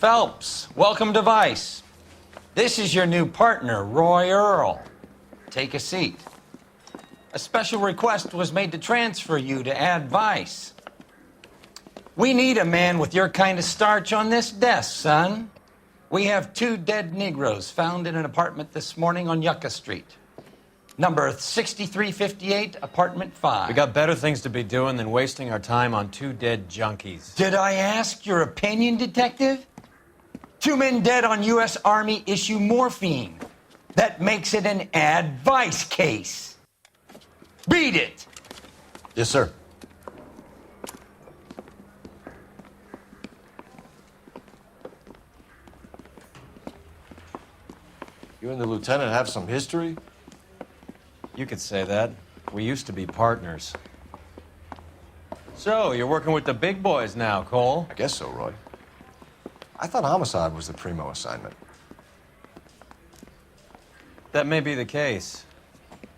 Phelps, welcome to Vice. This is your new partner, Roy Earle. Take a seat. A special request was made to transfer you to Ad Vice. We need a man with your kind of starch on this desk, son. We have 2 dead Negroes found in an apartment this morning on Yucca Street. Number 6358, apartment 5. We got better things to be doing than wasting our time on 2 dead junkies. Did I ask your opinion, detective? 2 men dead on U.S. Army issue morphine. That makes it an Ad Vice case. Beat it! Yes, sir. You and the lieutenant have some history? You could say that. We used to be partners. So, you're working with the big boys now, Cole? I guess so, Roy. I thought Homicide was the primo assignment. That may be the case.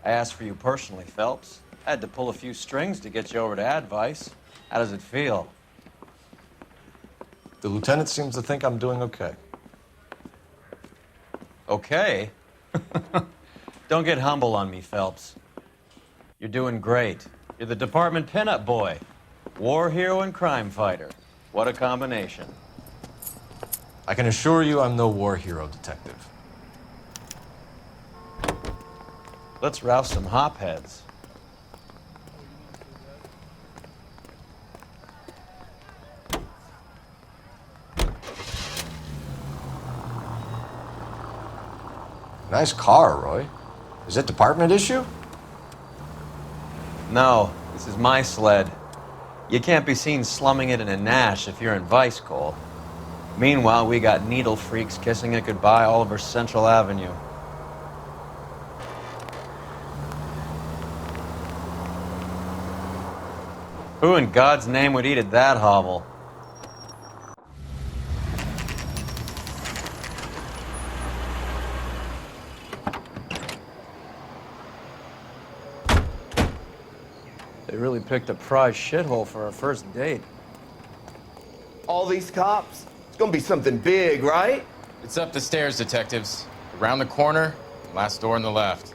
I asked for you personally, Phelps. I had to pull a few strings to get you over to Ad Vice. How does it feel? The lieutenant seems to think I'm doing okay. Okay? Don't get humble on me, Phelps. You're doing great. You're the department pinup boy. War hero and crime fighter. What a combination. I can assure you I'm no war hero, detective. Let's rouse some hopheads. Nice car, Roy. Is it department issue? No, this is my sled. You can't be seen slumming it in a Nash if you're in Vice, Cole. Meanwhile, we got needle freaks kissing it goodbye all over Central Avenue. Who in God's name would eat at that hovel? They really picked a prize shithole for our first date. All these cops? It's gonna be something big, right? It's up the stairs, detectives. Around the corner, last door on the left.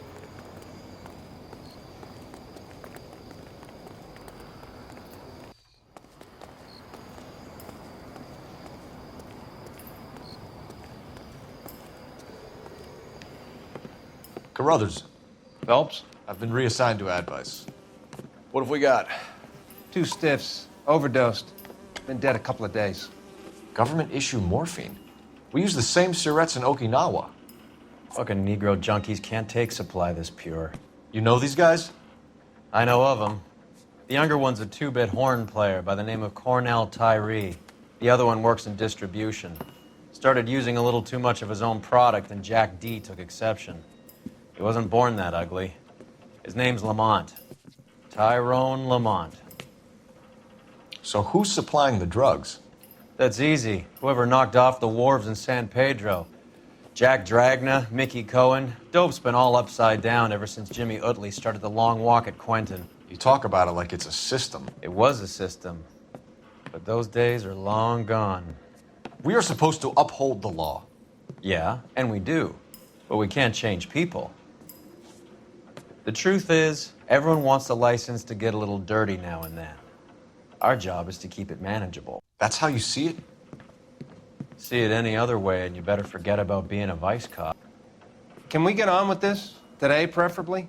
Carruthers, Phelps? I've been reassigned to Ad Vice. What have we got? 2 stiffs. Overdosed. Been dead a couple of days. Government issue morphine. We use the same syrettes in Okinawa. Fucking Negro junkies can't take supply this pure. You know these guys? I know of them. The younger one's a 2-bit horn player by the name of Cornell Tyree. The other one works in distribution. Started using a little too much of his own product, and Jack D took exception. He wasn't born that ugly. His name's Lamont. Tyrone Lamont. So who's supplying the drugs? That's easy. Whoever knocked off the wharves in San Pedro. Jack Dragna, Mickey Cohen. Dope's been all upside down ever since Jimmy Utley started the long walk at Quentin. You talk about it like it's a system. It was a system. But those days are long gone. We are supposed to uphold the law. Yeah, and we do. But we can't change people. The truth is, everyone wants a license to get a little dirty now and then. Our job is to keep it manageable. That's how you see it? See it any other way, and you better forget about being a vice cop. Can we get on with this? Today, preferably?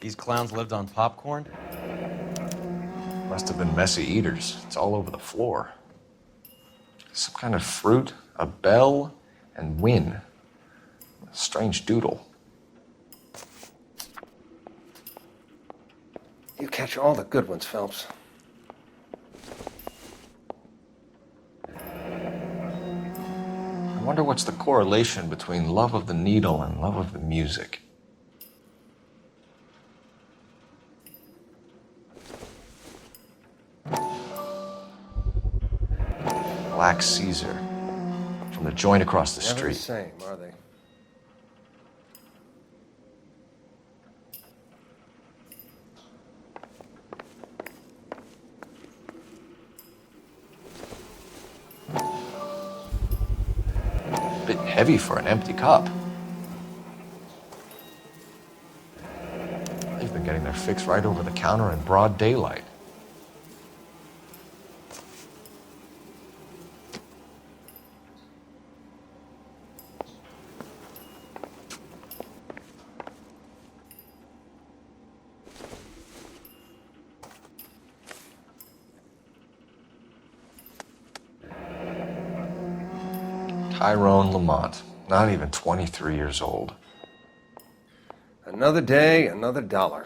These clowns lived on popcorn? Must have been messy eaters. It's all over the floor. Some kind of fruit, a bell, and win. A strange doodle. You catch all the good ones, Phelps. I wonder what's the correlation between love of the needle and love of the music. Black Caesar from the joint across the Never the street. same, are they? bit heavy for an empty cup. They've been getting their fix right over the counter in broad daylight. Tyrone Lamont, not even 23 years old. Another day, another dollar.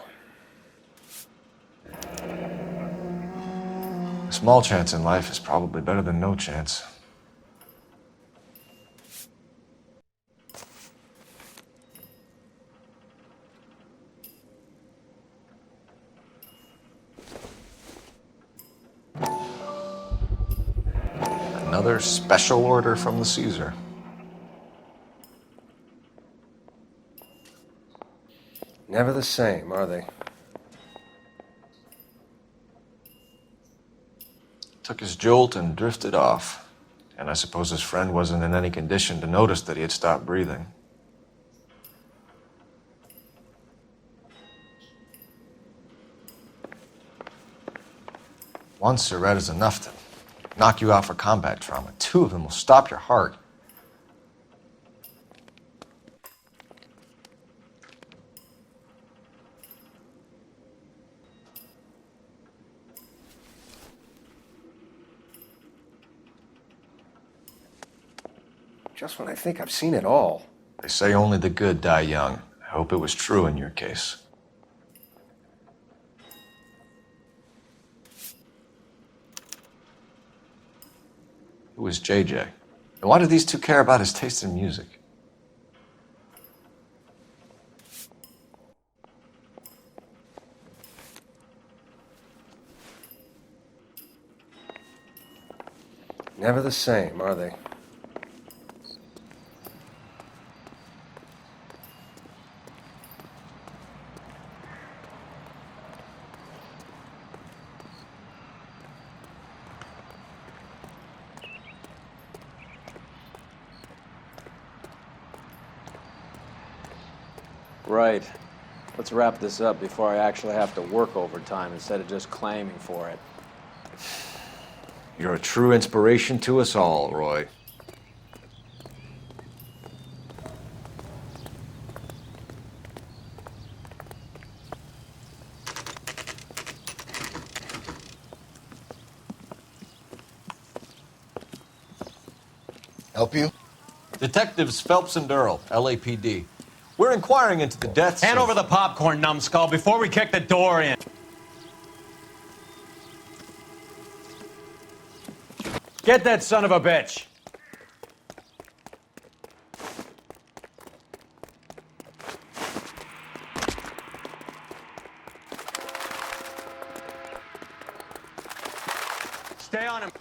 A small chance in life is probably better than no chance. Another special order from the Caesar. Never the same, are they? Took his jolt and drifted off. And I suppose his friend wasn't in any condition to notice that he had stopped breathing. One cigarette is enough to knock you out for combat trauma. Two of them will stop your heart. Just when I think I've seen it all. They say only the good die young. I hope it was true in your case. Who was JJ? And why do these two care about his taste in music? Never the same, are they? Right. Let's wrap this up before I actually have to work overtime instead of just claiming for it. You're a true inspiration to us all, Roy. Help you? Detectives Phelps and Earle, LAPD. We're inquiring into the deaths Hand of... over the popcorn, numbskull, before we kick the door in. Get that son of a bitch! Stay on him.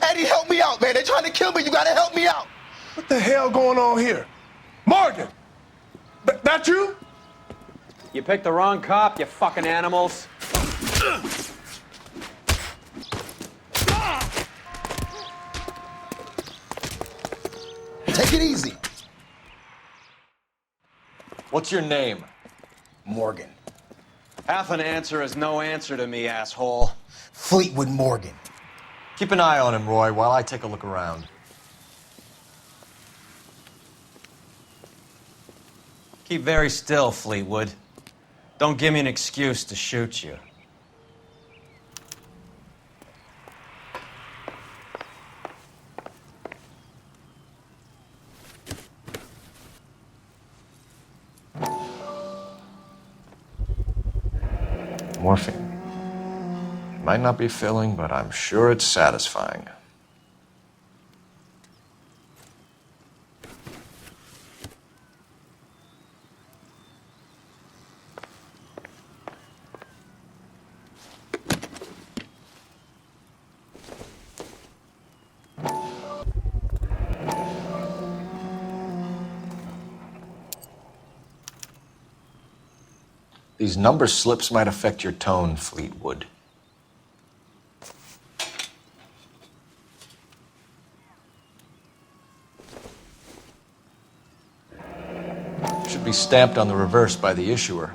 Eddie, help me out, man. They're trying to kill me. You gotta help me out. What the hell going on here? Morgan! That you? You picked the wrong cop, you fucking animals. Take it easy. What's your name? Morgan. Half an answer is no answer to me, asshole. Fleetwood Morgan. Keep an eye on him, Roy, while I take a look around. Keep very still, Fleetwood. Don't give me an excuse to shoot you. morphine. It might not be filling, but I'm sure it's satisfying. These number slips might affect your tone, Fleetwood. Should be stamped on the reverse by the issuer.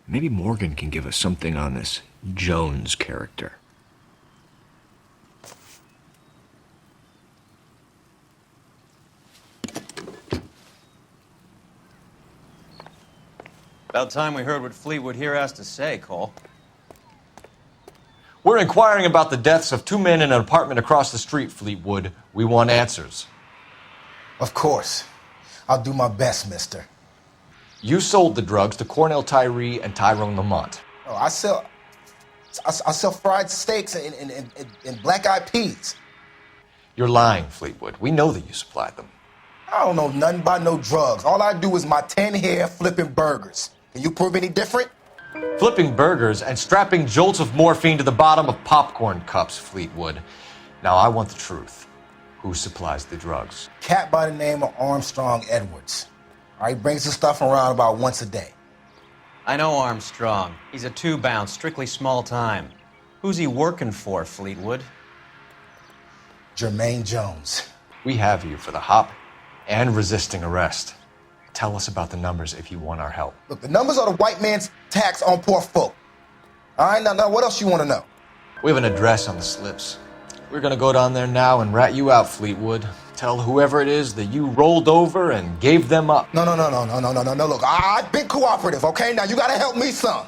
Maybe Morgan can give us something on this Jones character. About time we heard what Fleetwood here has to say, Cole. We're inquiring about the deaths of two men in an apartment across the street, Fleetwood. We want answers. Of course. I'll do my best, mister. You sold the drugs to Cornell Tyree and Tyrone Lamont. Oh, I sell fried steaks and black-eyed peas. You're lying, Fleetwood. We know that you supplied them. I don't know nothing about no drugs. All I do is my 10 hair flipping burgers. Can you prove any different? Flipping burgers and strapping jolts of morphine to the bottom of popcorn cups, Fleetwood. Now, I want the truth. Who supplies the drugs? Cat by the name of Armstrong Edwards. All right, brings the stuff around about once a day. I know Armstrong. He's a two-bound, strictly small time. Who's he working for, Fleetwood? Jermaine Jones. We have you for the hop and resisting arrest. Tell us about the numbers if you want our help. Look, the numbers are the white man's tax on poor folk. All right, now what else you want to know? We have an address on the slips. We're gonna go down there now and rat you out, Fleetwood. Tell whoever it is that you rolled over and gave them up. No. Look, I've been cooperative, okay? Now you gotta help me some.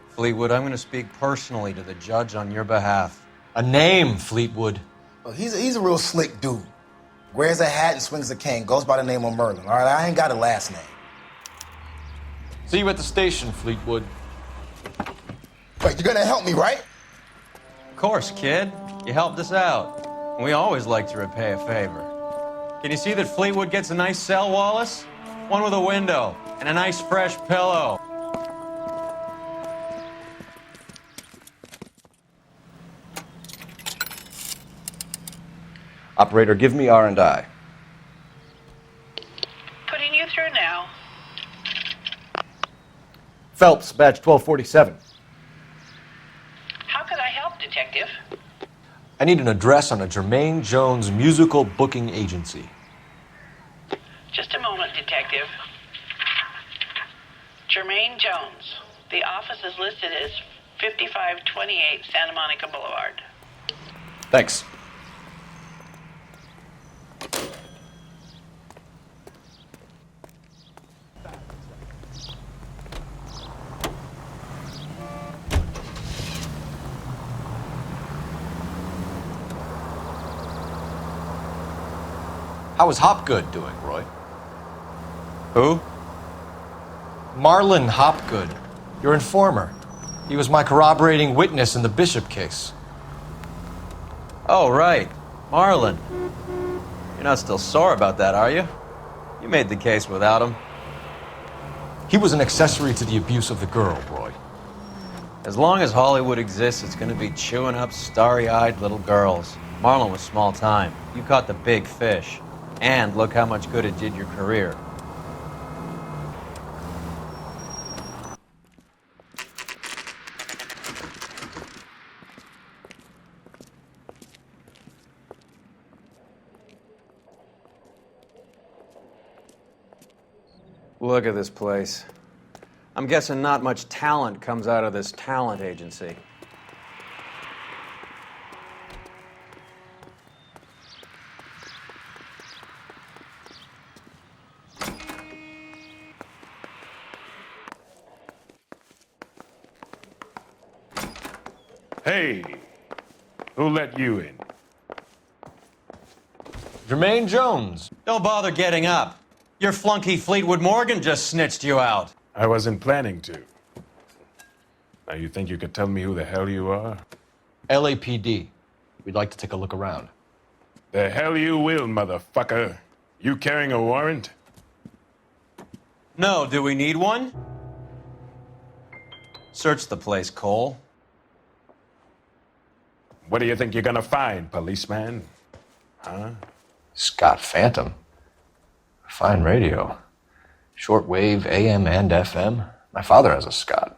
Fleetwood, I'm going to speak personally to the judge on your behalf. A name, Fleetwood. Look, he's a real slick dude. Wears a hat and swings a cane. Goes by the name of Merlin. All right, I ain't got a last name. See you at the station, Fleetwood. Wait, you're gonna help me, right? Of course, kid. You helped us out. We always like to repay a favor. Can you see that Fleetwood gets a nice cell, Wallace? One with a window and a nice fresh pillow. Operator, give me R&I. Putting you through now. Phelps, badge 1247. How could I help, Detective? I need an address on a Jermaine Jones musical booking agency. Just a moment, Detective. Jermaine Jones. The office is listed as 5528 Santa Monica Boulevard. Thanks. How is Hopgood doing, Roy? Who? Marlon Hopgood, your informer. He was my corroborating witness in the Bishop case. Oh, right. Marlon. You're not still sore about that, are you? You made the case without him. He was an accessory to the abuse of the girl, Roy. As long as Hollywood exists, it's going to be chewing up starry-eyed little girls. Marlon was small time. You caught the big fish. And look how much good it did your career. Look at this place. I'm guessing not much talent comes out of this talent agency. Hey, who let you in? Jermaine Jones. Don't bother getting up. Your flunky Fleetwood Morgan just snitched you out. I wasn't planning to. Now, you think you could tell me who the hell you are? LAPD. We'd like to take a look around. The hell you will, motherfucker. You carrying a warrant? No, do we need one? Search the place, Cole. What do you think you're gonna find, policeman? Huh? Scott Phantom. Fine radio. Shortwave, AM and FM. My father has a Scott.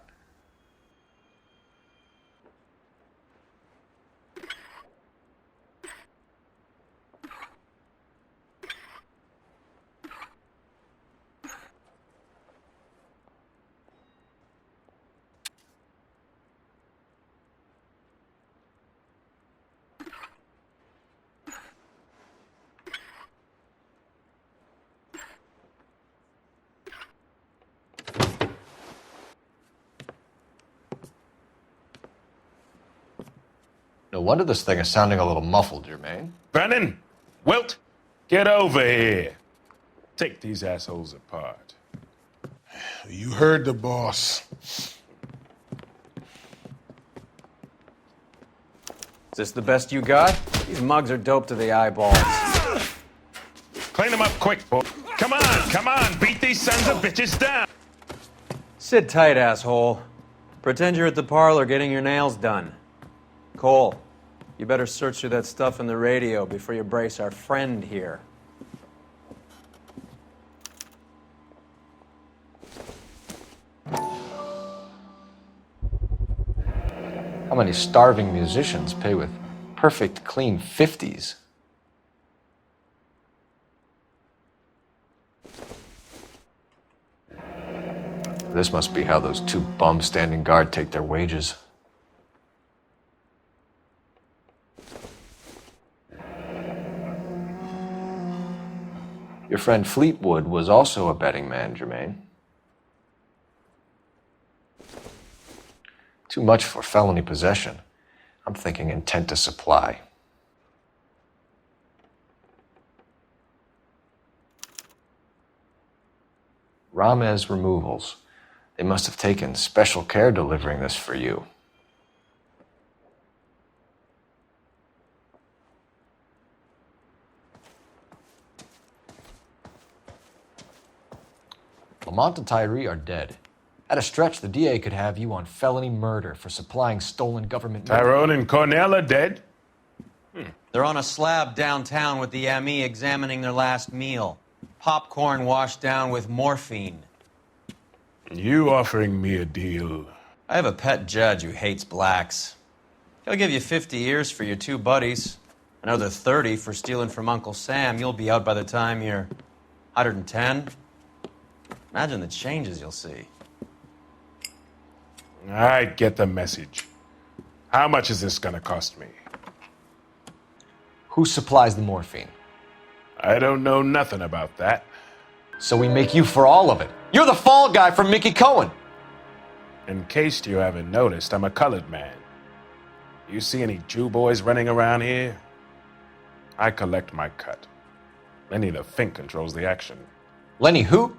No wonder this thing is sounding a little muffled, Jermaine. Brennan! Wilt! Get over here! Take these assholes apart. You heard the boss. Is this the best you got? These mugs are dope to the eyeballs. Clean them up quick, boy. Come on! Beat these sons of bitches down! Sit tight, asshole. Pretend you're at the parlor getting your nails done. Cole, you better search through that stuff in the radio before you brace our friend here. How many starving musicians pay with perfect, clean 50s? This must be how those two bums standing guard take their wages. Your friend Fleetwood was also a betting man, Jermaine. Too much for felony possession. I'm thinking intent to supply. Ramez Removals. They must have taken special care delivering this for you. Lamont and Tyree are dead. At a stretch, the DA could have you on felony murder for supplying stolen government... Tyrone and Cornell are dead? They're on a slab downtown with the ME examining their last meal. Popcorn washed down with morphine. You offering me a deal? I have a pet judge who hates blacks. He'll give you 50 years for your two buddies. Another 30 for stealing from Uncle Sam. You'll be out by the time you're 110. Imagine the changes you'll see. I get the message. How much is this gonna cost me? Who supplies the morphine? I don't know nothing about that. So we make you for all of it. You're the fall guy from Mickey Cohen. In case you haven't noticed, I'm a colored man. You see any Jew boys running around here? I collect my cut. Lenny the Fink controls the action. Lenny who?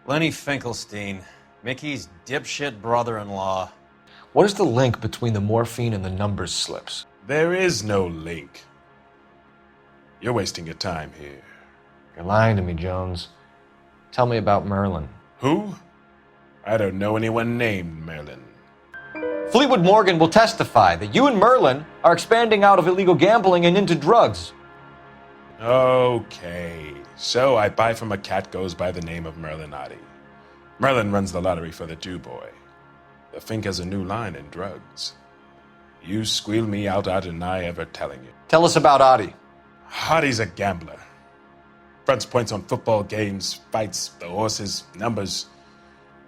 Lenny Finkelstein, Mickey's dipshit brother-in-law. What is the link between the morphine and the numbers slips? There is no link. You're wasting your time here. You're lying to me, Jones. Tell me about Merlin. Who? I don't know anyone named Merlin. Fleetwood Morgan will testify that you and Merlin are expanding out of illegal gambling and into drugs. Okay, so I buy from a cat goes by the name of Merlin Oddie. Merlin runs the lottery for the Jew boy. The Fink has a new line in drugs. You squeal me out, I deny ever telling you. Tell us about Oddie. Oddie's a gambler. Fronts points on football games, fights, the horses, numbers.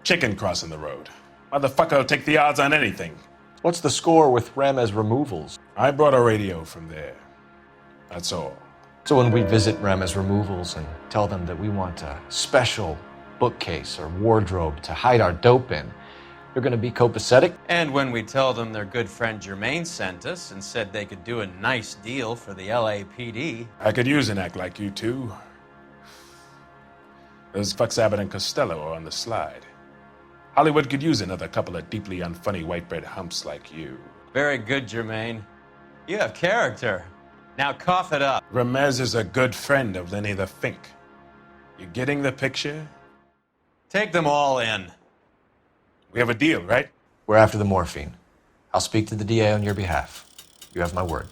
Chicken crossing the road. Motherfucker will take the odds on anything. What's the score with Ramez Removals? I brought a radio from there. That's all. So when we visit Ramez Removals and tell them that we want a special bookcase or wardrobe to hide our dope in, they're going to be copacetic? And when we tell them their good friend Jermaine sent us and said they could do a nice deal for the LAPD. I could use an act like you two. Those fucks Abbott and Costello are on the slide. Hollywood could use another couple of deeply unfunny white bread humps like you. Very good, Jermaine. You have character. Now cough it up. Ramez is a good friend of Lenny the Fink. You getting the picture? Take them all in. We have a deal, right? We're after the morphine. I'll speak to the DA on your behalf. You have my word.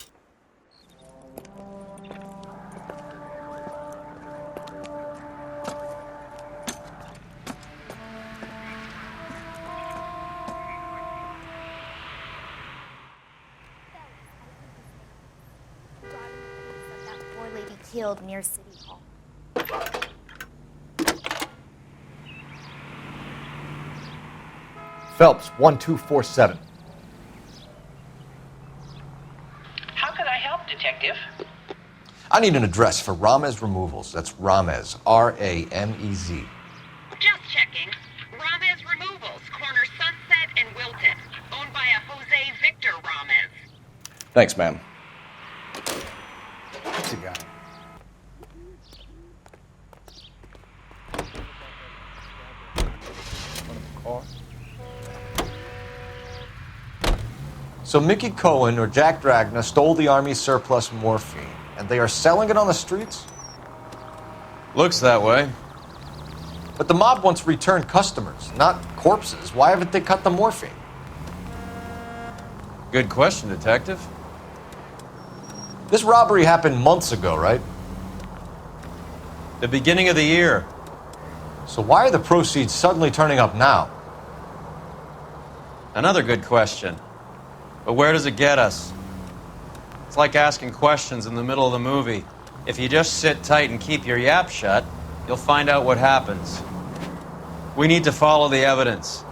That poor lady killed near City Hall. Phelps, 1247. How could I help, Detective? I need an address for Ramez Removals. That's Ramez, R-A-M-E-Z. Just checking. Ramez Removals, corner Sunset and Wilton. Owned by a Jose Victor Ramez. Thanks, ma'am. What's he got? So Mickey Cohen or Jack Dragna stole the Army's surplus morphine, and they are selling it on the streets? Looks that way. But the mob wants returned customers, not corpses. Why haven't they cut the morphine? Good question, Detective. This robbery happened months ago, right? The beginning of the year. So why are the proceeds suddenly turning up now? Another good question. But where does it get us? It's like asking questions in the middle of the movie. If you just sit tight and keep your yap shut, you'll find out what happens. We need to follow the evidence.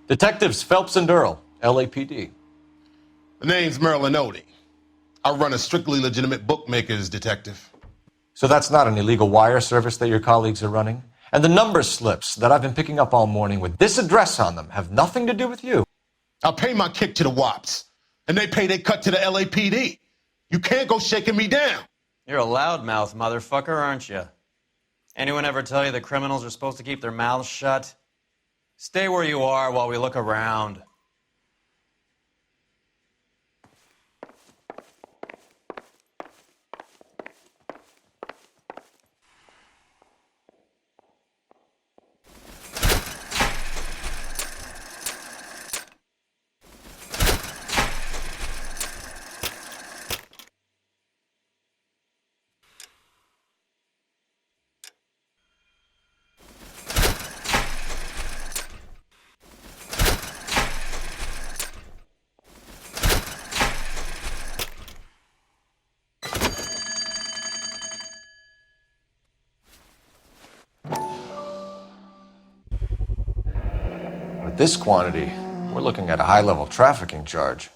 Detectives Phelps and Earle, LAPD. The name's Merlin Odie. I run a strictly legitimate bookmakers detective. So that's not an illegal wire service that your colleagues are running? And the number slips that I've been picking up all morning with this address on them have nothing to do with you? I pay my kick to the WAPs, and they pay their cut to the LAPD. You can't go shaking me down. You're a loudmouth motherfucker, aren't you? Anyone ever tell you that criminals are supposed to keep their mouths shut? Stay where you are while we look around. With this quantity, we're looking at a high-level trafficking charge.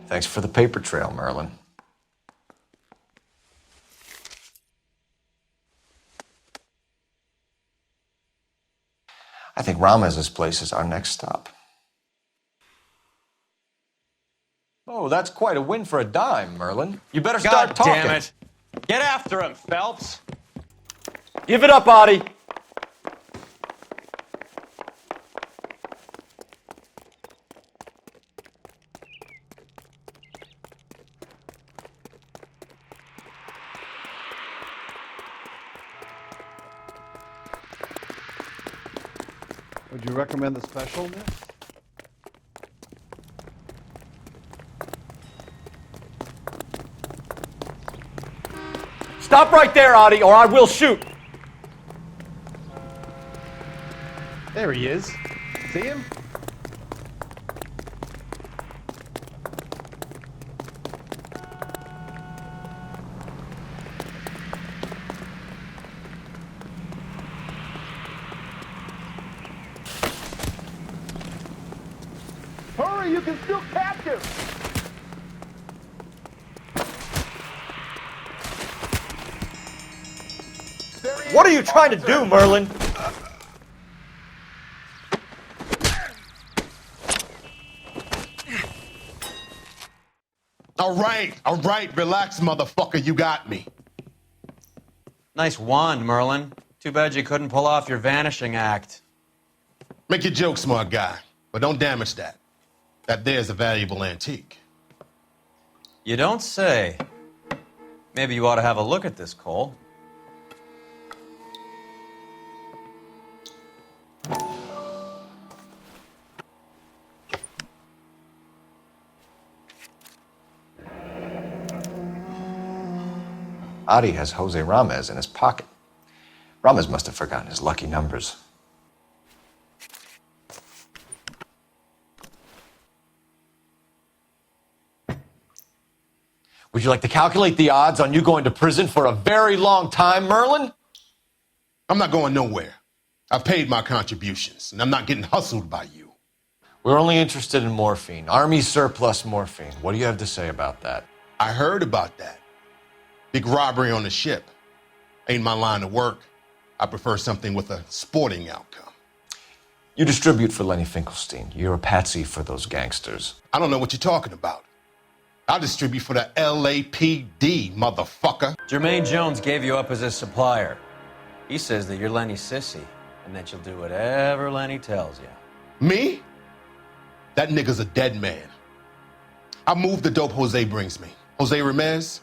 Thanks for the paper trail, Merlin. I think Ramez's place is our next stop. Oh, that's quite a win for a dime, Merlin. You better start talking. God damn it. Get after him, Phelps. Give it up, Audie. Would you recommend the special, miss? Stop right there, Audie, or I will shoot. There he is. See him? Hurry, you can still catch him! What are you trying to do, Merlin? All right, relax, motherfucker, you got me. Nice wand, Merlin. Too bad you couldn't pull off your vanishing act. Make your joke, smart guy, but don't damage that. That there's a valuable antique. You don't say. Maybe you ought to have a look at this, Cole. Adi has Jose Ramez in his pocket. Ramez must have forgotten his lucky numbers. Would you like to calculate the odds on you going to prison for a very long time, Merlin? I'm not going nowhere. I've paid my contributions, and I'm not getting hustled by you. We're only interested in morphine. Army surplus morphine. What do you have to say about that? I heard about that. Big robbery on the ship. Ain't my line of work. I prefer something with a sporting outcome. You distribute for Lenny Finkelstein. You're a patsy for those gangsters. I don't know what you're talking about. I distribute for the LAPD, motherfucker. Jermaine Jones gave you up as his supplier. He says that you're Lenny's sissy, and that you'll do whatever Lenny tells you. Me? That nigga's a dead man. I move the dope Jose brings me. Jose Ramez?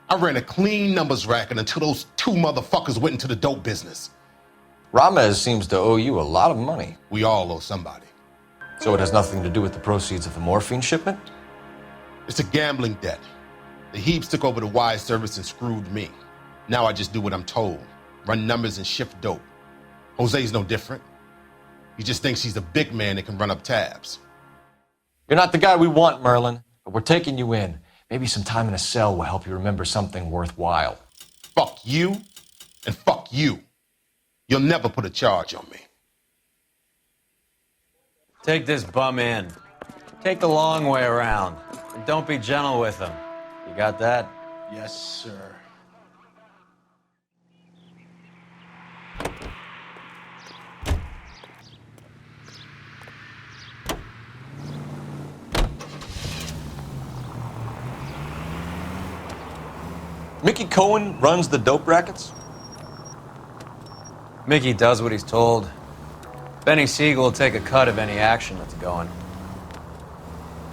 I ran a clean numbers racket until those two motherfuckers went into the dope business. Ramez seems to owe you a lot of money. We all owe somebody. So it has nothing to do with the proceeds of the morphine shipment? It's a gambling debt. The Heaps took over the wire service and screwed me. Now I just do what I'm told. Run numbers and shift dope. Jose's no different. He just thinks he's a big man that can run up tabs. You're not the guy we want, Merlin, but we're taking you in. Maybe some time in a cell will help you remember something worthwhile. Fuck you, and fuck you. You'll never put a charge on me. Take this bum in. Take the long way around. And don't be gentle with him. You got that? Yes, sir. Mickey Cohen runs the dope rackets? Mickey does what he's told. Benny Siegel will take a cut of any action that's going.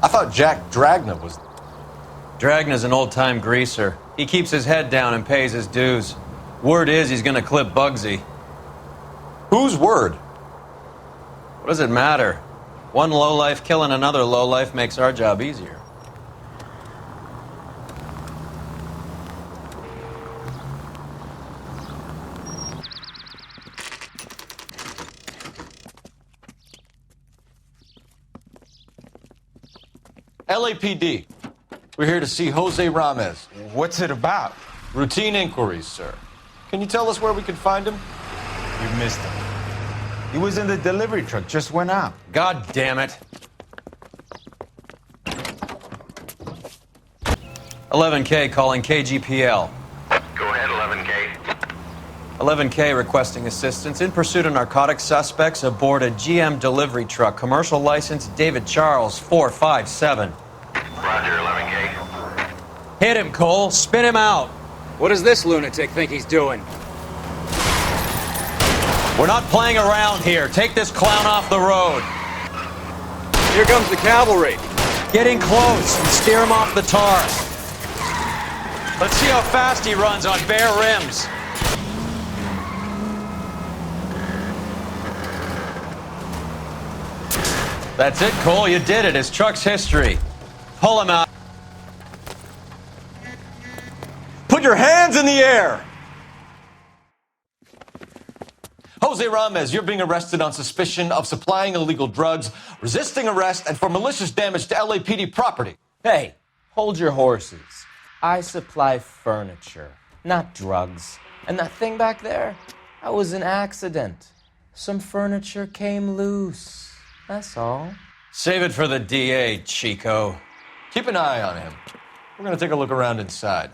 I thought Jack Dragna was... Dragna's an old-time greaser. He keeps his head down and pays his dues. Word is he's gonna clip Bugsy. Whose word? What does it matter? One lowlife killing another lowlife makes our job easier. LAPD. We're here to see Jose Ramez. What's it about? Routine inquiries, sir. Can you tell us where we can find him? You missed him. He was in the delivery truck, just went out. God damn it. 11K calling KGPL. Go ahead, 11K. 11K requesting assistance in pursuit of narcotic suspects aboard a GM delivery truck. Commercial license David Charles 457. Roger, 11K. Hit him, Cole. Spin him out. What does this lunatic think he's doing? We're not playing around here. Take this clown off the road. Here comes the cavalry. Get in close and steer him off the tar. Let's see how fast he runs on bare rims. That's it, Cole. You did it. His truck's history. Pull him out. Put your hands in in the air! Jose Ramos, you're being arrested on suspicion of supplying illegal drugs, resisting arrest, and for malicious damage to LAPD property. Hey, hold your horses. I supply furniture, not drugs. And that thing back there, that was an accident. Some furniture came loose. That's all. Save it for the DA, Chico. Keep an eye on him. We're gonna take a look around inside.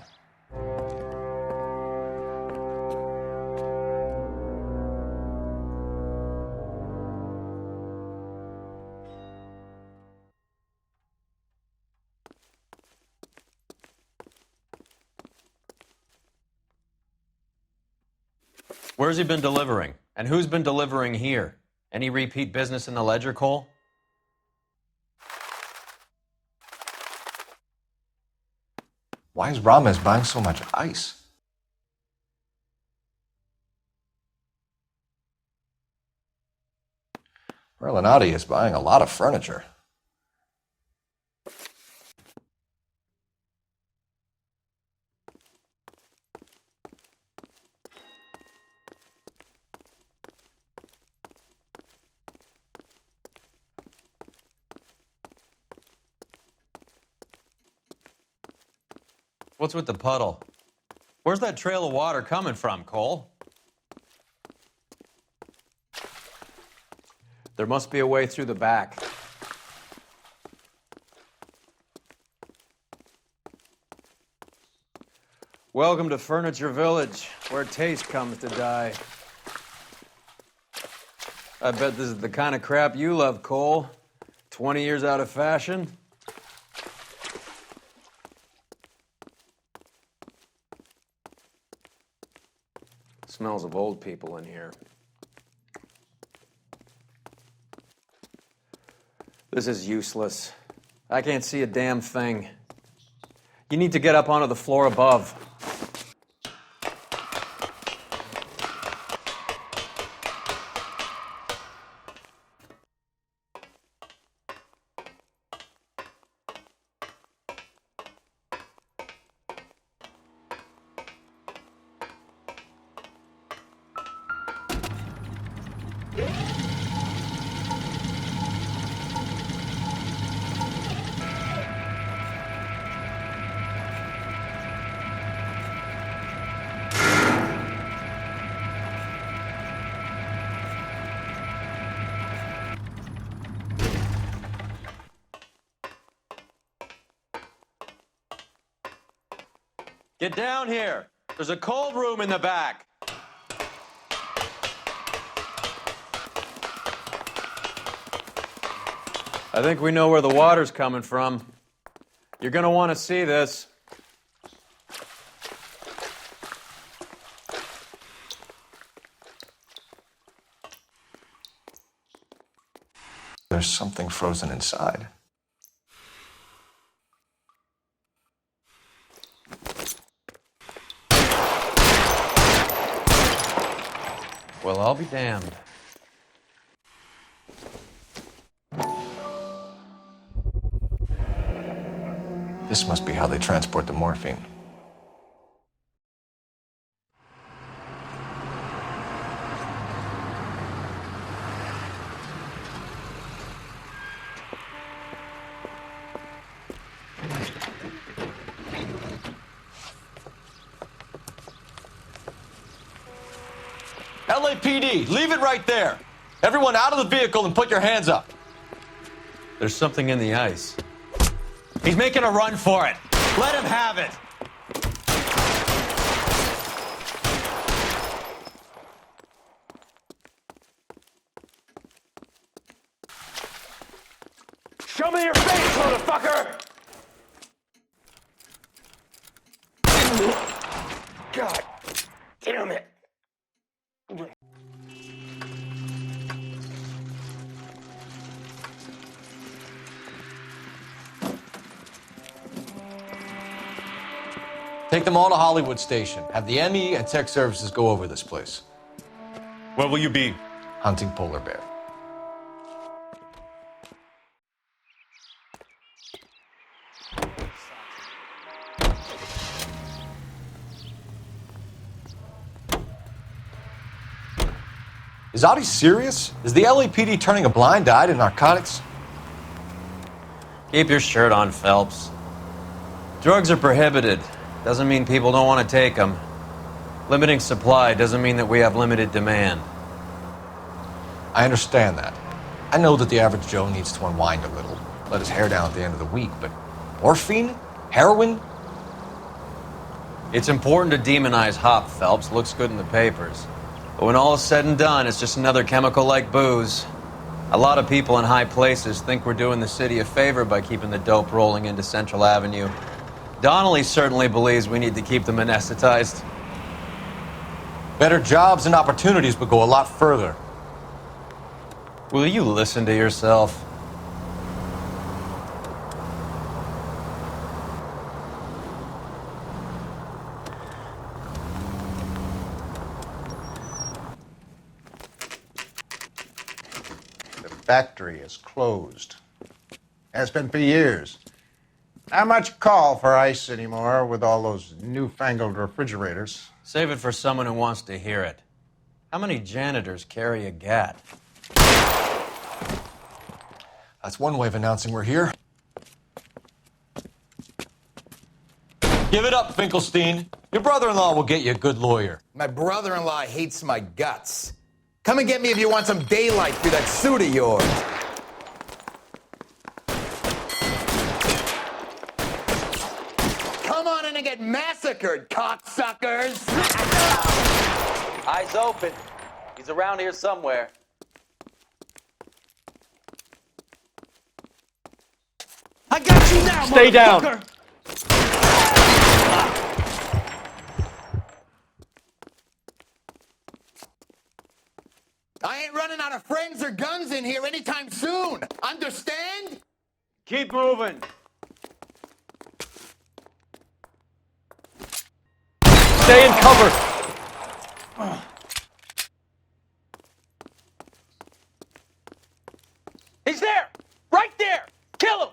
Where's he been delivering? And who's been delivering here? Any repeat business in the ledger, Cole? Why is Ramos buying so much ice? Merlinotti is buying a lot of furniture. What's with the puddle? Where's that trail of water coming from, Cole? There must be a way through the back. Welcome to Furniture Village, where taste comes to die. I bet this is the kind of crap you love, Cole. 20 years out of fashion. Smells of old people in here. This is useless. I can't see a damn thing. You need to get up onto the floor above. Get down here. There's a cold room in the back. I think we know where the water's coming from. You're gonna want to see this. There's something frozen inside. Well, I'll be damned. This must be how they transport the morphine. LAPD, leave it right there. Everyone out of the vehicle and put your hands up. There's something in the ice. He's making a run for it. Let him have it. Show me your face, motherfucker! God damn it. Take them all to Hollywood Station. Have the ME and tech services go over this place. Where will you be? Hunting polar bear. Is Audie serious? Is the LAPD turning a blind eye to narcotics? Keep your shirt on, Phelps. Drugs are prohibited. Doesn't mean people don't want to take them. Limiting supply doesn't mean that we have limited demand. I understand that. I know that the average Joe needs to unwind a little, let his hair down at the end of the week, but morphine? Heroin? It's important to demonize hop, Phelps. Looks good in the papers. But when all is said and done, it's just another chemical like booze. A lot of people in high places think we're doing the city a favor by keeping the dope rolling into Central Avenue. Donnelly certainly believes we need to keep them anesthetized. Better jobs and opportunities would go a lot further. Will you listen to yourself? The factory is closed. Has been for years. Not much call for ice anymore with all those newfangled refrigerators. Save it for someone who wants to hear it. How many janitors carry a gat? That's one way of announcing we're here. Give it up, Finkelstein. Your brother-in-law will get you a good lawyer. My brother-in-law hates my guts. Come and get me if you want some daylight through that suit of yours. Come on in and get massacred, cocksuckers! Eyes open. He's around here somewhere. I got you now, Stay down. motherfucker! I ain't running out of friends or guns in here anytime soon. Understand? Keep moving. Stay in cover. He's there! Right there! Kill him!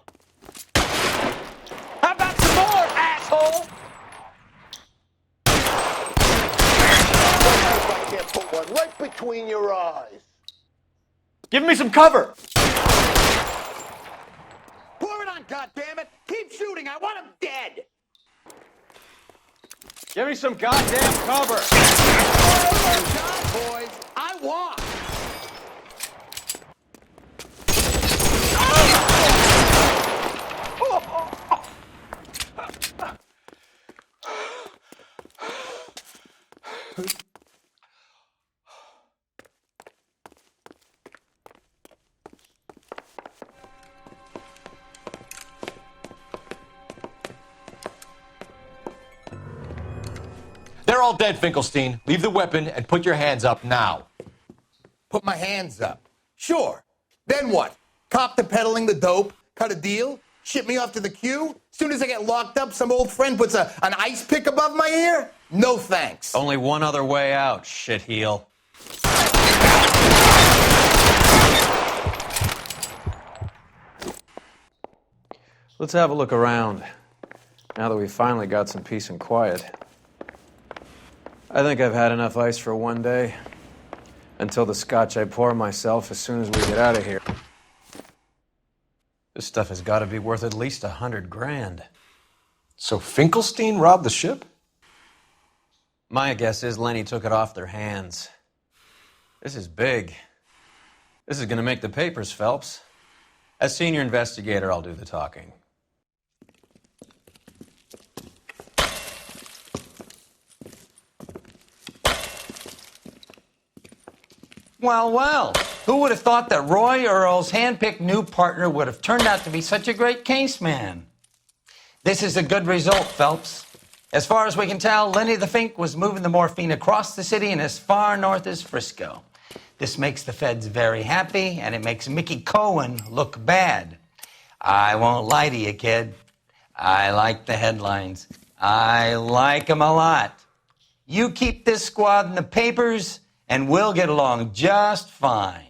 How about some more, asshole? I can't put one right between your eyes. Give me some cover. Pour it on, goddammit! Keep shooting! I want him dead! Give me some goddamn cover. Oh, God, boys! I want! They're all dead, Finkelstein. Leave the weapon and put your hands up now. Put my hands up. Sure. Then what? Cop to peddling the dope? Cut a deal? Ship me off to the queue? Soon as I get locked up, some old friend puts an ice pick above my ear? No thanks. Only one other way out, shitheel. Let's have a look around, now that we've finally got some peace and quiet. I think I've had enough ice for one day, until the scotch I pour myself as soon as we get out of here. This stuff has got to be worth at least $100 grand. So Finkelstein robbed the ship? My guess is Lenny took it off their hands. This is big. This is going to make the papers, Phelps. As senior investigator, I'll do the talking. Well, well, who would have thought that Roy Earle's handpicked new partner would have turned out to be such a great case man? This is a good result, Phelps. As far as we can tell, Lenny the Fink was moving the morphine across the city and as far north as Frisco. This makes the feds very happy, and it makes Mickey Cohen look bad. I won't lie to you, kid. I like the headlines. I like them a lot. You keep this squad in the papers, and we'll get along just fine.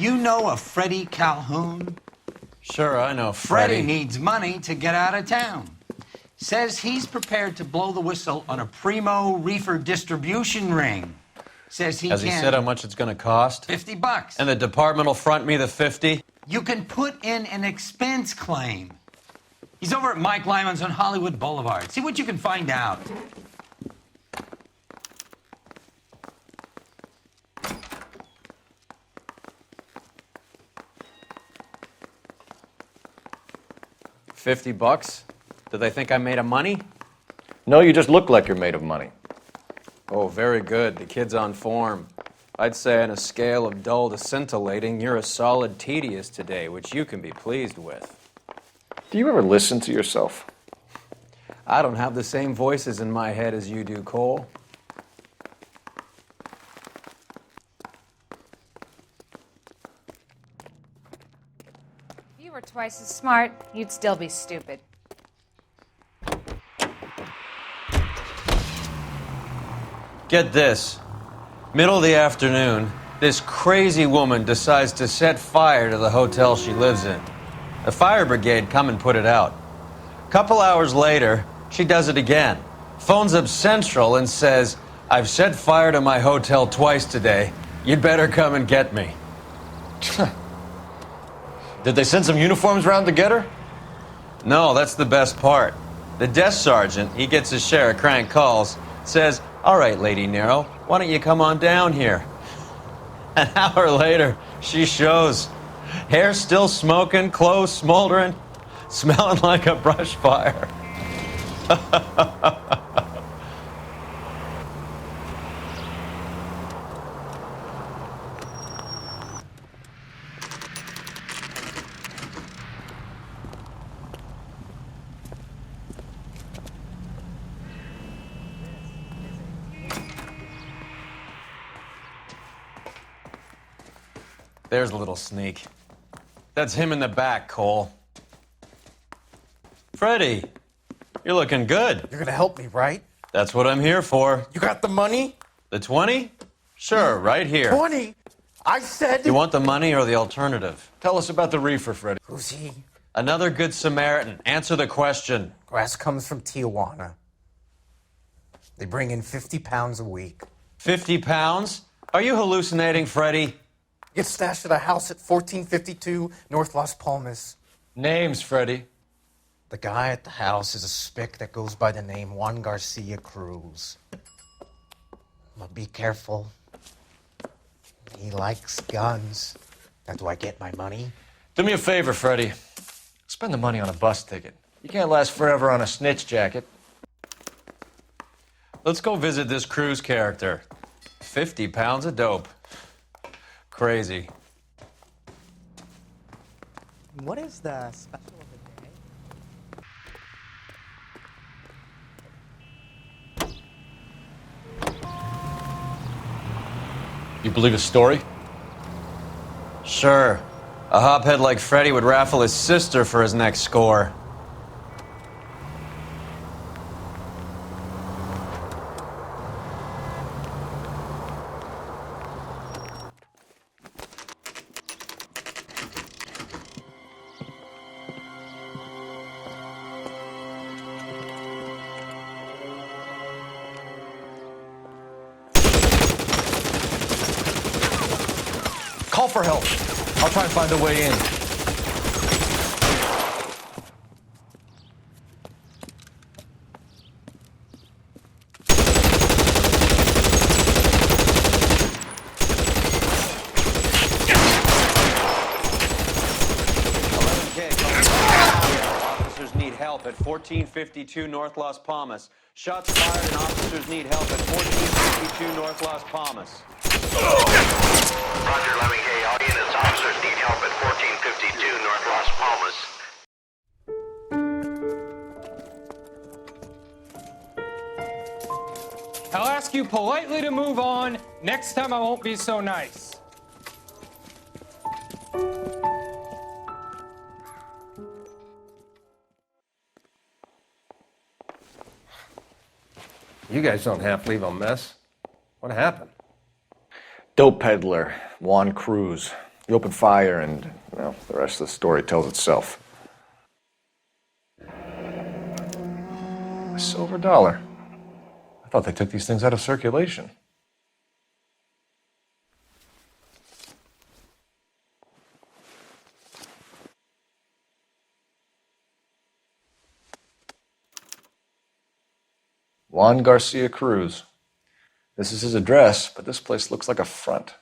You know a Freddie Calhoun? Sure, I know Freddie needs money to get out of town. Says he's prepared to blow the whistle on a primo reefer distribution ring. Says he Has he said how much it's going to cost? $50. And the department will front me the 50? You can put in an expense claim. He's over at Mike Lyman's on Hollywood Boulevard. See what you can find out. $50? Do they think I'm made of money? No, you just look like you're made of money. Oh, very good. The kid's on form. I'd say on a scale of dull to scintillating, you're a solid tedious today, which you can be pleased with. Do you ever listen to yourself? I don't have the same voices in my head as you do, Cole. If you were twice as smart, you'd still be stupid. Get this. Middle of the afternoon, this crazy woman decides to set fire to the hotel she lives in. The fire brigade come and put it out. Couple hours later, she does it again. Phones up Central and says, "I've set fire to my hotel twice today. You'd better come and get me." Did they send some uniforms round to get her? No, that's the best part. The desk sergeant, he gets his share of crank calls, says, "All right, Lady Nero, why don't you come on down here?" An hour later, she shows. Hair still smoking, clothes smoldering, smelling like a brush fire. There's a little sneak. That's him in the back, Cole. Freddie, you're looking good. You're gonna help me, right? That's what I'm here for. You got the money? The 20? Sure, right here. 20? I said... You want the money or the alternative? Tell us about the reefer, Freddie. Who's he? Another good Samaritan. Answer the question. Grass comes from Tijuana. They bring in 50 pounds a week. 50 pounds? Are you hallucinating, Freddie? Gets stashed at a house at 1452 North Las Palmas. Names, Freddie. The guy at the house is a spick that goes by the name Juan Garcia Cruz. But be careful. He likes guns. Now, do I get my money? Do me a favor, Freddie. Spend the money on a bus ticket. You can't last forever on a snitch jacket. Let's go visit this Cruz character. 50 pounds of dope. Crazy. What is the special of the day? You believe his story? Sure. A hophead like Freddie would raffle his sister for his next score. Call for help. I'll try and find a way in. Officers need help at 1452 North Las Palmas. Shots fired and officers need help at 1452 North Las Palmas. Roger, 11K. All units, officers need help at 1452 North Las Palmas. I'll ask you politely to move on. Next time I won't be so nice. You guys don't half leave a mess. What happened? Dope peddler, Juan Cruz. You open fire and, well, the rest of the story tells itself. A silver dollar. I thought they took these things out of circulation. Juan Garcia Cruz. This is his address, but this place looks like a front.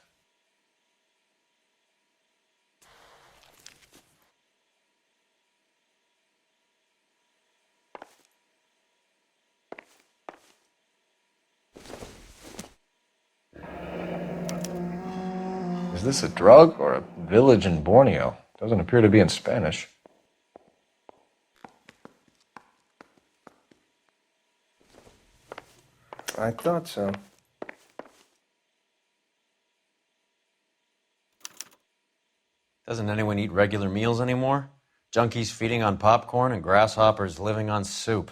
Is this a drug or a village in Borneo? Doesn't appear to be in Spanish. I thought so. Doesn't anyone eat regular meals anymore? Junkies feeding on popcorn and grasshoppers living on soup.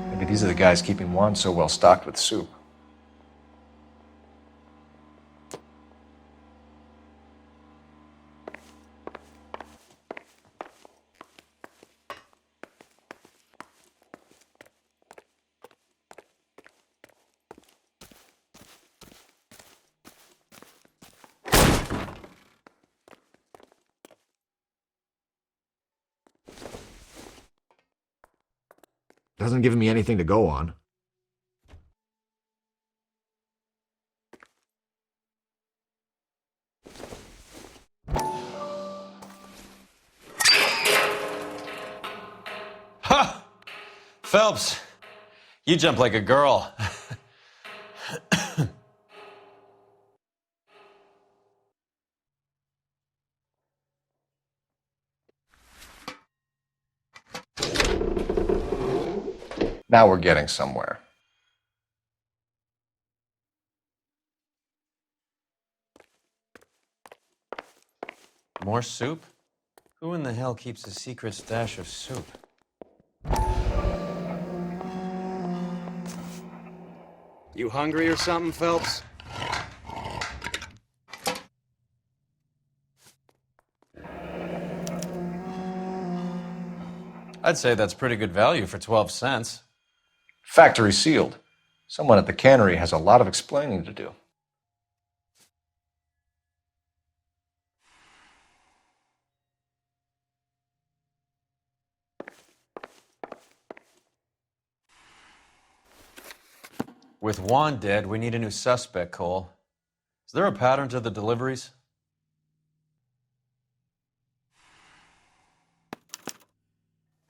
Maybe these are the guys keeping Juan so well stocked with soup. Doesn't give me anything to go on. Ha! Phelps, you jump like a girl. Now we're getting somewhere. More soup? Who in the hell keeps a secret stash of soup? You hungry or something, Phelps? I'd say that's pretty good value for 12 cents. Factory sealed. Someone at the cannery has a lot of explaining to do. With Juan dead, we need a new suspect, Cole. Is there a pattern to the deliveries?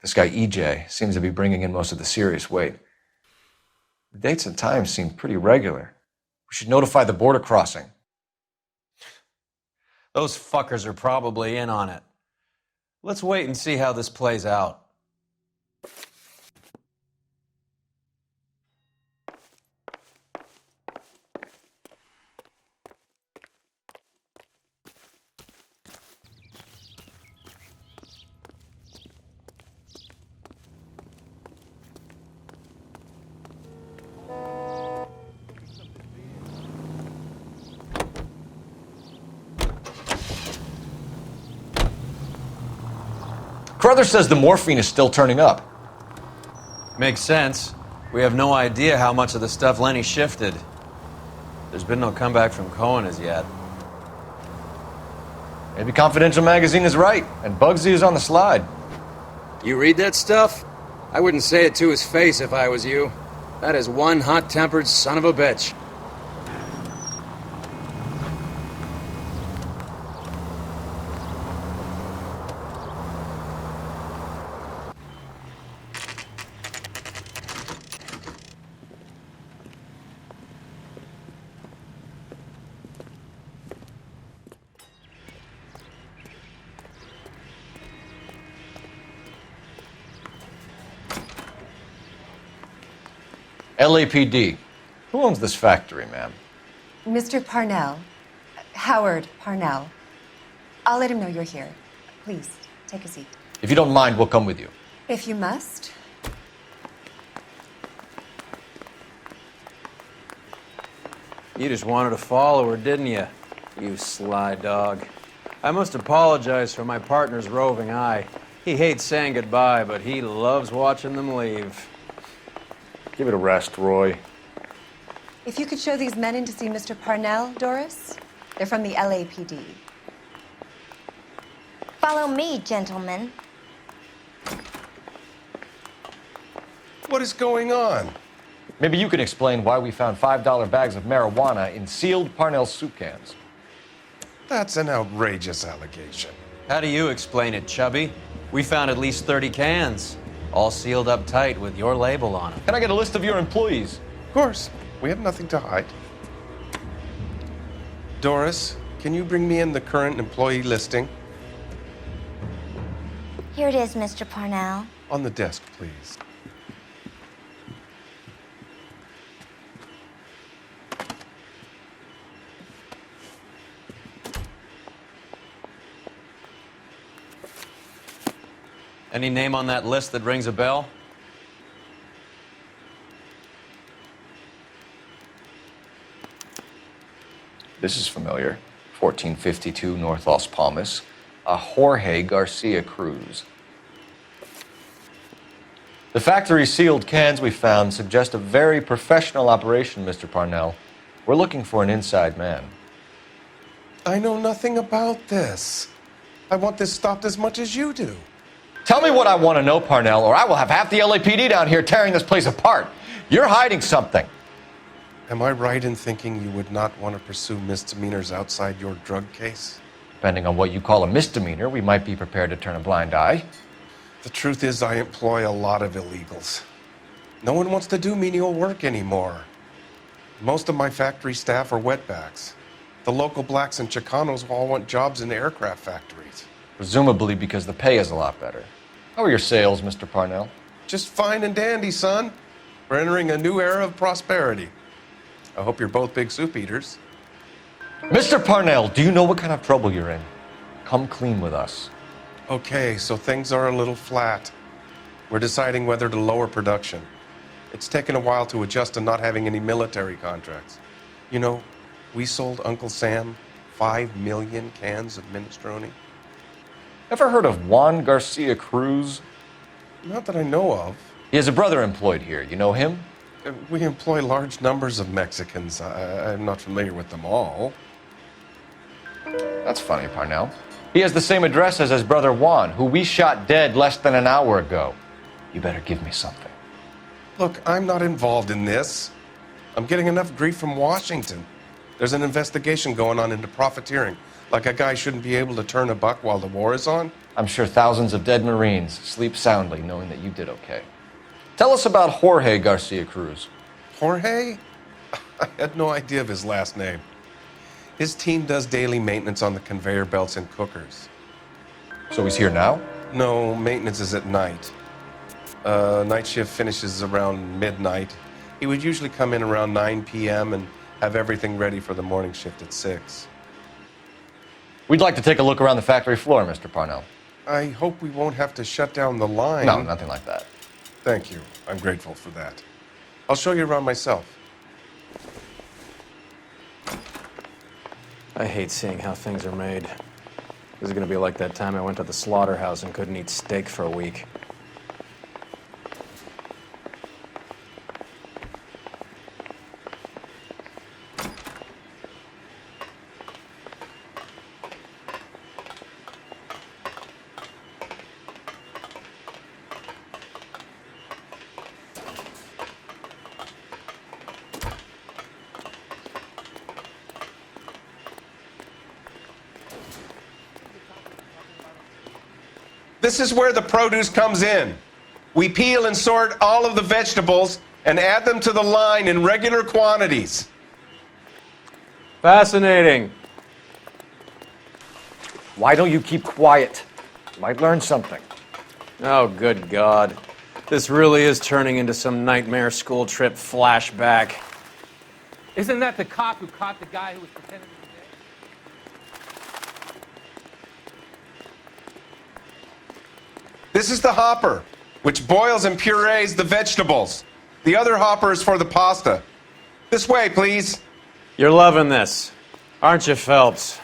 This guy EJ seems to be bringing in most of the serious weight. The dates and times seem pretty regular. We should notify the border crossing. Those fuckers are probably in on it. Let's wait and see how this plays out. Carruthers says the morphine is still turning up. Makes sense. We have no idea how much of the stuff Lenny shifted. There's been no comeback from Cohen as yet. Maybe Confidential magazine is right, and Bugsy is on the slide. You read that stuff? I wouldn't say it to his face if I was you. That is one hot-tempered son of a bitch. LAPD. Who owns this factory, ma'am? Mr. Parnell. Howard Parnell. I'll let him know you're here. Please, take a seat. If you don't mind, we'll come with you. If you must. You just wanted to follow her, didn't you? You sly dog. I must apologize for my partner's roving eye. He hates saying goodbye, but he loves watching them leave. Give it a rest, Roy. If you could show these men in to see Mr. Parnell, Doris. They're from the LAPD. Follow me, gentlemen. What is going on? Maybe you can explain why we found $5 bags of marijuana in sealed Parnell soup cans. That's an outrageous allegation. How do you explain it, Chubby? We found at least 30 cans, all sealed up tight with your label on them. Can I get a list of your employees? Of course. We have nothing to hide. Doris, can you bring me in the current employee listing? Here it is, Mr. Parnell. On the desk, please. Any name on that list that rings a bell? This is familiar. 1452 North Los Palmas. A Jorge Garcia Cruz. The factory sealed cans we found suggest a very professional operation, Mr. Parnell. We're looking for an inside man. I know nothing about this. I want this stopped as much as you do. Tell me what I want to know, Parnell, or I will have half the LAPD down here tearing this place apart. You're hiding something. Am I right in thinking you would not want to pursue misdemeanors outside your drug case? Depending on what you call a misdemeanor, we might be prepared to turn a blind eye. The truth is, I employ a lot of illegals. No one wants to do menial work anymore. Most of my factory staff are wetbacks. The local blacks and Chicanos all want jobs in the aircraft factories. Presumably because the pay is a lot better. How are your sales, Mr. Parnell? Just fine and dandy, son. We're entering a new era of prosperity. I hope you're both big soup eaters. Mr. Parnell, do you know what kind of trouble you're in? Come clean with us. Okay, so things are a little flat. We're deciding whether to lower production. It's taken a while to adjust to not having any military contracts. You know, we sold Uncle Sam 5 million cans of minestrone. Ever heard of Juan Garcia Cruz? Not that I know of. He has a brother employed here. You know him? We employ large numbers of Mexicans. I'm not familiar with them all. That's funny, Parnell. He has the same address as his brother Juan, who we shot dead less than an hour ago. You better give me something. Look, I'm not involved in this. I'm getting enough grief from Washington. There's an investigation going on into profiteering. Like a guy shouldn't be able to turn a buck while the war is on. I'm sure thousands of dead Marines sleep soundly knowing that you did okay. Tell us about Jorge Garcia Cruz. Jorge? I had no idea of his last name. His team does daily maintenance on the conveyor belts and cookers. So he's here now? No, maintenance is at night. Night shift finishes around midnight. He would usually come in around 9 p.m. and have everything ready for the morning shift at 6. We'd like to take a look around the factory floor, Mr. Parnell. I hope we won't have to shut down the line. No, nothing like that. Thank you. I'm grateful for that. I'll show you around myself. I hate seeing how things are made. This is gonna be like that time I went to the slaughterhouse and couldn't eat steak for a week. This is where the produce comes in. We peel and sort all of the vegetables and add them to the line in regular quantities. Fascinating. Why don't you keep quiet? You might learn something. Oh, good God. This really is turning into some nightmare school trip flashback. Isn't that the cop who caught the guy who was pretending to be dead? This is the hopper, which boils and purees the vegetables. The other hopper is for the pasta. This way, please. You're loving this, aren't you, Phelps?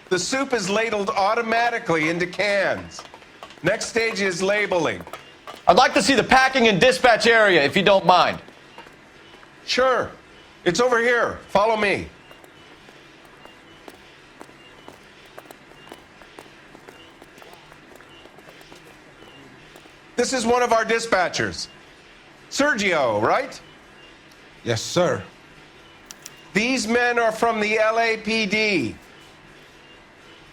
The soup is ladled automatically into cans. Next stage is labeling. I'd like to see the packing and dispatch area, if you don't mind. Sure. It's over here. Follow me. This is one of our dispatchers. Sergio, right? Yes, sir. These men are from the LAPD.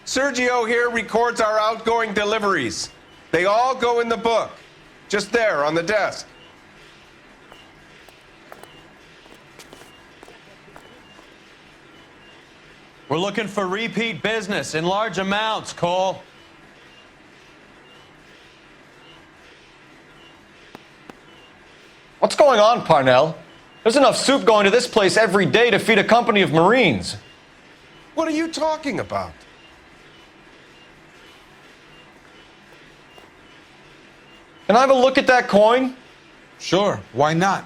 Sergio here records our outgoing deliveries. They all go in the book, just there on the desk. We're looking for repeat business in large amounts, Cole. What's going on, Parnell? There's enough soup going to this place every day to feed a company of Marines. What are you talking about? Can I have a look at that coin? Sure, why not?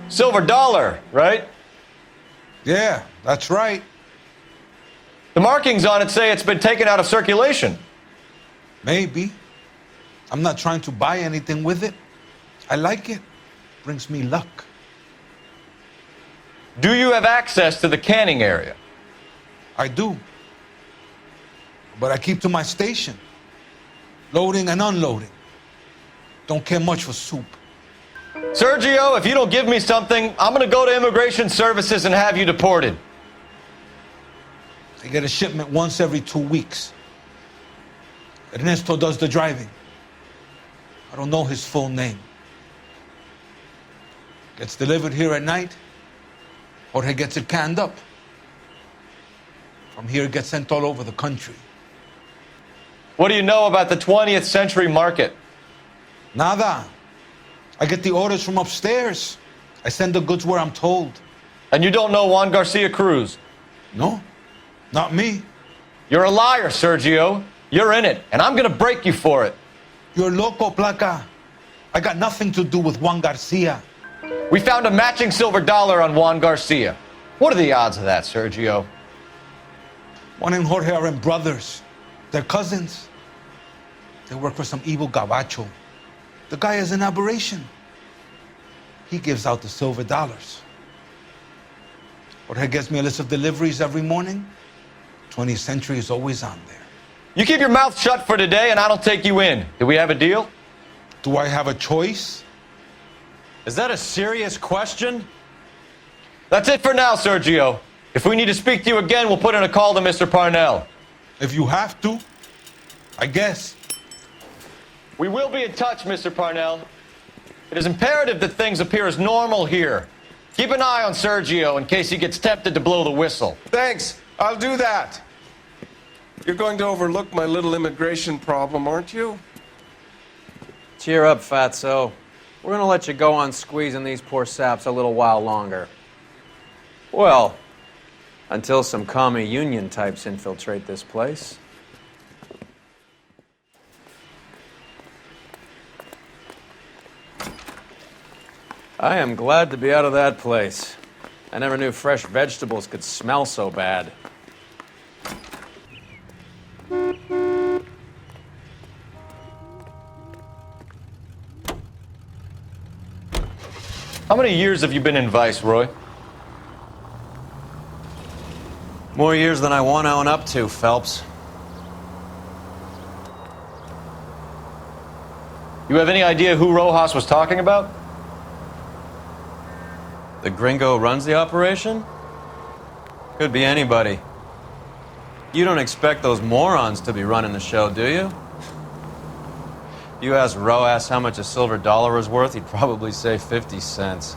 Silver dollar, right? Yeah, that's right. The markings on it say it's been taken out of circulation. Maybe. I'm not trying to buy anything with it. I like it. Brings me luck. Do you have access to the canning area? I do. But I keep to my station. Loading and unloading. Don't care much for soup. Sergio, if you don't give me something, I'm going to go to Immigration Services and have you deported. I get a shipment once every 2 weeks. Ernesto does the driving. I don't know his full name. Gets delivered here at night. Jorge gets it canned up. From here, it gets sent all over the country. What do you know about the 20th century market? Nada. I get the orders from upstairs. I send the goods where I'm told. And you don't know Juan Garcia Cruz? No, not me. You're a liar, Sergio. You're in it, and I'm going to break you for it. You're loco, Placa. I got nothing to do with Juan Garcia. We found a matching silver dollar on Juan Garcia. What are the odds of that, Sergio? Juan and Jorge are brothers. They're cousins. They work for some evil gabacho. The guy is an aberration. He gives out the silver dollars. Jorge gets me a list of deliveries every morning. 20th Century is always on there. You keep your mouth shut for today and I don't take you in. Do we have a deal? Do I have a choice? Is that a serious question? That's it for now, Sergio. If we need to speak to you again, we'll put in a call to Mr. Parnell. If you have to, I guess. We will be in touch, Mr. Parnell. It is imperative that things appear as normal here. Keep an eye on Sergio in case he gets tempted to blow the whistle. Thanks. I'll do that. You're going to overlook my little immigration problem, aren't you? Cheer up, Fatso. We're gonna let you go on squeezing these poor saps a little while longer. Well, until some commie union types infiltrate this place. I am glad to be out of that place. I never knew fresh vegetables could smell so bad. How many years have you been in Vice, Roy? More years than I want to own up to, Phelps. You have any idea who Rojas was talking about? The gringo runs the operation? Could be anybody. You don't expect those morons to be running the show, do you? If you asked Rojas how much a silver dollar was worth, he'd probably say 50 cents.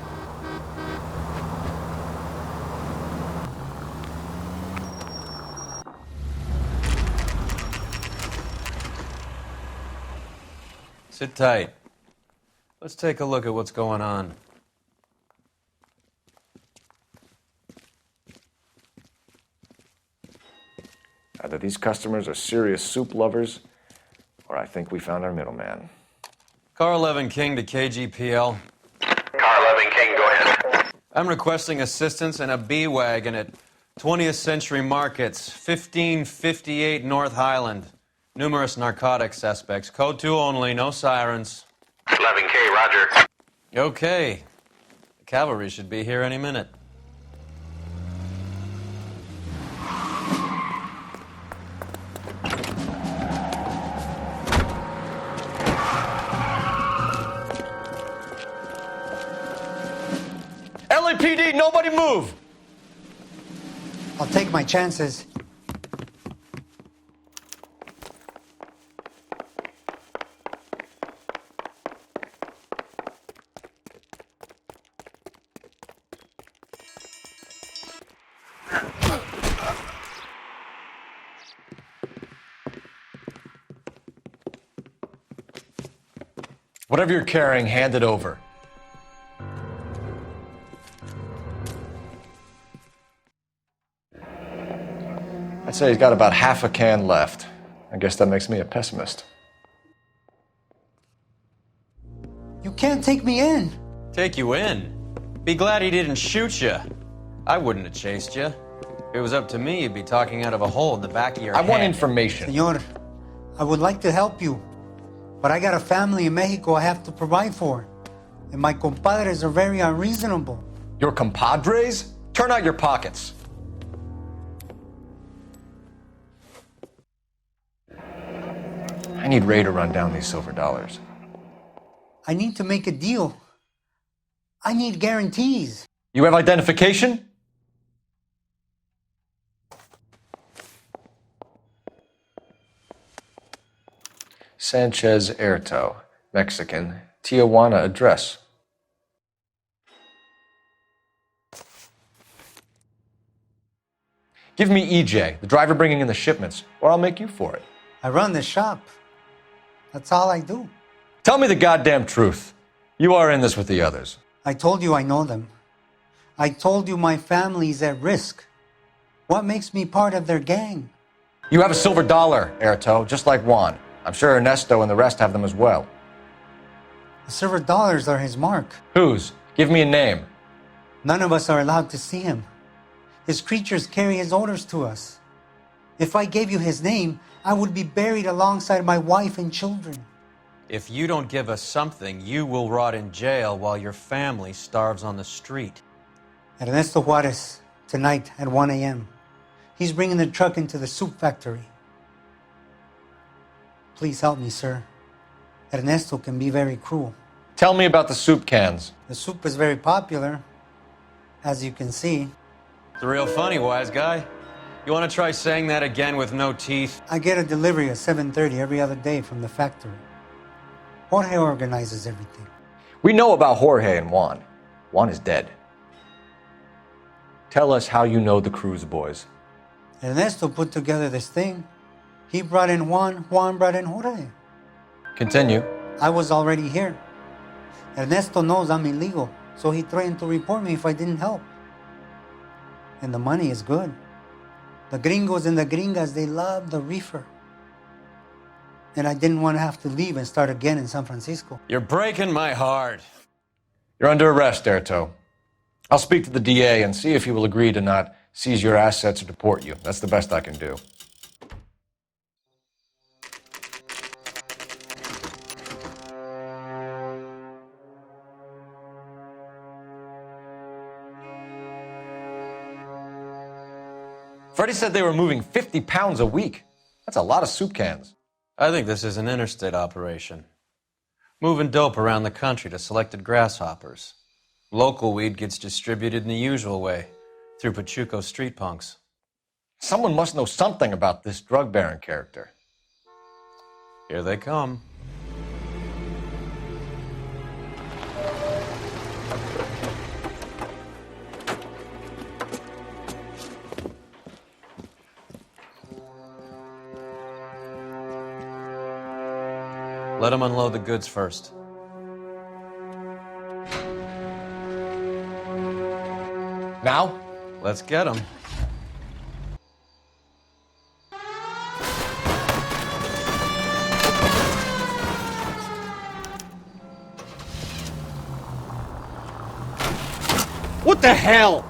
Sit tight. Let's take a look at what's going on. At the these customers are serious soup lovers, or I think we found our middleman. Car 11 King to KGPL. Car 11 King, go ahead. I'm requesting assistance in a B-Wagon at 20th Century Markets, 1558 North Highland. Numerous narcotic suspects. Code 2 only, no sirens. 11K, roger. Okay. The cavalry should be here any minute. LAPD, nobody move! I'll take my chances. Whatever you're carrying, hand it over. I'd say he's got about half a can left. I guess that makes me a pessimist. You can't take me in. Take you in? Be glad he didn't shoot you. I wouldn't have chased you. If it was up to me, you'd be talking out of a hole in the back of your head. I want information. Senor, I would like to help you, but I got a family in Mexico I have to provide for. And my compadres are very unreasonable. Your compadres? Turn out your pockets. I need Ray to run down these silver dollars. I need to make a deal. I need guarantees. You have identification? Sanchez Erto, Mexican, Tijuana address. Give me EJ, the driver bringing in the shipments, or I'll make you for it. I run the shop. That's all I do. Tell me the goddamn truth. You are in this with the others. I told you I know them. I told you my family's at risk. What makes me part of their gang? You have a silver dollar, Erto, just like Juan. I'm sure Ernesto and the rest have them as well. The silver dollars are his mark. Whose? Give me a name. None of us are allowed to see him. His creatures carry his orders to us. If I gave you his name, I would be buried alongside my wife and children. If you don't give us something, you will rot in jail while your family starves on the street. Ernesto Juarez, tonight at 1 a.m. He's bringing the truck into the soup factory. Please help me, sir. Ernesto can be very cruel. Tell me about the soup cans. The soup is very popular, as you can see. It's real funny, wise guy. You want to try saying that again with no teeth? I get a delivery at 7:30 every other day from the factory. Jorge organizes everything. We know about Jorge and Juan. Juan is dead. Tell us how you know the Cruz boys. Ernesto put together this thing. He brought in Juan, Juan brought in Jorge. Continue. I was already here. Ernesto knows I'm illegal, so he threatened to report me if I didn't help. And the money is good. The gringos and the gringas, they love the reefer. And I didn't want to have to leave and start again in San Francisco. You're breaking my heart. You're under arrest, Erto. I'll speak to the DA and see if he will agree to not seize your assets or deport you. That's the best I can do. Freddie said they were moving 50 pounds a week. That's a lot of soup cans. I think this is an interstate operation. Moving dope around the country to selected grasshoppers. Local weed gets distributed in the usual way, through Pachuco street punks. Someone must know something about this drug baron character. Here they come. Let them unload the goods first. Now? Let's get them. What the hell?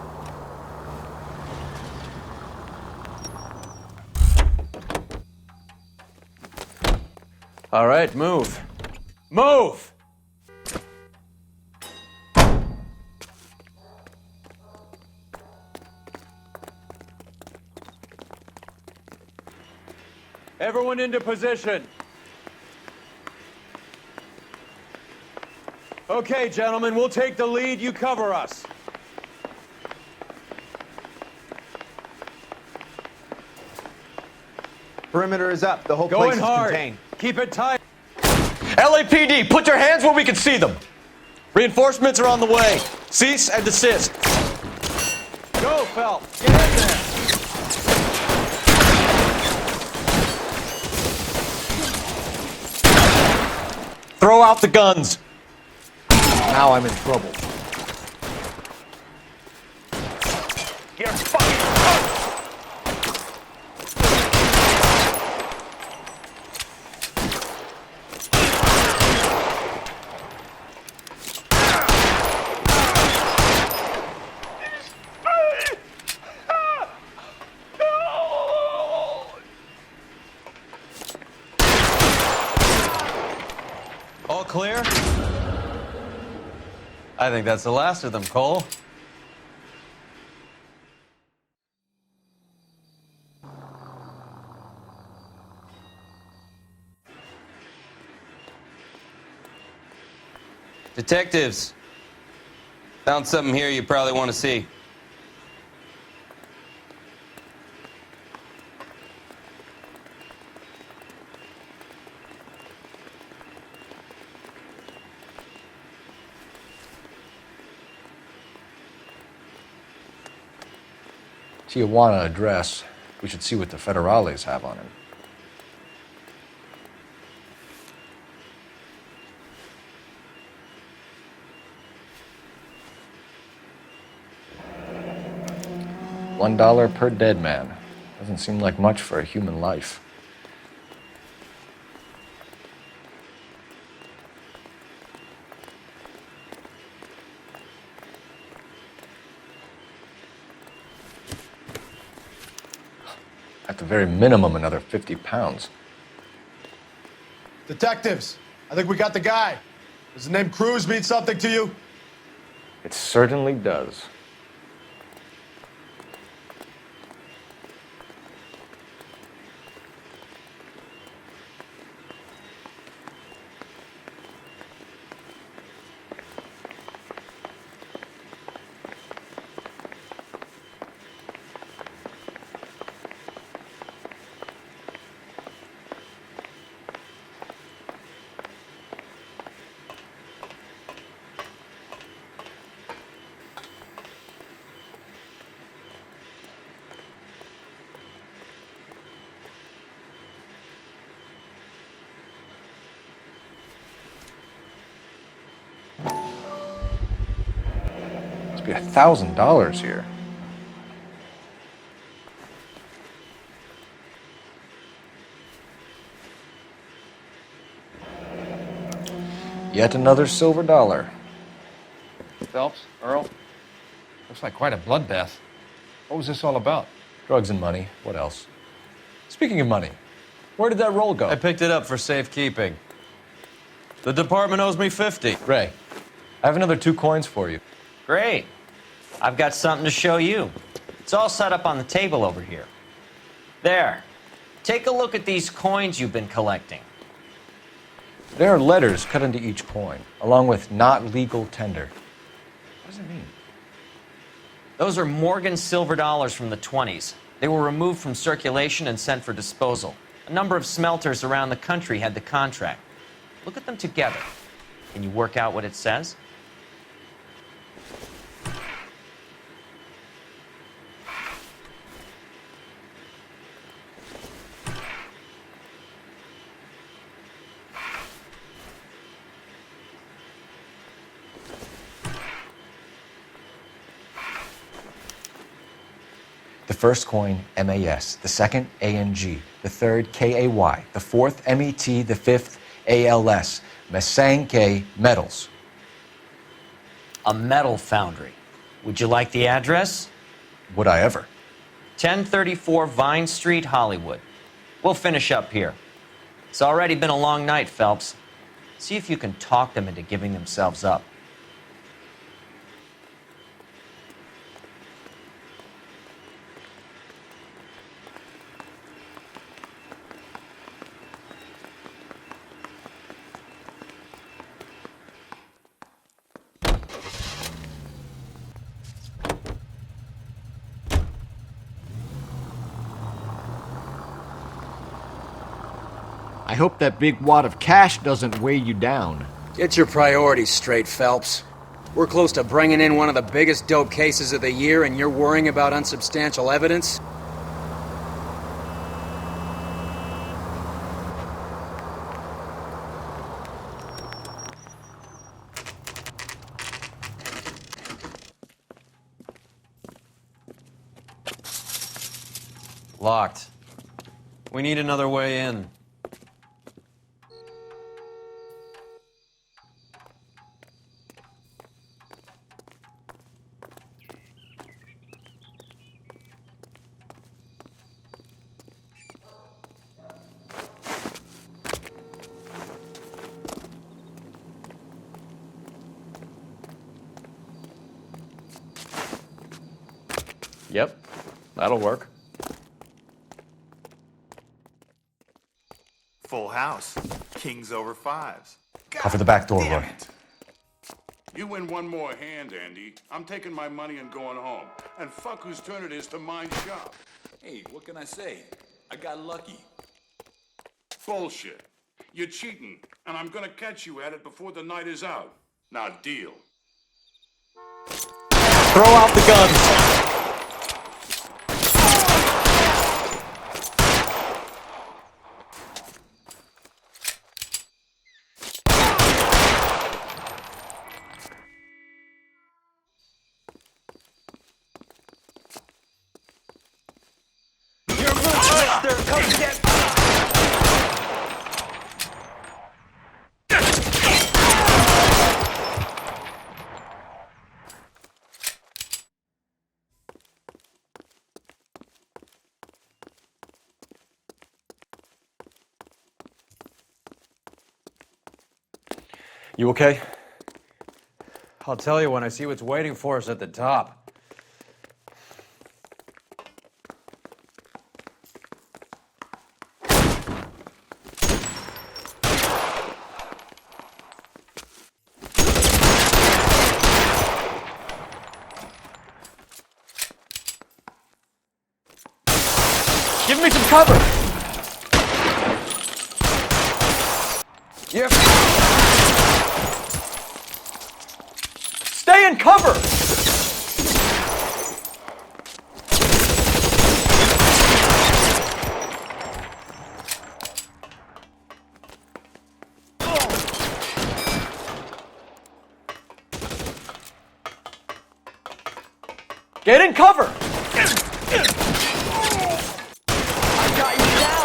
All right, move. Move! Everyone into position. Okay, gentlemen, we'll take the lead. You cover us. Perimeter is up. The whole Going place is hard. contained. Keep it tight. LAPD, put your hands where we can see them. Reinforcements are on the way. Cease and desist. Go, Phelps. Get in there. Throw out the guns. Now I'm in trouble. You're fucking All clear? I think that's the last of them, Cole. Detectives, found something here you probably want to see. Tijuana address. We should see what the federales have on him. $1 per dead man. Doesn't seem like much for a human life. At the very minimum, another 50 pounds. Detectives, I think we got the guy. Does the name Cruz mean something to you? It certainly does. Must be $1,000 here. Yet another silver dollar. Phelps, Earle, looks like quite a bloodbath. What was this all about? Drugs and money. What else? Speaking of money, where did that roll go? I picked it up for safekeeping. The department owes me 50. Ray, I have another 2 coins for you. Great. I've got something to show you. It's all set up on the table over here. There. Take a look at these coins you've been collecting. There are letters cut into each coin, along with not legal tender. What does it mean? Those are Morgan silver dollars from the 20s. They were removed from circulation and sent for disposal. A number of smelters around the country had the contract. Look at them together. Can you work out what it says? The first coin, MAS. The second, ANG. The third, KAY. The fourth, MET. The fifth, ALS. Masanke Metals. A metal foundry. Would you like the address? Would I ever? 1034 Vine Street, Hollywood. We'll finish up here. It's already been a long night, Phelps. See if you can talk them into giving themselves up. I hope that big wad of cash doesn't weigh you down. Get your priorities straight, Phelps. We're close to bringing in one of the biggest dope cases of the year, and you're worrying about unsubstantial evidence? Locked. We need another way in. Yep, that'll work. Full house. Kings over fives. Cover the back door, Roy. You win one more hand, Andy. I'm taking my money and going home. And fuck whose turn it is to mind shop. Hey, what can I say? I got lucky. Bullshit. You're cheating, and I'm gonna catch you at it before the night is out. Now deal. Throw out the guns! You okay? I'll tell you when I see what's waiting for us at the top. Give me some cover! Yep. Stay in cover! Get in cover! I got you now,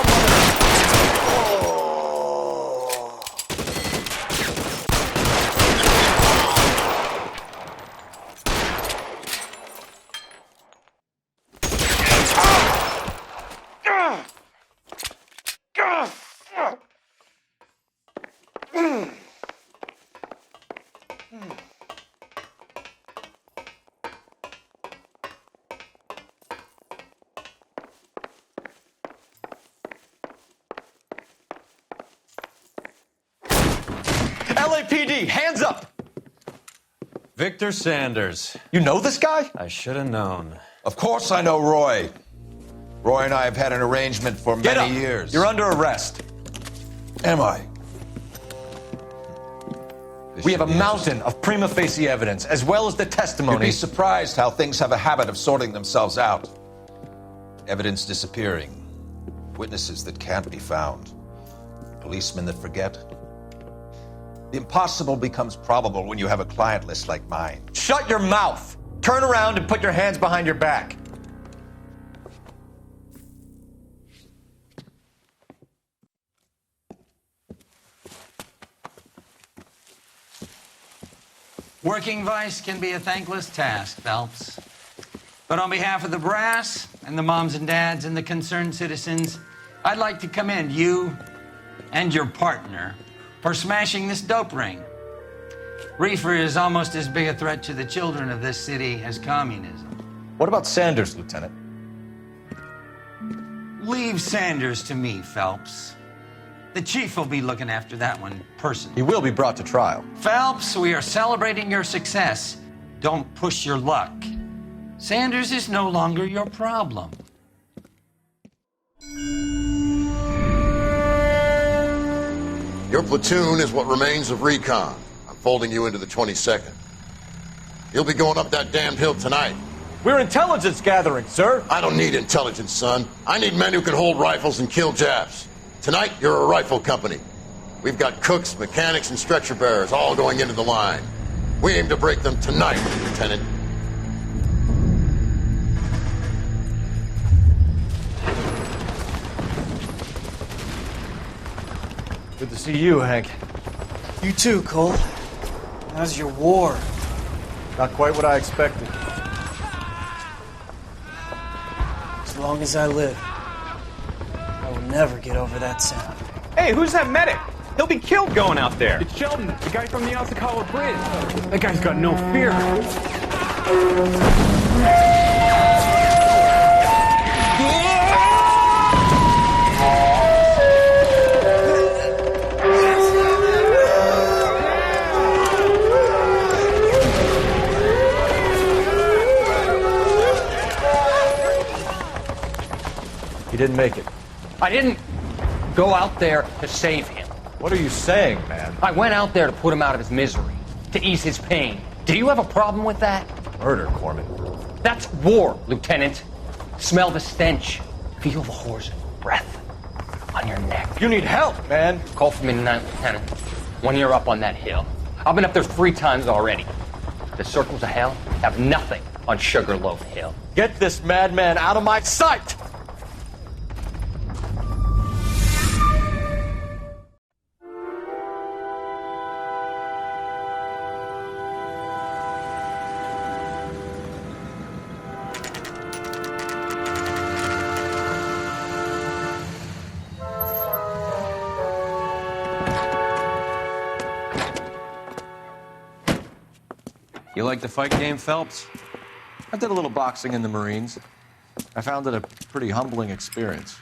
LAPD, hands up! Victor Sanders. You know this guy? I should have known. Of course I know Roy. Roy and I have had an arrangement for many years. You're under arrest. Am I? We have a mountain of prima facie evidence, as well as the testimony. You'd be surprised how things have a habit of sorting themselves out. Evidence disappearing. Witnesses that can't be found. Policemen that forget. The impossible becomes probable when you have a client list like mine. Shut your mouth! Turn around and put your hands behind your back. Working vice can be a thankless task, Phelps. But on behalf of the brass and the moms and dads and the concerned citizens, I'd like to commend you and your partner for smashing this dope ring. Reefer is almost as big a threat to the children of this city as communism. What about Sanders, Lieutenant? Leave Sanders to me, Phelps. The chief will be looking after that one personally. He will be brought to trial. Phelps, we are celebrating your success. Don't push your luck. Sanders is no longer your problem. Your platoon is what remains of recon. I'm folding you into the 22nd. You'll be going up that damned hill tonight. We're intelligence gathering, sir. I don't need intelligence, son. I need men who can hold rifles and kill Japs. Tonight, you're a rifle company. We've got cooks, mechanics, and stretcher bearers all going into the line. We aim to break them tonight, Lieutenant. Good to see you, Hank. You too, Cole. How's your war? Not quite what I expected. As long as I live, I will never get over that sound. Hey, who's that medic? He'll be killed going out there. It's Sheldon, the guy from the Osakawa Bridge. That guy's got no fear. He didn't make it. I didn't go out there to save him. What are you saying, man? I went out there to put him out of his misery, to ease his pain. Do you have a problem with that? Murder, Corman. That's war, Lieutenant. Smell the stench. Feel the whore's breath on your neck. You need help, man. Call for me tonight, Lieutenant. When you're up on that hill. I've been up there 3 times already. The circles of hell have nothing on Sugarloaf Hill. Get this madman out of my sight! You like the fight game, Phelps? I did a little boxing in the Marines. I found it a pretty humbling experience.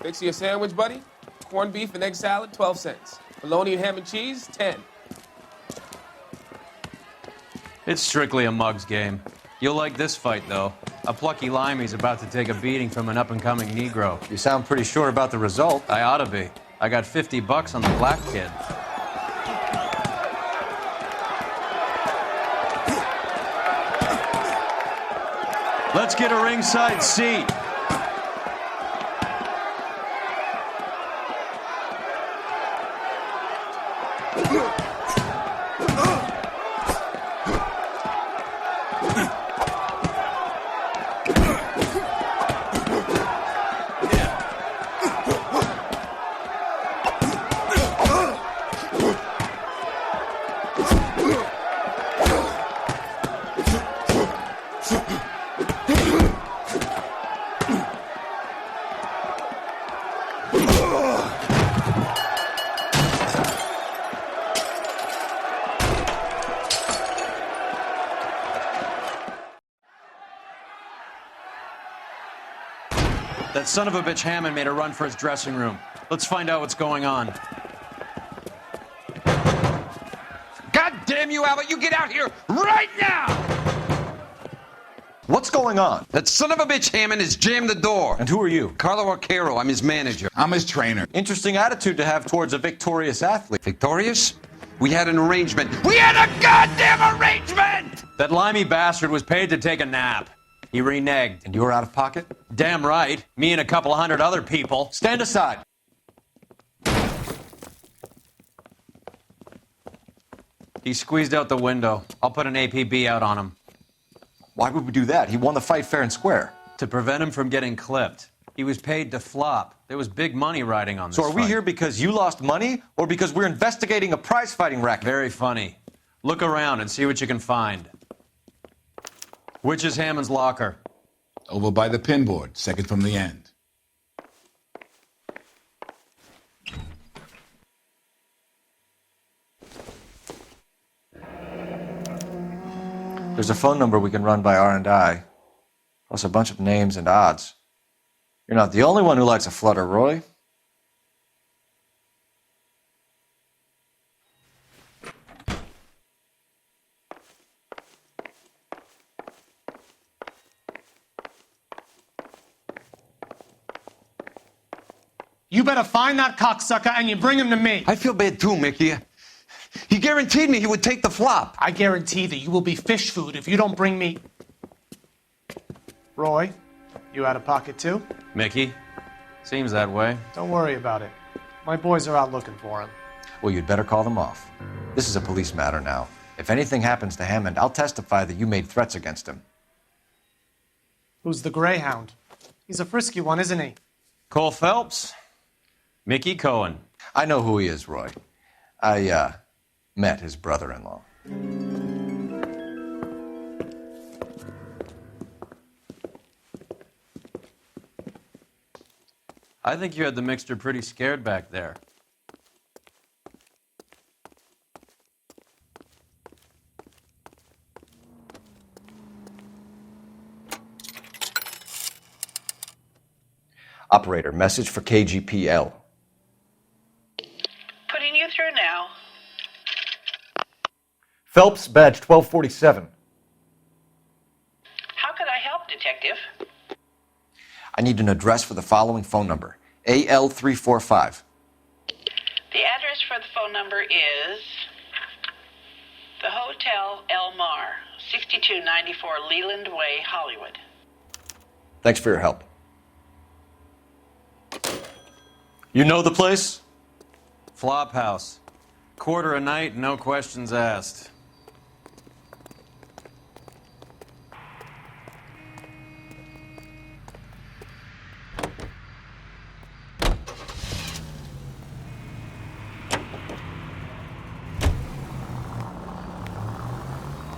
Fix you a sandwich, buddy? Corned beef and egg salad, 12 cents. Bologna and ham and cheese, 10. It's strictly a mug's game. You'll like this fight, though. A plucky limey's about to take a beating from an up-and-coming Negro. You sound pretty sure about the result. I ought to be. I got $50 on the black kid. Let's get a ringside seat. That son of a bitch Hammond made a run for his dressing room. Let's find out what's going on. God damn you, Albert! You get out here right now! What's going on? That son of a bitch Hammond has jammed the door. And who are you? Carlo Arcaro. I'm his manager. I'm his trainer. Interesting attitude to have towards a victorious athlete. Victorious? We had an arrangement. We had a goddamn arrangement! That limey bastard was paid to take a nap. He reneged. And you were out of pocket? Damn right. Me and a couple hundred other people. Stand aside. He squeezed out the window. I'll put an APB out on him. Why would we do that? He won the fight fair and square. To prevent him from getting clipped. He was paid to flop. There was big money riding on this So are we fight. here because you lost money, or because we're investigating a prize-fighting racket? Very funny. Look around and see what you can find. Which is Hammond's locker? Over by the pinboard, second from the end. There's a phone number we can run by R&I, plus a bunch of names and odds. You're not the only one who likes a flutter, Roy. You better find that cocksucker and you bring him to me. I feel bad too, Mickey. He guaranteed me he would take the flop. I guarantee that you will be fish food if you don't bring me... Roy, you out of pocket too? Mickey? Seems that way. Don't worry about it. My boys are out looking for him. Well, you'd better call them off. This is a police matter now. If anything happens to Hammond, I'll testify that you made threats against him. Who's the Greyhound? He's a frisky one, isn't he? Cole Phelps? Mickey Cohen. I know who he is, Roy. I, met his brother-in-law. I think you had the mixture pretty scared back there. Operator, message for KGPL. Putting you through now. Phelps, badge 1247. How could I help, Detective? I need an address for the following phone number. AL345. The address for the phone number is the Hotel El Mar, 6294 Leland Way, Hollywood. Thanks for your help. You know the place? Flop house. Quarter a night, no questions asked.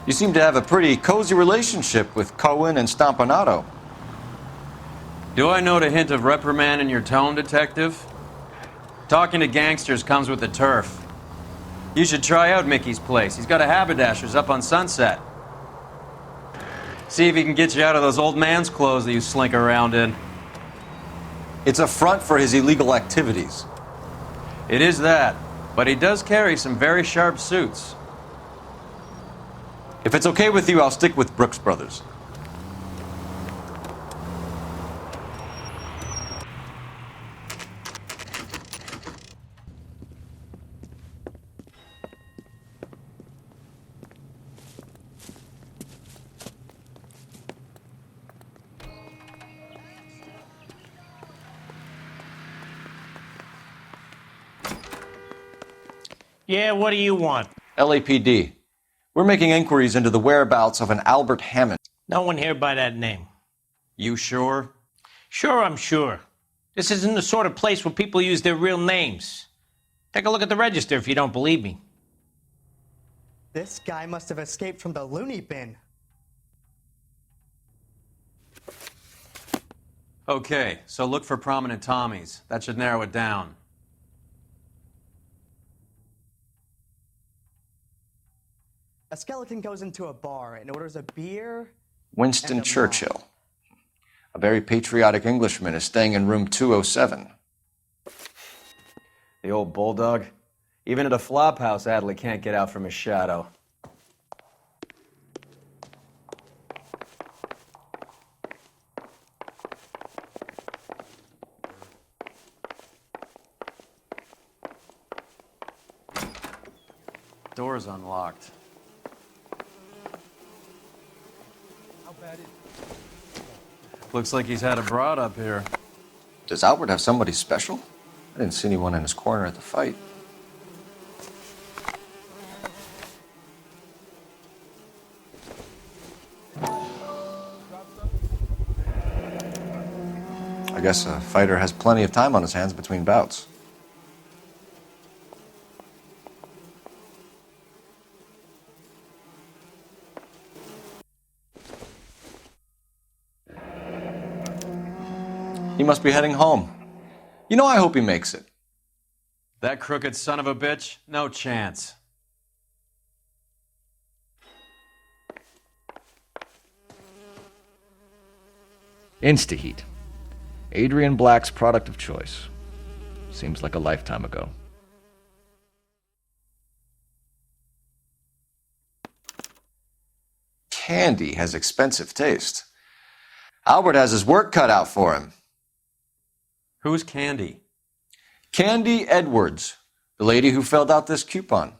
You seem to have a pretty cozy relationship with Cohen and Stompanato. Do I note a hint of reprimand in your tone, Detective? Talking to gangsters comes with the turf. You should try out Mickey's place. He's got a haberdasher's up on Sunset. See if he can get you out of those old man's clothes that you slink around in. It's a front for his illegal activities. It is that, but he does carry some very sharp suits. If it's okay with you, I'll stick with Brooks Brothers. Yeah, what do you want? LAPD. We're making inquiries into the whereabouts of an Albert Hammond. No one here by that name. You sure? Sure, I'm sure. This isn't the sort of place where people use their real names. Take a look at the register if you don't believe me. This guy must have escaped from the loony bin. Okay, so look for prominent Tommies. That should narrow it down. A skeleton goes into a bar and orders a beer. Winston Churchill. A very patriotic Englishman is staying in room 207. The old bulldog. Even at a flop house, Adley can't get out from his shadow. Door's unlocked. Looks like he's had a broad up here. Does Albert have somebody special? I didn't see anyone in his corner at the fight. guess a fighter has plenty of time on his hands between bouts. He must be heading home. You know, I hope he makes it. That crooked son of a bitch? No chance. Instaheat. Adrian Black's product of choice. Seems like a lifetime ago. Candy has expensive taste. Albert has his work cut out for him. Who's Candy? Candy Edwards, the lady who filled out this coupon.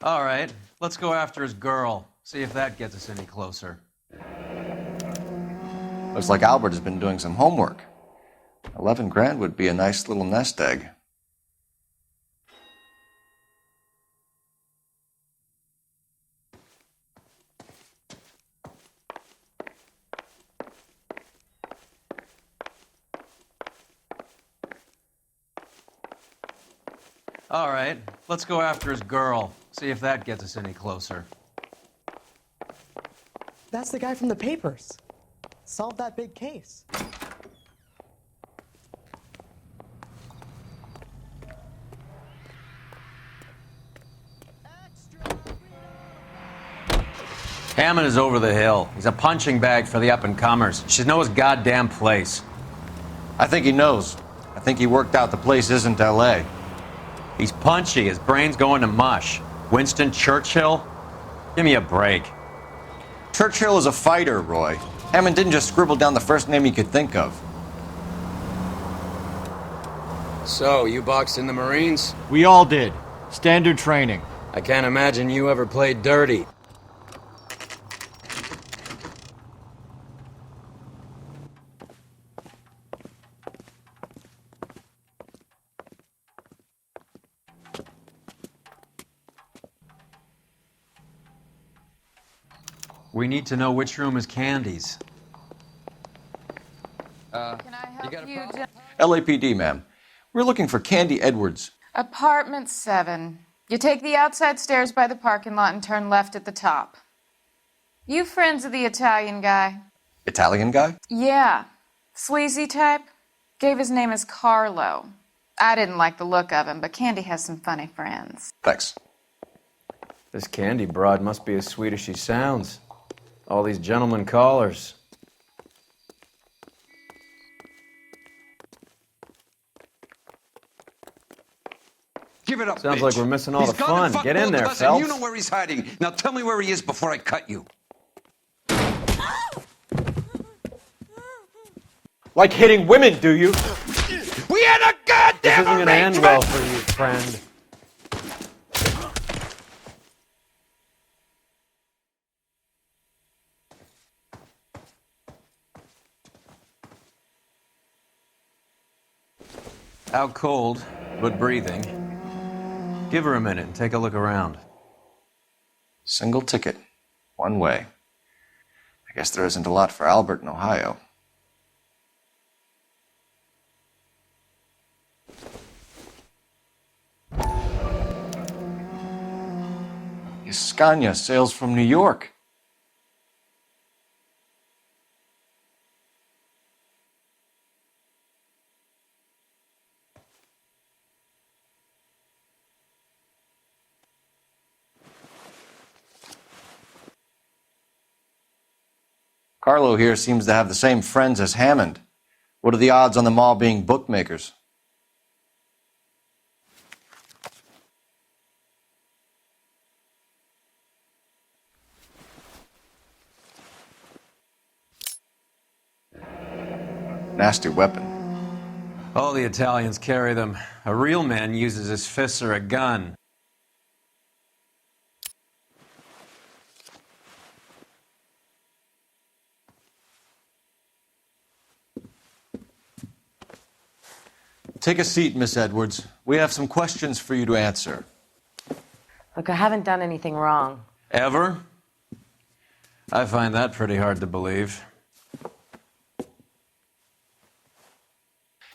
All right, let's go after his girl. See if that gets us any closer. Looks like Albert has been doing some homework. 11 grand would be a nice little nest egg. All right, let's go after his girl. See if that gets us any closer. That's the guy from the papers. Solved that big case. Hammond is over the hill. He's a punching bag for the up-and-comers. Should know his goddamn place. I think he knows. I think he worked out the place isn't L.A. He's punchy. His brain's going to mush. Winston Churchill? Give me a break. Churchill is a fighter, Roy. Hammond didn't just scribble down the first name he could think of. So, you boxed in the Marines? We all did. Standard training. I can't imagine you ever played dirty. We need to know which room is Candy's. Can I help you, Jim? LAPD, ma'am. We're looking for Candy Edwards. Apartment 7. You take the outside stairs by the parking lot and turn left at the top. You friends of the Italian guy? Italian guy? Yeah. Sleazy type? Gave his name as Carlo. I didn't like the look of him, but Candy has some funny friends. Thanks. This Candy broad must be as sweet as she sounds. All these gentlemen callers. Give it up, Sounds bitch. like we're missing all He's the gone fun. and fucked Get in both there, of us, Phelps. and you know where he's hiding. Now tell me where he is before I cut you. Like hitting women, do you? We had a goddamn This isn't gonna end well arrangement! for you, friend. Out cold, but breathing. Give her a minute and take a look around. Single ticket. One way. I guess there isn't a lot for Albert in Ohio. Scania sails from New York. Carlo here seems to have the same friends as Hammond. What are the odds on them all being bookmakers? Nasty weapon. All the Italians carry them. A real man uses his fists or a gun. Take a seat, Miss Edwards. We have some questions for you to answer. Look, I haven't done anything wrong. Ever? I find that pretty hard to believe.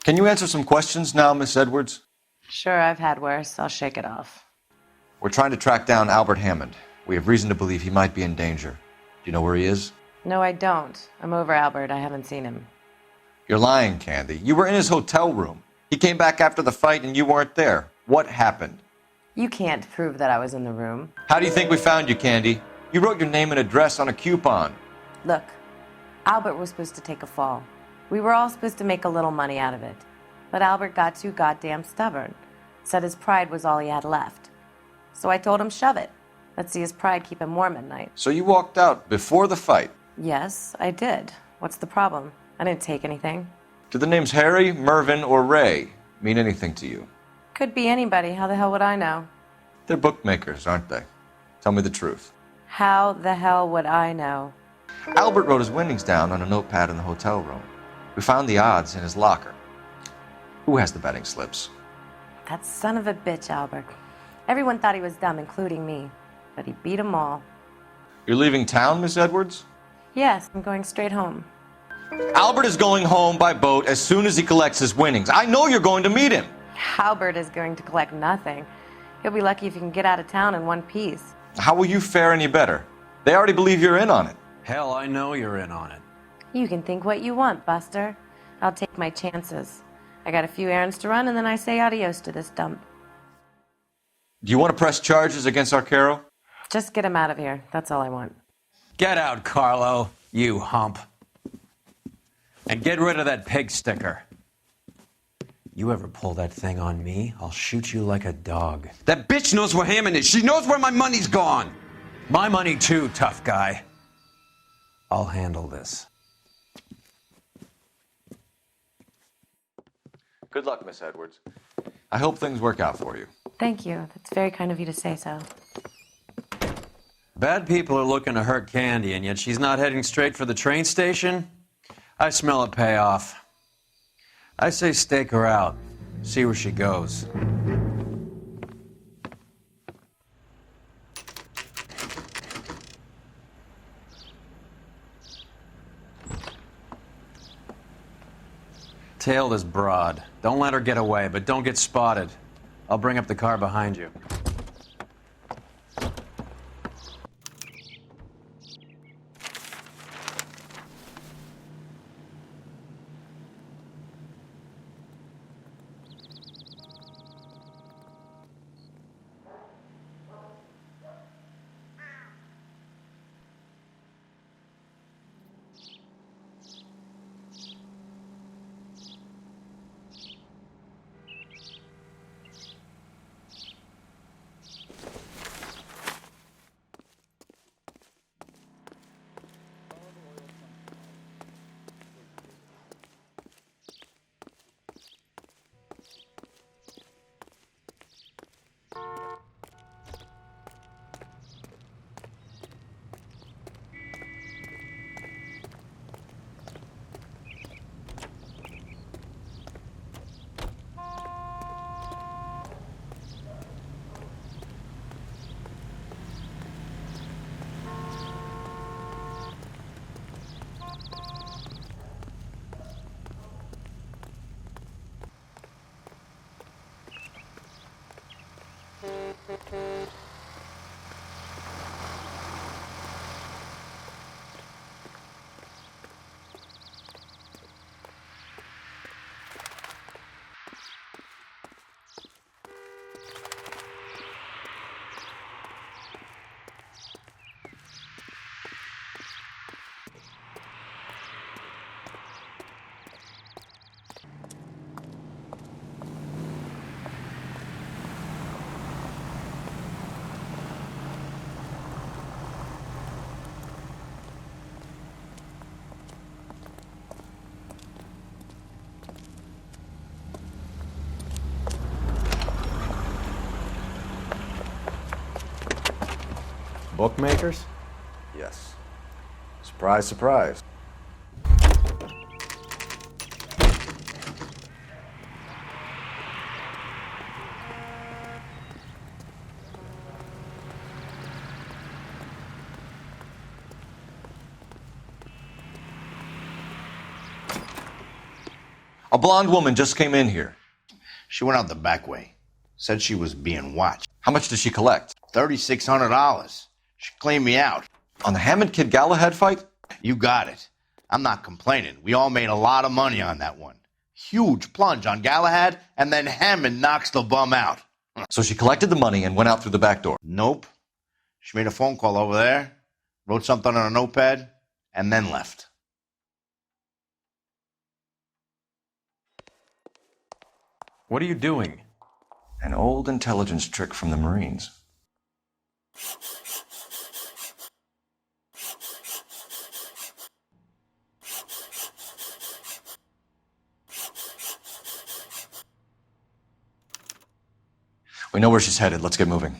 Can you answer some questions now, Miss Edwards? Sure, I've had worse. I'll shake it off. We're trying to track down Albert Hammond. We have reason to believe he might be in danger. Do you know where he is? No, I don't. I'm over Albert. I haven't seen him. You're lying, Candy. You were in his hotel room. He came back after the fight and you weren't there. What happened? You can't prove that I was in the room. How do you think we found you, Candy? You wrote your name and address on a coupon. Look, Albert was supposed to take a fall. We were all supposed to make a little money out of it. But Albert got too goddamn stubborn. Said his pride was all he had left. So I told him shove it. Let's see his pride keep him warm at night. So you walked out before the fight? Yes, I did. What's the problem? I didn't take anything. Do the names Harry, Mervyn, or Ray mean anything to you? Could be anybody. How the hell would I know? They're bookmakers, aren't they? Tell me the truth. How the hell would I know? Albert wrote his winnings down on a notepad in the hotel room. We found the odds in his locker. Who has the betting slips? That son of a bitch, Albert. Everyone thought he was dumb, including me. But he beat them all. You're leaving town, Miss Edwards? Yes, I'm going straight home. Albert is going home by boat as soon as he collects his winnings. I know you're going to meet him. Albert is going to collect nothing. He'll be lucky if he can get out of town in one piece. How will you fare any better? They already believe you're in on it. Hell, I know you're in on it. You can think what you want, Buster. I'll take my chances. I got a few errands to run, and then I say adios to this dump. Do you want to press charges against Arcaro? Just get him out of here. That's all I want. Get out, Carlo, you hump. And get rid of that pig sticker. You ever pull that thing on me, I'll shoot you like a dog. That bitch knows where Hammond is. She knows where my money's gone. My money too, tough guy. I'll handle this. Good luck, Miss Edwards. I hope things work out for you. Thank you. That's very kind of you to say so. Bad people are looking to hurt Candy, and yet she's not heading straight for the train station? I smell a payoff. I say stake her out. See where she goes. Tail this broad. Don't let her get away, but don't get spotted. I'll bring up the car behind you. Bookmakers? Yes. Surprise, surprise. A blonde woman just came in here. She went out the back way. Said she was being watched. How much did she collect? $3,600. She cleaned me out. On the Hammond Kid Galahad fight? You got it. I'm not complaining. We all made a lot of money on that one. Huge plunge on Galahad, and then Hammond knocks the bum out. So she collected the money and went out through the back door? Nope. She made a phone call over there, wrote something on a notepad, and then left. What are you doing? An old intelligence trick from the Marines. We know where she's headed. Let's get moving.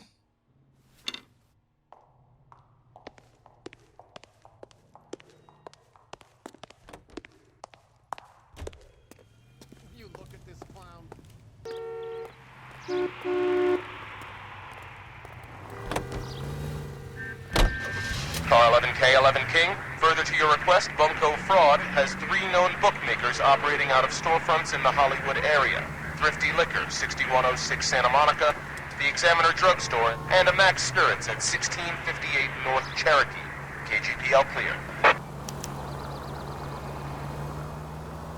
You look at this clown. Car 11K, 11 King. Further to your request, Bunko Fraud has 3 known bookmakers operating out of storefronts in the Hollywood area. Thrifty Liquor, 6106 Santa Monica, the Examiner Drugstore, and a Max Spirits at 1658 North Cherokee. KGPL clear.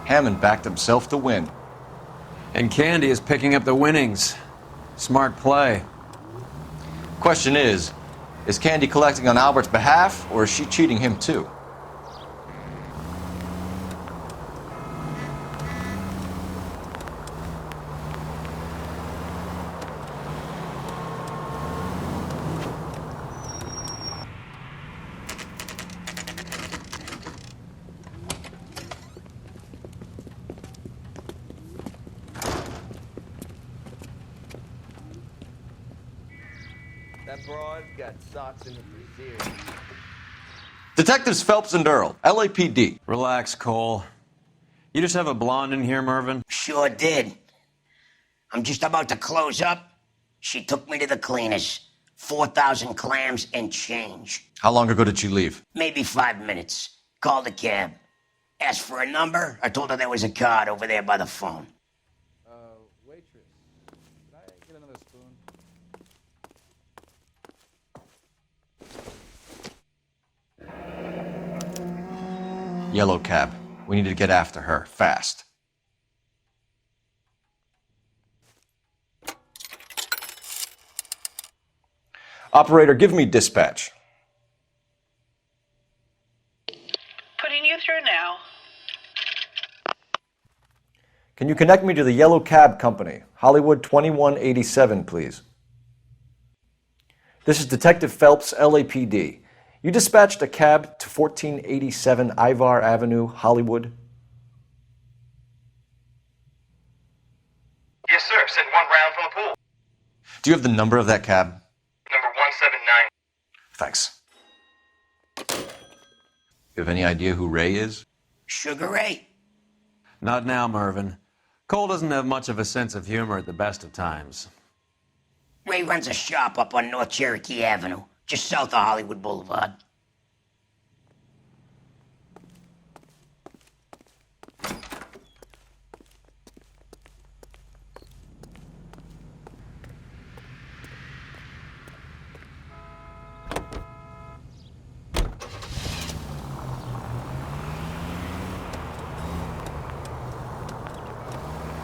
Hammond backed himself to win. And Candy is picking up the winnings. Smart play. Question is Candy collecting on Albert's behalf, or is she cheating him too? That broad got socks in the brassiere. Detectives Phelps and Earle, LAPD. Relax, Cole. You just have a blonde in here, Mervyn? Sure did. I'm just about to close up. She took me to the cleaners. 4,000 clams and change. How long ago did she leave? Maybe 5 minutes. Called a cab. Asked for a number. I told her there was a card over there by the phone. Waitress, could I get another spoon? Yellow cab. We need to get after her, fast. Operator, give me dispatch. Putting you through now. Can you connect me to the Yellow Cab Company, Hollywood 2187, please? This is Detective Phelps, LAPD. You dispatched a cab to 1487 Ivar Avenue, Hollywood? Yes, sir. Sent 1 round from the pool. Do you have the number of that cab? Number 179. Thanks. You have any idea who Ray is? Sugar Ray? Not now, Mervyn. Cole doesn't have much of a sense of humor at the best of times. Ray runs a shop up on North Cherokee Avenue, just south of Hollywood Boulevard.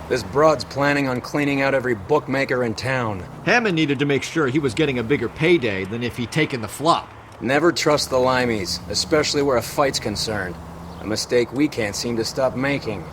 This broad's planning on cleaning out every bookmaker in town. Hammond needed to make sure he was getting a bigger payday than if he'd taken the flop. Never trust the limeys, especially where a fight's concerned. A mistake we can't seem to stop making.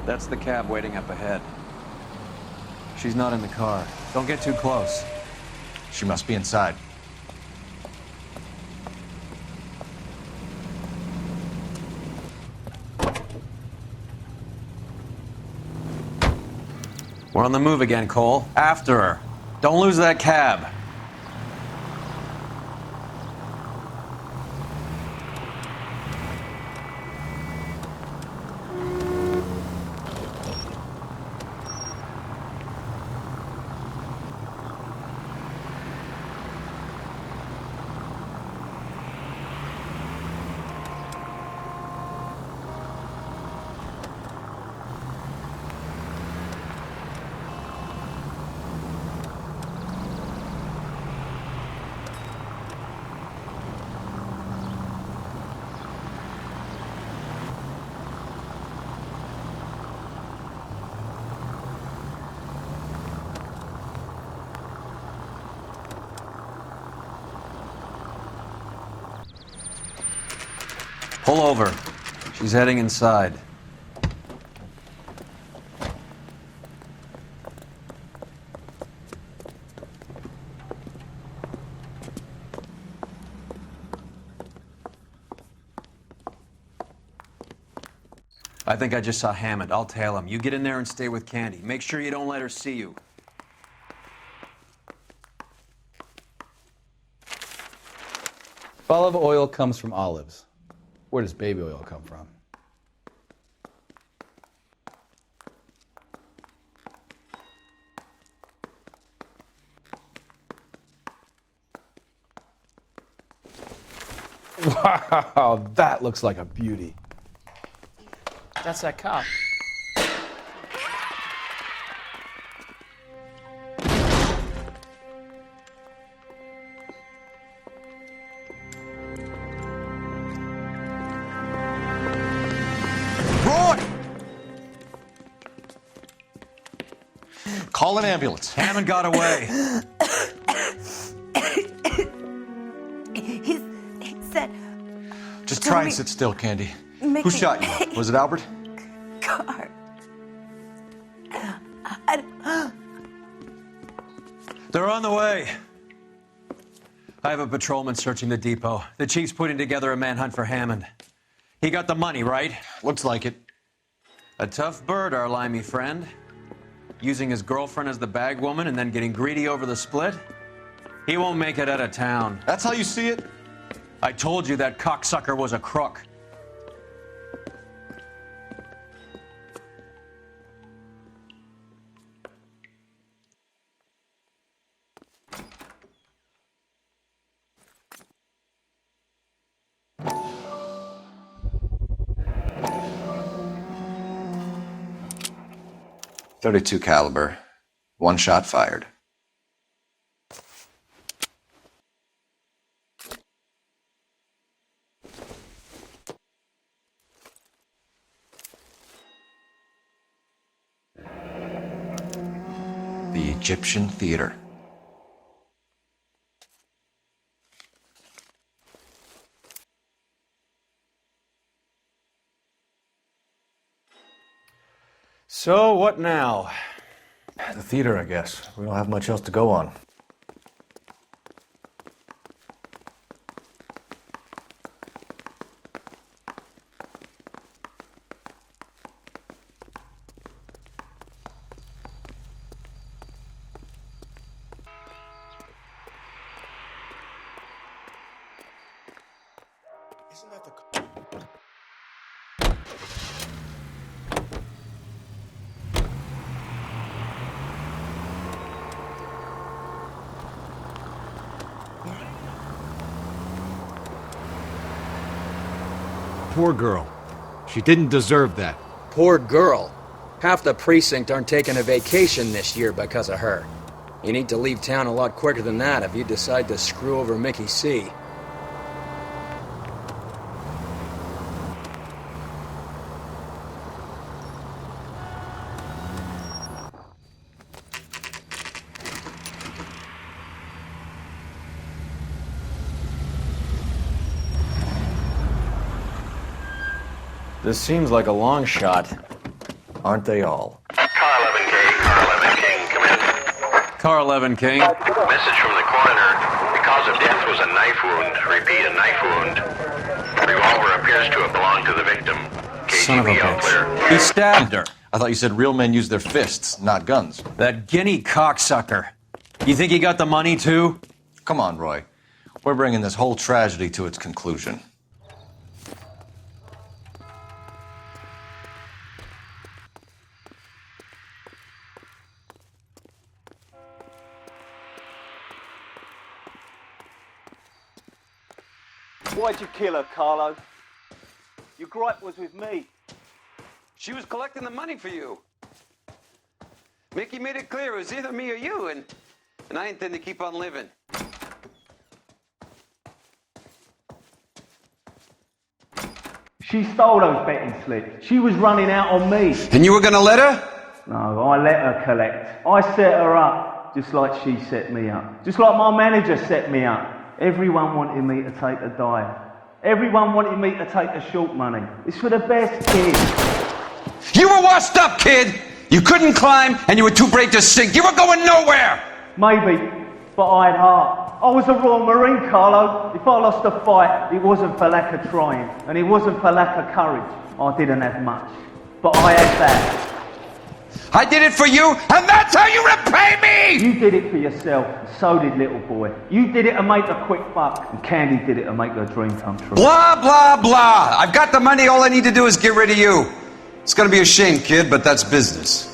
That's the cab waiting up ahead. She's not in the car. Don't get too close. She must be inside. We're on the move again, Cole. After her. Don't lose that cab. Pull over. She's heading inside. I think I just saw Hammond. I'll tail him. You get in there and stay with Candy. Make sure you don't let her see you. Olive oil comes from olives. Where does baby oil come from? Wow, that looks like a beauty. That's that cop. Roy! Call an ambulance. Hammond got away. He said... Just try and sit still, Candy. Make Who me- shot you? Was it Albert? Car. They're on the way. I have a patrolman searching the depot. The chief's putting together a manhunt for Hammond. He got the money, right? Looks like it. A tough bird, our limey friend. Using his girlfriend as the bag woman and then getting greedy over the split. He won't make it out of town. That's how you see it? I told you that cocksucker was a crook. .32 caliber. One shot fired. The Egyptian Theater. So, what now? The theater, I guess. We don't have much else to go on. Poor girl. She didn't deserve that. Poor girl. Half the precinct aren't taking a vacation this year because of her. You need to leave town a lot quicker than that if you decide to screw over Mickey C. This seems like a long shot. Aren't they all? Car 11K, Car 11 King, come in. Car 11 King. Message from the coroner. The cause of death was a knife wound. Repeat, a knife wound. Revolver appears to have belonged to the victim. Son of a KGB all clear. bitch. He stabbed her. I thought you said real men use their fists, not guns. That guinea cocksucker. You think he got the money too? Come on, Roy. We're bringing this whole tragedy to its conclusion. Why'd you kill her, Carlo? Your gripe was with me. She was collecting the money for you. Mickey made it clear it was either me or you, and I intend to keep on living. She stole those betting slips. She was running out on me. And you were gonna let her? No, I let her collect. I set her up, just like she set me up. Just like my manager set me up. Everyone wanted me to take a dive. Everyone wanted me to take the short money. It's for the best kids. You were washed up, kid! You couldn't climb, and you were too brave to sink. You were going nowhere! Maybe, but I had heart. I was a Royal Marine, Carlo. If I lost a fight, it wasn't for lack of trying, and it wasn't for lack of courage. I didn't have much, but I had that. I did it for you, and that's how you repay me! You did it for yourself, and so did little boy. You did it to make a quick buck, and Candy did it to make her dream come true. Blah, blah, blah. I've got the money, all I need to do is get rid of you. It's gonna be a shame, kid, but that's business.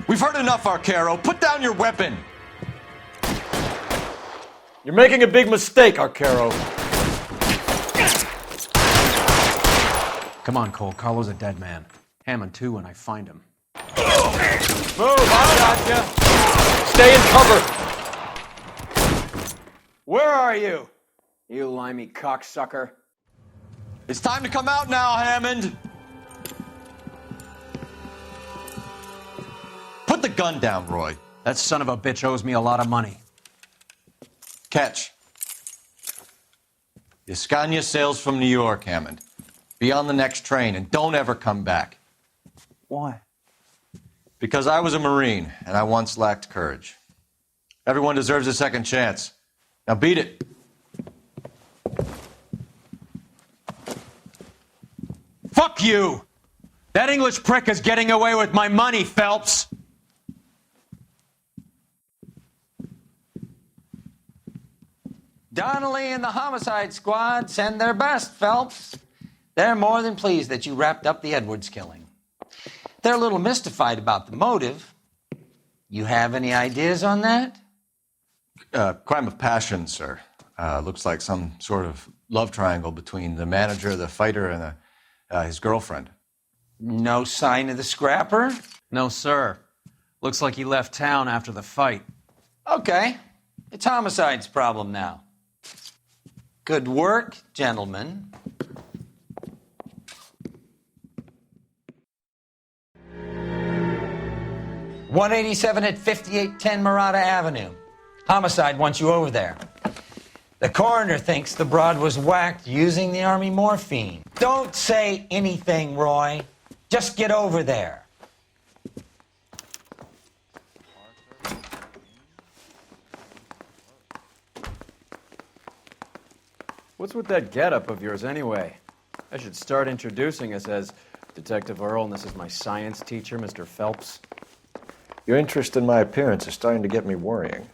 We've heard enough, Arcaro. Put down your weapon. You're making a big mistake, Arcaro. Come on, Cole. Carlo's a dead man. Hammond too when I find him. Move, I gotcha. Stay in cover. Where are you? You limey cocksucker. It's time to come out now, Hammond. Put the gun down, Roy. That son of a bitch owes me a lot of money. Catch. The Escania sails from New York, Hammond. Be on the next train and don't ever come back. Why? Because I was a Marine and I once lacked courage. Everyone deserves a second chance. Now beat it. Fuck you! That English prick is getting away with my money, Phelps! Donnelly and the Homicide Squad send their best, Phelps. They're more than pleased that you wrapped up the Edwards killing. They're a little mystified about the motive. You have any ideas on that? Crime of passion, sir. Looks like some sort of love triangle between the manager, the fighter, and his girlfriend. No sign of the scrapper? No, sir. Looks like he left town after the fight. Okay. It's Homicide's problem now. Good work, gentlemen. .187 at 5810 Murata Avenue. Homicide wants you over there. The coroner thinks the broad was whacked using the Army morphine. Don't say anything, Roy. Just get over there. What's with that getup of yours anyway? I should start introducing us as Detective Earle, and this is my science teacher, Mr. Phelps. Your interest in my appearance is starting to get me worrying.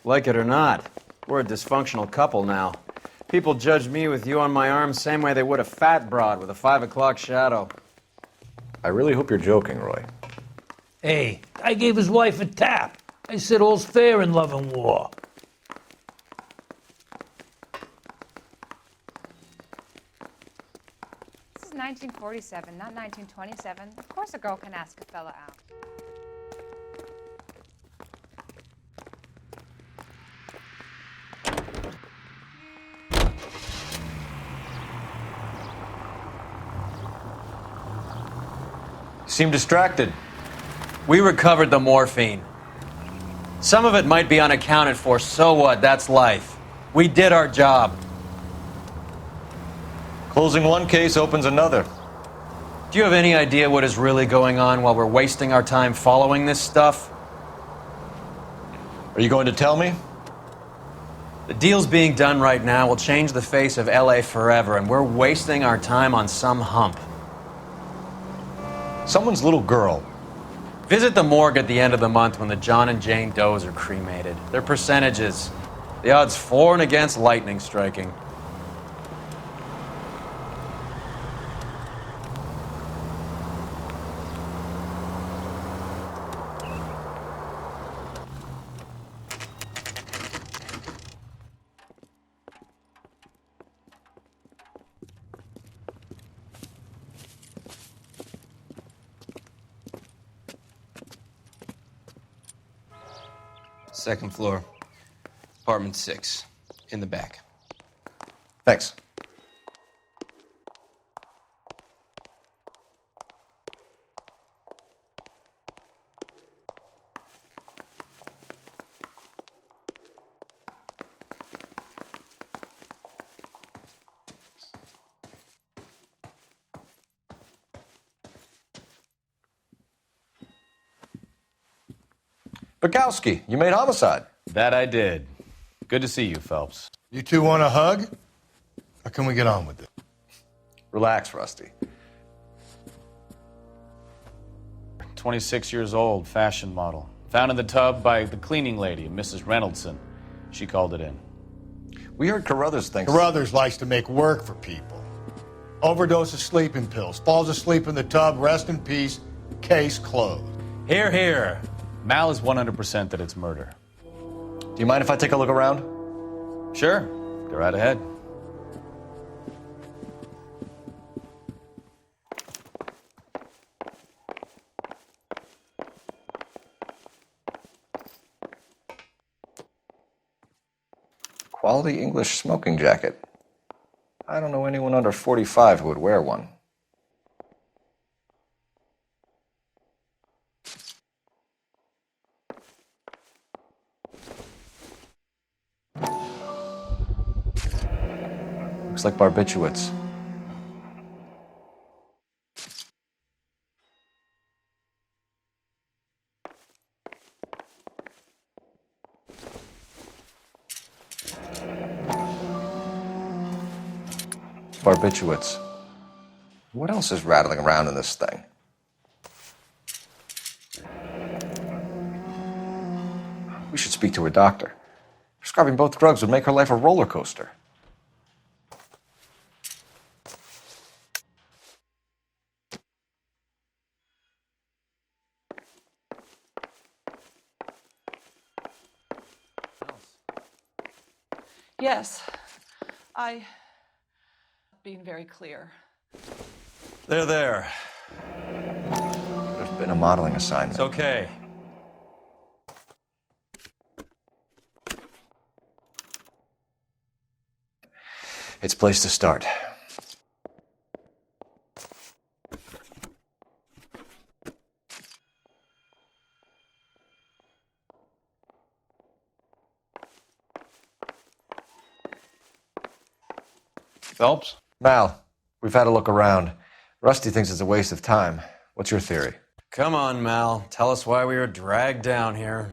Like it or not, we're a dysfunctional couple now. People judge me with you on my arm same way they would a fat broad with a 5 o'clock shadow. I really hope you're joking, Roy. Hey, I gave his wife a tap. I said all's fair in love and war. This is 1947, not 1927. Of course a girl can ask a fella out. Seem distracted. We recovered the morphine. Some of it might be unaccounted for, so what? That's life. We did our job. Closing one case opens another. Do you have any idea what is really going on while we're wasting our time following this stuff? Are you going to tell me? The deals being done right now will change the face of LA forever, and we're wasting our time on some hump. Someone's little girl. Visit the morgue at the end of the month when the John and Jane Does are cremated. Their percentages. The odds for and against lightning striking. Second floor. Apartment 6, in the back. Thanks. Bukowski, you made Homicide. That I did. Good to see you, Phelps. You two want a hug? Or can we get on with it? Relax, Rusty. 26 years old, fashion model. Found in the tub by the cleaning lady, Mrs. Reynoldson. She called it in. We heard Carruthers thinks... Carruthers likes to make work for people. Overdose of sleeping pills. Falls asleep in the tub. Rest in peace. Case closed. Here, here. Mal is 100% that it's murder. Do you mind if I take a look around? Sure. Go right ahead. Quality English smoking jacket. I don't know anyone under 45 who would wear one. Looks like barbiturates. Barbiturates. What else is rattling around in this thing? We should speak to her doctor. Prescribing both drugs would make her life a roller coaster. Yes, being very clear. There. There's been a modeling assignment. It's okay. It's a place to start. Phelps? Mal, we've had a look around. Rusty thinks it's a waste of time. What's your theory? Come on, Mal. Tell us why we were dragged down here.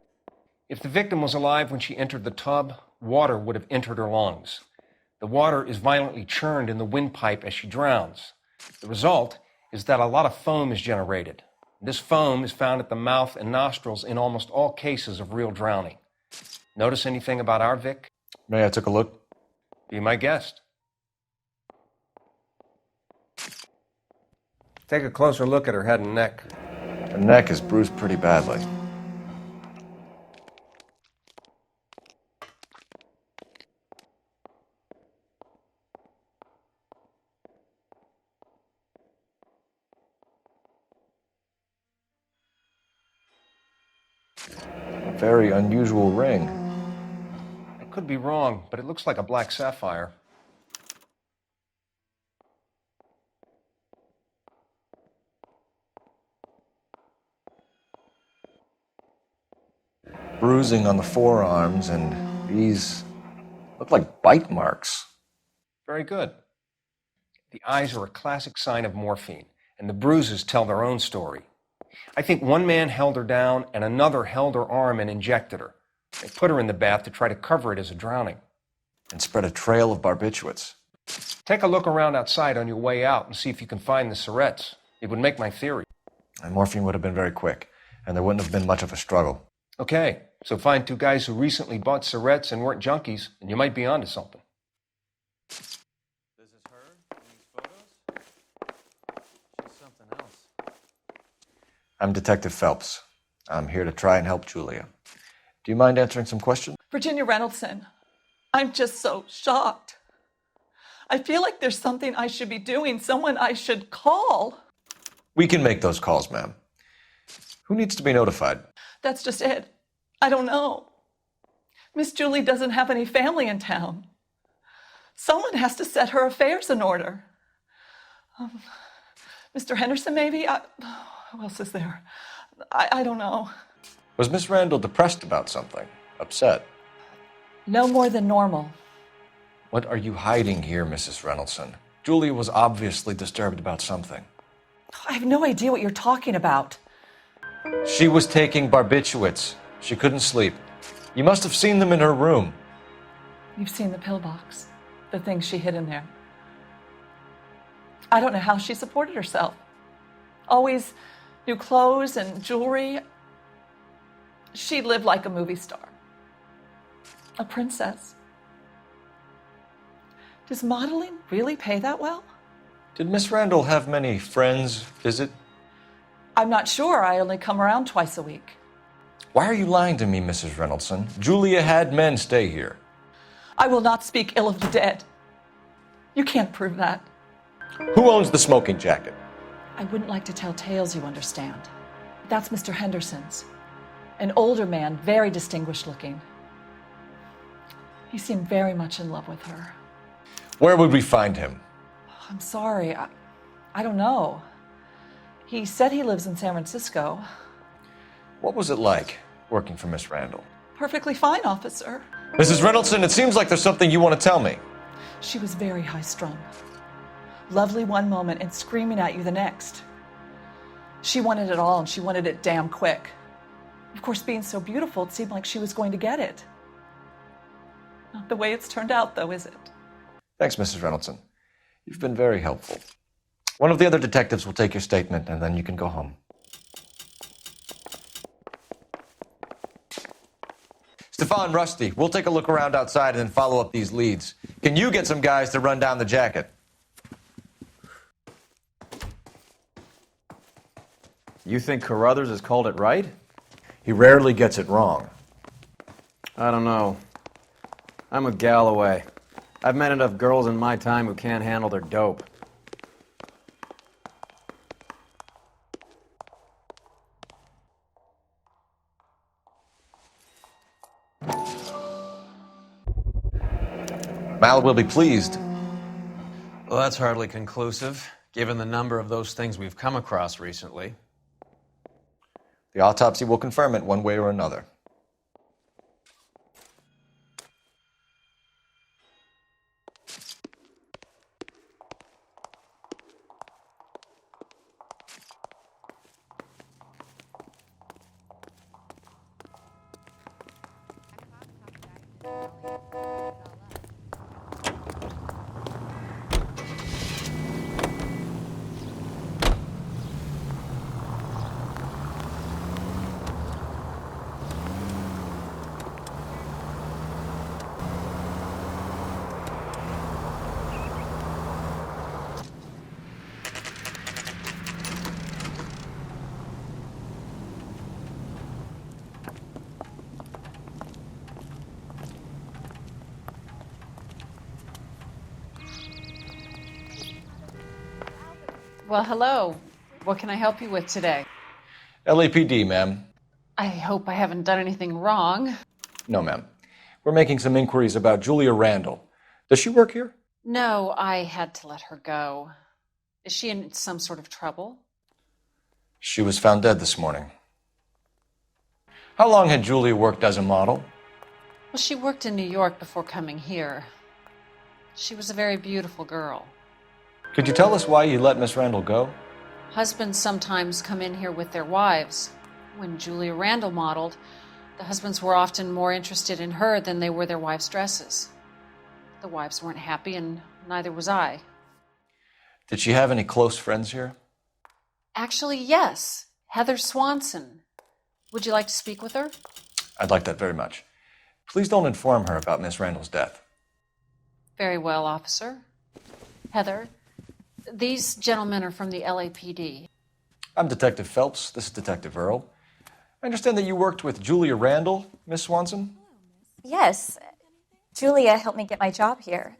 If the victim was alive when she entered the tub, water would have entered her lungs. The water is violently churned in the windpipe as she drowns. The result is that a lot of foam is generated. This foam is found at the mouth and nostrils in almost all cases of real drowning. Notice anything about our Vic? May I take a look? Be my guest. Take a closer look at her head and neck. Her neck is bruised pretty badly. A very unusual ring. I could be wrong, but it looks like a black sapphire. Bruising on the forearms, and these look like bite marks. Very good. The eyes are a classic sign of morphine, and the bruises tell their own story. I think one man held her down, and another held her arm and injected her. They put her in the bath to try to cover it as a drowning. And spread a trail of barbiturates. Take a look around outside on your way out and see if you can find the syrettes. It would make my theory. And morphine would have been very quick, and there wouldn't have been much of a struggle. Okay, so find two guys who recently bought syrettes and weren't junkies, and you might be onto something. This is her in these photos? She's something else. I'm Detective Phelps. I'm here to try and help Julia. Do you mind answering some questions? Virginia Reynoldson, I'm just so shocked. I feel like there's something I should be doing, someone I should call. We can make those calls, ma'am. Who needs to be notified? That's just it. I don't know. Miss Julie doesn't have any family in town. Someone has to set her affairs in order. Mr. Henderson, maybe? Who else is there? I don't know. Was Miss Randall depressed about something? Upset? No more than normal. What are you hiding here, Mrs. Reynoldson? Julia was obviously disturbed about something. I have no idea what you're talking about. She was taking barbiturates. She couldn't sleep. You must have seen them in her room. You've seen the pillbox, the things she hid in there. I don't know how she supported herself. Always new clothes and jewelry. She lived like a movie star. A princess. Does modeling really pay that well? Did Miss Randall have many friends visit? I'm not sure. I only come around twice a week. Why are you lying to me, Mrs. Reynoldson? Julia had men stay here. I will not speak ill of the dead. You can't prove that. Who owns the smoking jacket? I wouldn't like to tell tales, you understand. That's Mr. Henderson's. An older man, very distinguished looking. He seemed very much in love with her. Where would we find him? I'm sorry. I don't know. He said he lives in San Francisco. What was it like working for Miss Randall? Perfectly fine, officer. Mrs. Reynoldson, it seems like there's something you want to tell me. She was very high-strung. Lovely one moment and screaming at you the next. She wanted it all, and she wanted it damn quick. Of course, being so beautiful, it seemed like she was going to get it. Not the way it's turned out, though, is it? Thanks, Mrs. Reynoldson. You've been very helpful. One of the other detectives will take your statement, and then you can go home. Stefan, Rusty, we'll take a look around outside and then follow up these leads. Can you get some guys to run down the jacket? You think Carruthers has called it right? He rarely gets it wrong. I don't know. I'm with Galloway. I've met enough girls in my time who can't handle their dope. Mal will be pleased. Well, that's hardly conclusive, given the number of those things we've come across recently. The autopsy will confirm it one way or another. Well, hello. What can I help you with today? LAPD, ma'am. I hope I haven't done anything wrong. No, ma'am. We're making some inquiries about Julia Randall. Does she work here? No, I had to let her go. Is she in some sort of trouble? She was found dead this morning. How long had Julia worked as a model? Well, she worked in New York before coming here. She was a very beautiful girl. Could you tell us why you let Miss Randall go? Husbands sometimes come in here with their wives. When Julia Randall modeled, the husbands were often more interested in her than they were their wives' dresses. The wives weren't happy, and neither was I. Did she have any close friends here? Actually, yes. Heather Swanson. Would you like to speak with her? I'd like that very much. Please don't inform her about Miss Randall's death. Very well, officer. Heather, these gentlemen are from the LAPD. I'm Detective Phelps. This is Detective Earle. I understand that you worked with Julia Randall, Miss Swanson? Yes. Julia helped me get my job here.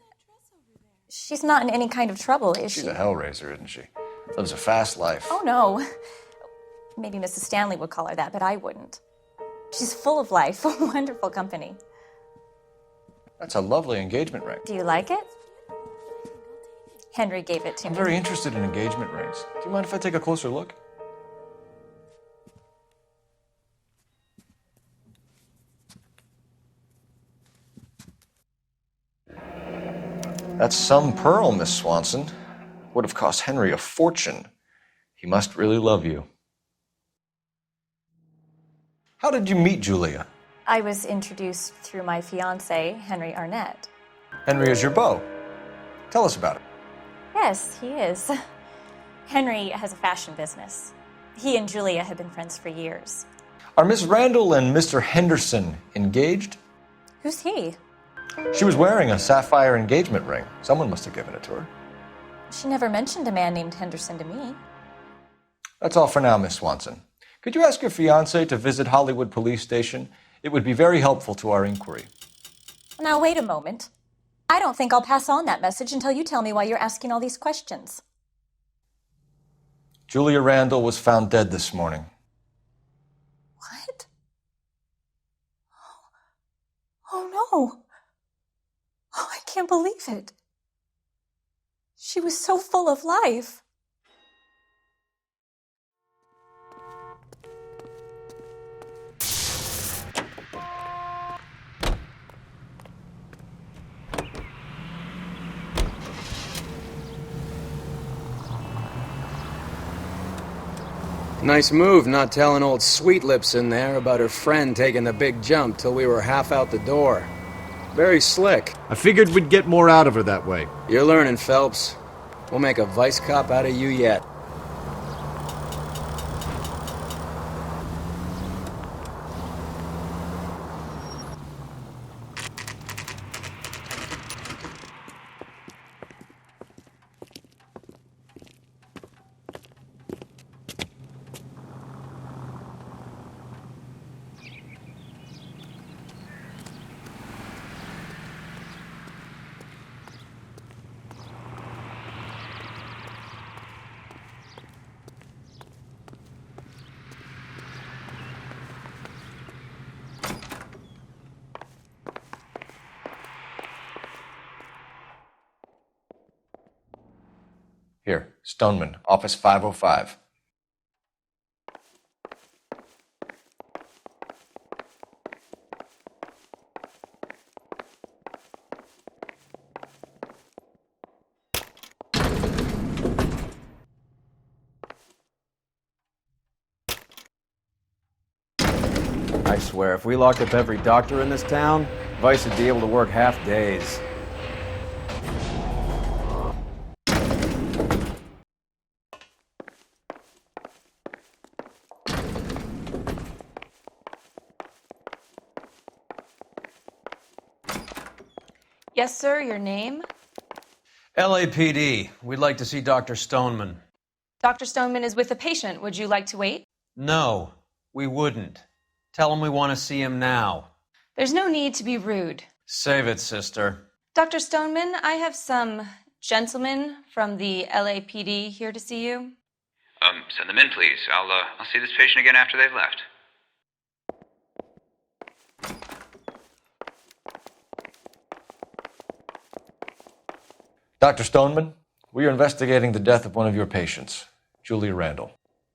She's not in any kind of trouble, is she? She's a hellraiser, isn't she? Lives a fast life. Oh, no. Maybe Mrs. Stanley would call her that, but I wouldn't. She's full of life, wonderful company. That's a lovely engagement ring. Do you like it? Henry gave it to I'm me. very interested in engagement rings. Do you mind if I take a closer look? That's some pearl, Miss Swanson. Would have cost Henry a fortune. He must really love you. How did you meet Julia? I was introduced through my fiancé, Henry Arnett. Henry is your beau. Tell us about it. Yes, he is. Henry has a fashion business. He and Julia have been friends for years. Are Miss Randall and Mr. Henderson engaged? Who's he? She was wearing a sapphire engagement ring. Someone must have given it to her. She never mentioned a man named Henderson to me. That's all for now, Miss Swanson. Could you ask your fiancé to visit Hollywood Police Station? It would be very helpful to our inquiry. Now, wait a moment. I don't think I'll pass on that message until you tell me why you're asking all these questions. Julia Randall was found dead this morning. What? Oh, no. Oh, I can't believe it. She was so full of life. Nice move not telling old Sweet Lips in there about her friend taking the big jump till we were half out the door. Very slick. I figured we'd get more out of her that way. You're learning, Phelps. We'll make a vice cop out of you yet. Here, Stoneman, office 505. I swear, if we locked up every doctor in this town, Vice would be able to work half days. Yes, sir, your name? LAPD. We'd like to see Dr. Stoneman. Dr. Stoneman is with a patient. Would you like to wait? No, we wouldn't. Tell him we want to see him now. There's no need to be rude. Save it, sister. Dr. Stoneman, I have some gentlemen from the LAPD here to see you. Send them in, please. I'll see this patient again after they've left. Dr. Stoneman, we are investigating the death of one of your patients, Julia Randall.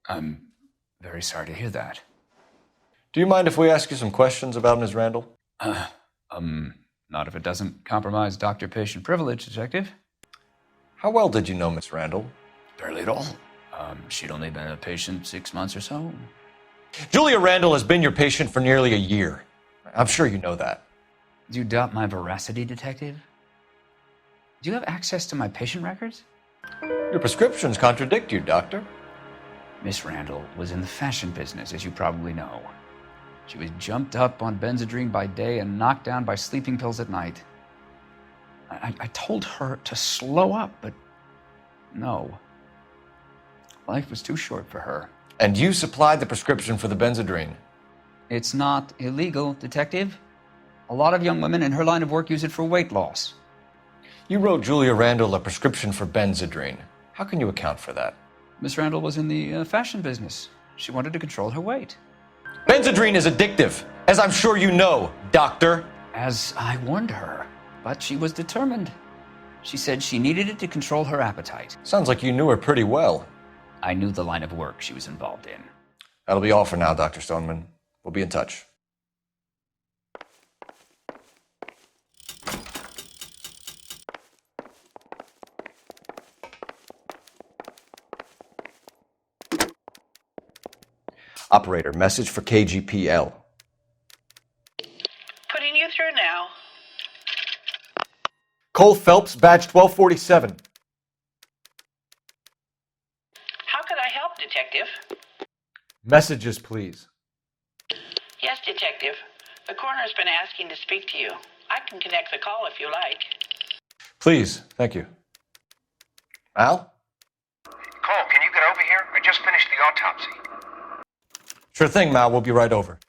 I'm very sorry to hear that. Do you mind if we ask you some questions about Ms. Randall? Not if it doesn't compromise doctor-patient privilege, Detective. How well did you know Miss Randall? Barely at all. She'd only been a patient 6 months or so. Julia Randall has been your patient for nearly a year. I'm sure you know that. Do you doubt my veracity, Detective? Do you have access to my patient records? Your prescriptions contradict you, Doctor. Miss Randall was in the fashion business, as you probably know. She was jumped up on Benzedrine by day and knocked down by sleeping pills at night. I told her to slow up, but no. Life was too short for her. And you supplied the prescription for the Benzedrine? It's not illegal, Detective. A lot of young women in her line of work use it for weight loss. You wrote Julia Randall a prescription for Benzedrine. How can you account for that? Miss Randall was in the fashion business. She wanted to control her weight. Benzedrine is addictive, as I'm sure you know, Doctor. as I warned her. But she was determined. She said she needed it to control her appetite. Sounds like you knew her pretty well. I knew the line of work she was involved in. That'll be all for now, Dr. Stoneman. We'll be in touch. Operator, message for KGPL. Putting you through now. Cole Phelps, badge 1247. How could I help, Detective? Messages, please. Yes, Detective. The coroner's been asking to speak to you. I can connect the call if you like. Please, thank you. Al? Cole, can you get over here? I just finished the autopsy. Sure thing, Mal. We'll be right over.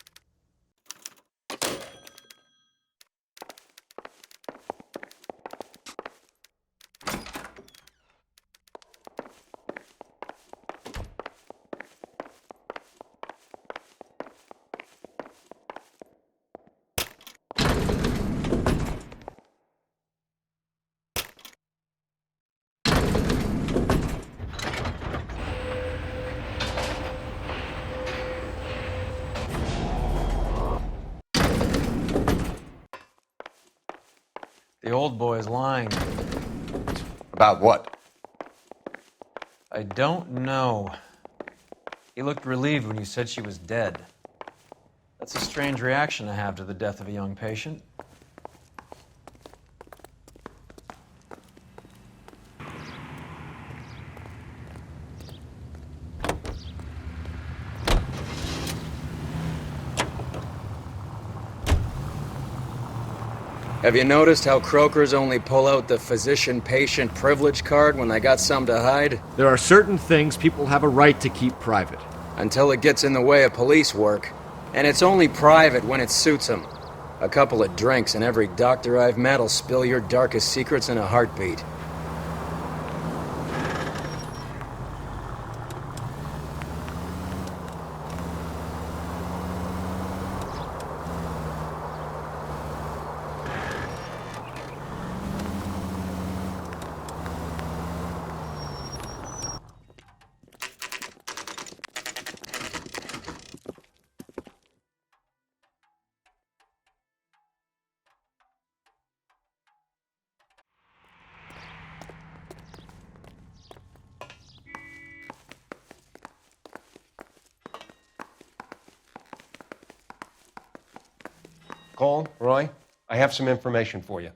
The old boy's lying. About what? I don't know. He looked relieved when you said she was dead. That's a strange reaction to have to the death of a young patient. Have you noticed how croakers only pull out the physician-patient privilege card when they got something to hide? There are certain things people have a right to keep private. Until it gets in the way of police work. And it's only private when it suits them. A couple of drinks and every doctor I've met will spill your darkest secrets in a heartbeat. Cole, Roy, I have some information for you.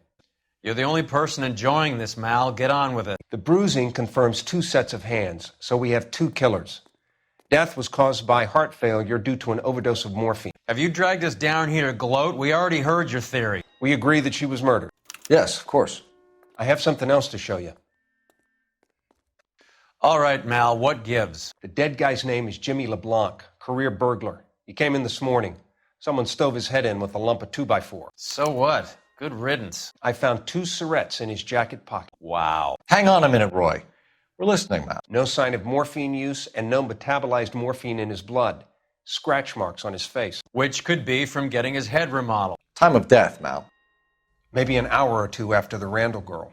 You're the only person enjoying this, Mal. Get on with it. The bruising confirms 2 sets of hands, so we have 2 killers. Death was caused by heart failure due to an overdose of morphine. Have you dragged us down here to gloat? We already heard your theory. We agree that she was murdered. Yes, of course. I have something else to show you. All right, Mal, what gives? The dead guy's name is Jimmy LeBlanc, career burglar. He came in this morning. Someone stove his head in with a lump of 2x4. So what? Good riddance. I found 2 cigarettes in his jacket pocket. Wow. Hang on a minute, Roy. We're listening, Mal. No sign of morphine use and no metabolized morphine in his blood. Scratch marks on his face. Which could be from getting his head remodeled. Time of death, Mal. Maybe an hour or 2 after the Randall girl.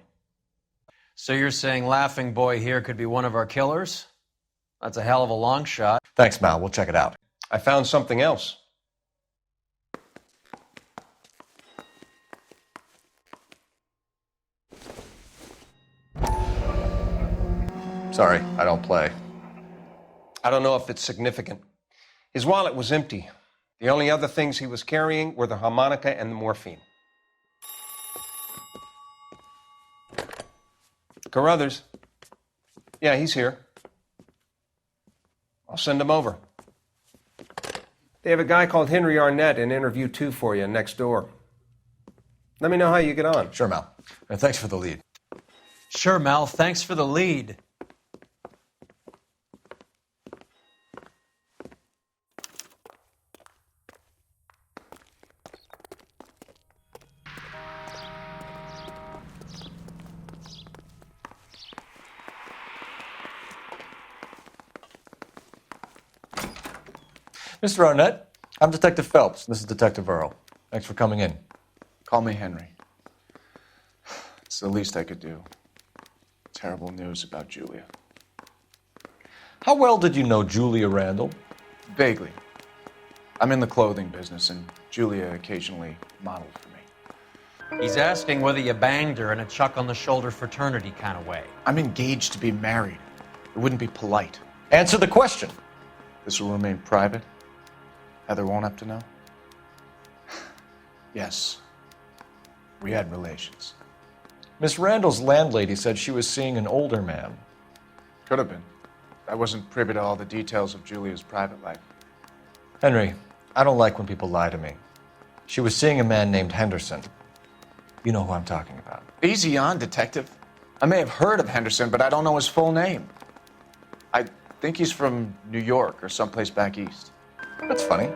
So you're saying Laughing Boy here could be one of our killers? That's a hell of a long shot. Thanks, Mal. We'll check it out. I found something else. Sorry, I don't play. I don't know if it's significant. His wallet was empty. The only other things he was carrying were the harmonica and the morphine. Carruthers. Yeah, he's here. I'll send him over. They have a guy called Henry Arnett in interview 2 for you next door. Let me know how you get on. Sure, Mal. And thanks for the lead. Sure, Mal. Thanks for the lead. Mr. Arnett, I'm Detective Phelps. This is Detective Earle. Thanks for coming in. Call me Henry. It's the least I could do. Terrible news about Julia. How well did you know Julia Randall? Vaguely. I'm in the clothing business, and Julia occasionally modeled for me. He's asking whether you banged her in a chuck-on-the-shoulder fraternity kind of way. I'm engaged to be married. It wouldn't be polite. Answer the question. This will remain private? Heather won't have to know? Yes. We had relations. Miss Randall's landlady said she was seeing an older man. Could have been. I wasn't privy to all the details of Julia's private life. Henry, I don't like when people lie to me. She was seeing a man named Henderson. You know who I'm talking about. Easy on, detective. I may have heard of Henderson, but I don't know his full name. I think he's from New York or someplace back east. That's funny.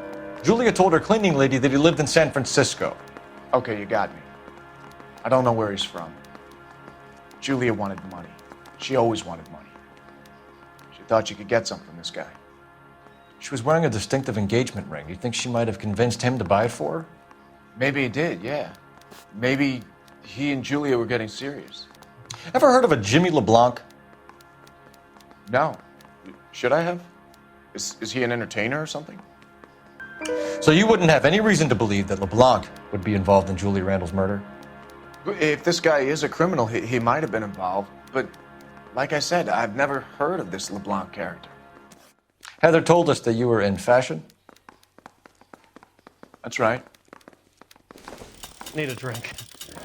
Julia told her cleaning lady that he lived in San Francisco. Okay, you got me. I don't know where he's from. Julia wanted money. She always wanted money. She thought she could get some from this guy. She was wearing a distinctive engagement ring. You think she might have convinced him to buy it for her? Maybe he did, yeah. Maybe he and Julia were getting serious. Ever heard of a Jimmy LeBlanc? No. Should I have? Is he an entertainer or something? So you wouldn't have any reason to believe that LeBlanc would be involved in Julia Randall's murder? If this guy is a criminal, he might have been involved. But like I said, I've never heard of this LeBlanc character. Heather told us that you were in fashion. That's right. Need a drink.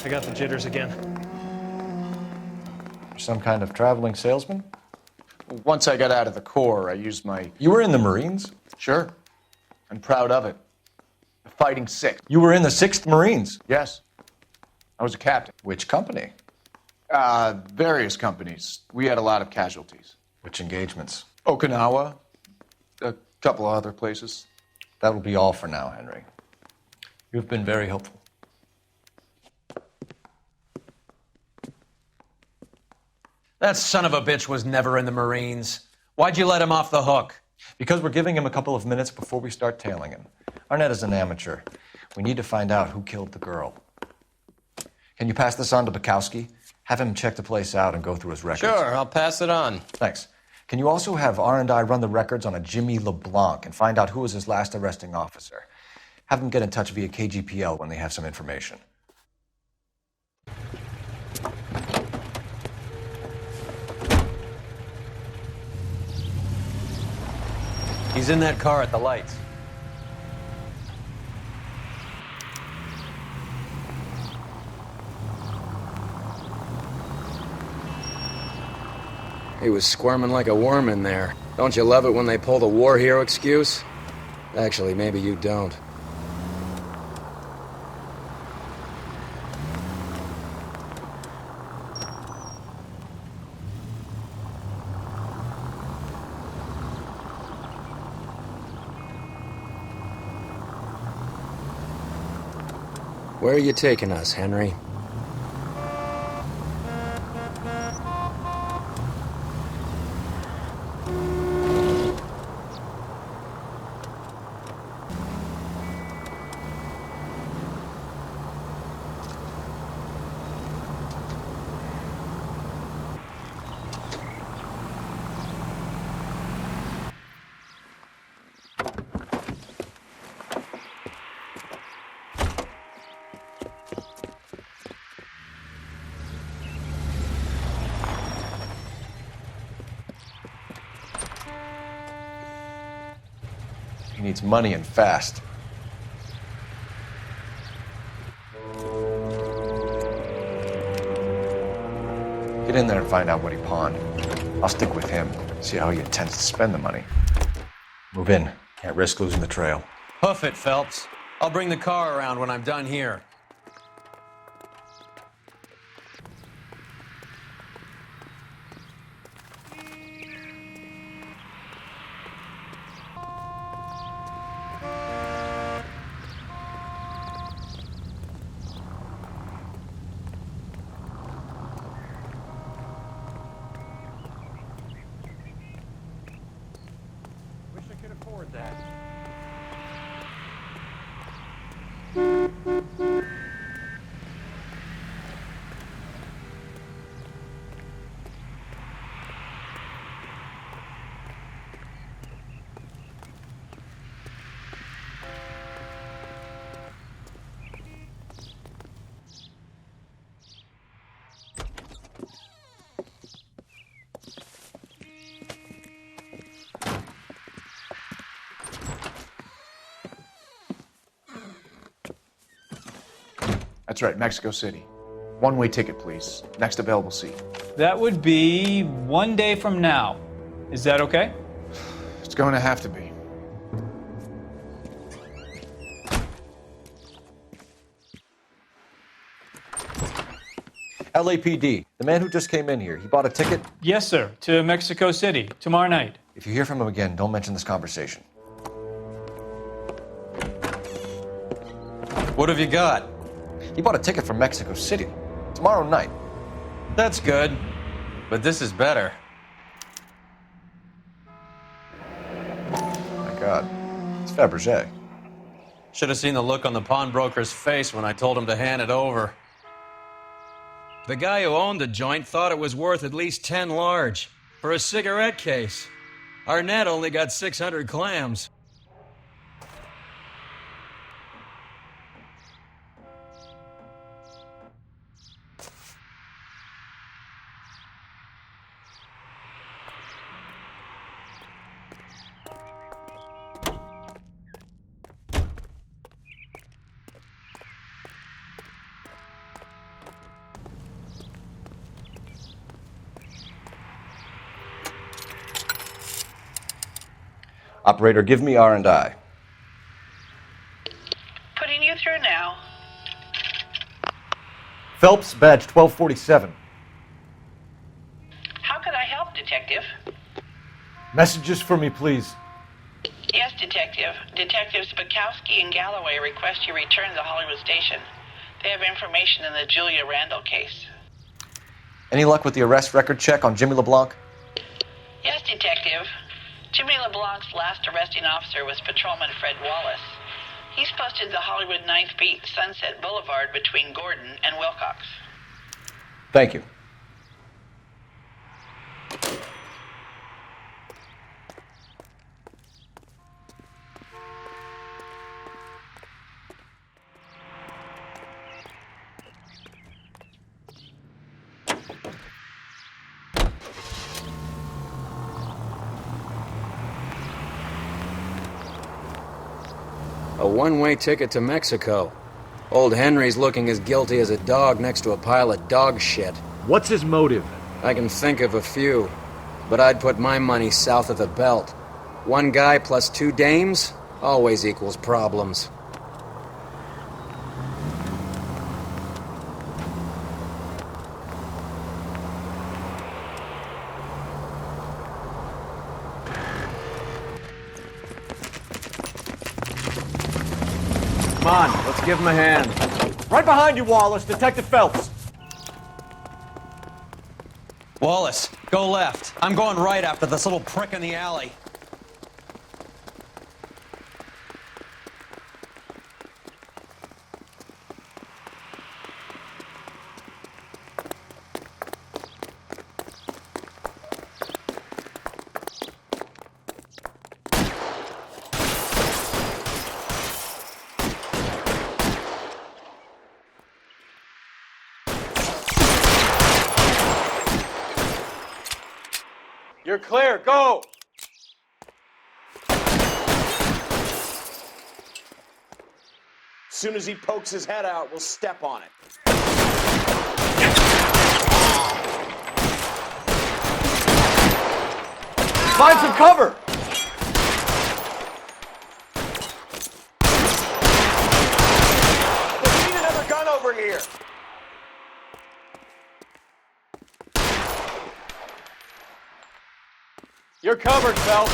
I got the jitters again. You're some kind of traveling salesman? Once I got out of the Corps, I used my... You were in the Marines? Sure. I'm proud of it. The Fighting Sixth. You were in the 6th Marines? Yes. I was a captain. Which company? Various companies. We had a lot of casualties. Which engagements? Okinawa. A couple of other places. That will be all for now, Henry. You've been very helpful. That son of a bitch was never in the Marines. Why'd you let him off the hook? Because we're giving him a couple of minutes before we start tailing him. Arnett is an amateur. We need to find out who killed the girl. Can you pass this on to Bukowski? Have him check the place out and go through his records. Sure, I'll pass it on. Thanks. Can you also have R&I run the records on a Jimmy LeBlanc and find out who was his last arresting officer? Have them get in touch via KGPL when they have some information. He's in that car at the lights. He was squirming like a worm in there. Don't you love it when they pull the war hero excuse? Actually, maybe you don't. Where are you taking us, Henry? He needs money and fast. Get in there and find out what he pawned. I'll stick with him, see how he intends to spend the money. Move in. Can't risk losing the trail. Hoof it, Phelps. I'll bring the car around when I'm done here. I could afford that. That's right, Mexico City. One-way ticket, please. Next available seat. That would be 1 day from now. Is that okay? It's going to have to be. LAPD, the man who just came in here, he bought a ticket? Yes, sir. To Mexico City, tomorrow night. If you hear from him again, don't mention this conversation. What have you got? He bought a ticket from Mexico City. Tomorrow night. That's good. But this is better. My God. It's Fabergé. Should have seen the look on the pawnbroker's face when I told him to hand it over. The guy who owned the joint thought it was worth at least 10 large for a cigarette case. Arnett only got 600 clams. Operator, give me R&I. Putting you through now. Phelps, badge 1247. How could I help, Detective? Messages for me, please. Yes, Detective. Detectives Bukowski and Galloway request you return to the Hollywood station. They have information in the Julia Randall case. Any luck with the arrest record check on Jimmy LeBlanc? Yes, Detective. Jimmy LeBlanc's last arresting officer was Patrolman Fred Wallace. He's posted the Hollywood 9th Beat, Sunset Boulevard between Gordon and Wilcox. Thank you. A one-way ticket to Mexico. Old Henry's looking as guilty as a dog next to a pile of dog shit. What's his motive? I can think of a few, but I'd put my money south of the belt. One guy plus 2 dames always equals problems. Come on, let's give him a hand. Right behind you, Wallace. Detective Phelps. Wallace, go left. I'm going right after this little prick in the alley. You're clear. Go! As soon as he pokes his head out, we'll step on it. Find some cover! We need another gun over here. You're covered, Phelps.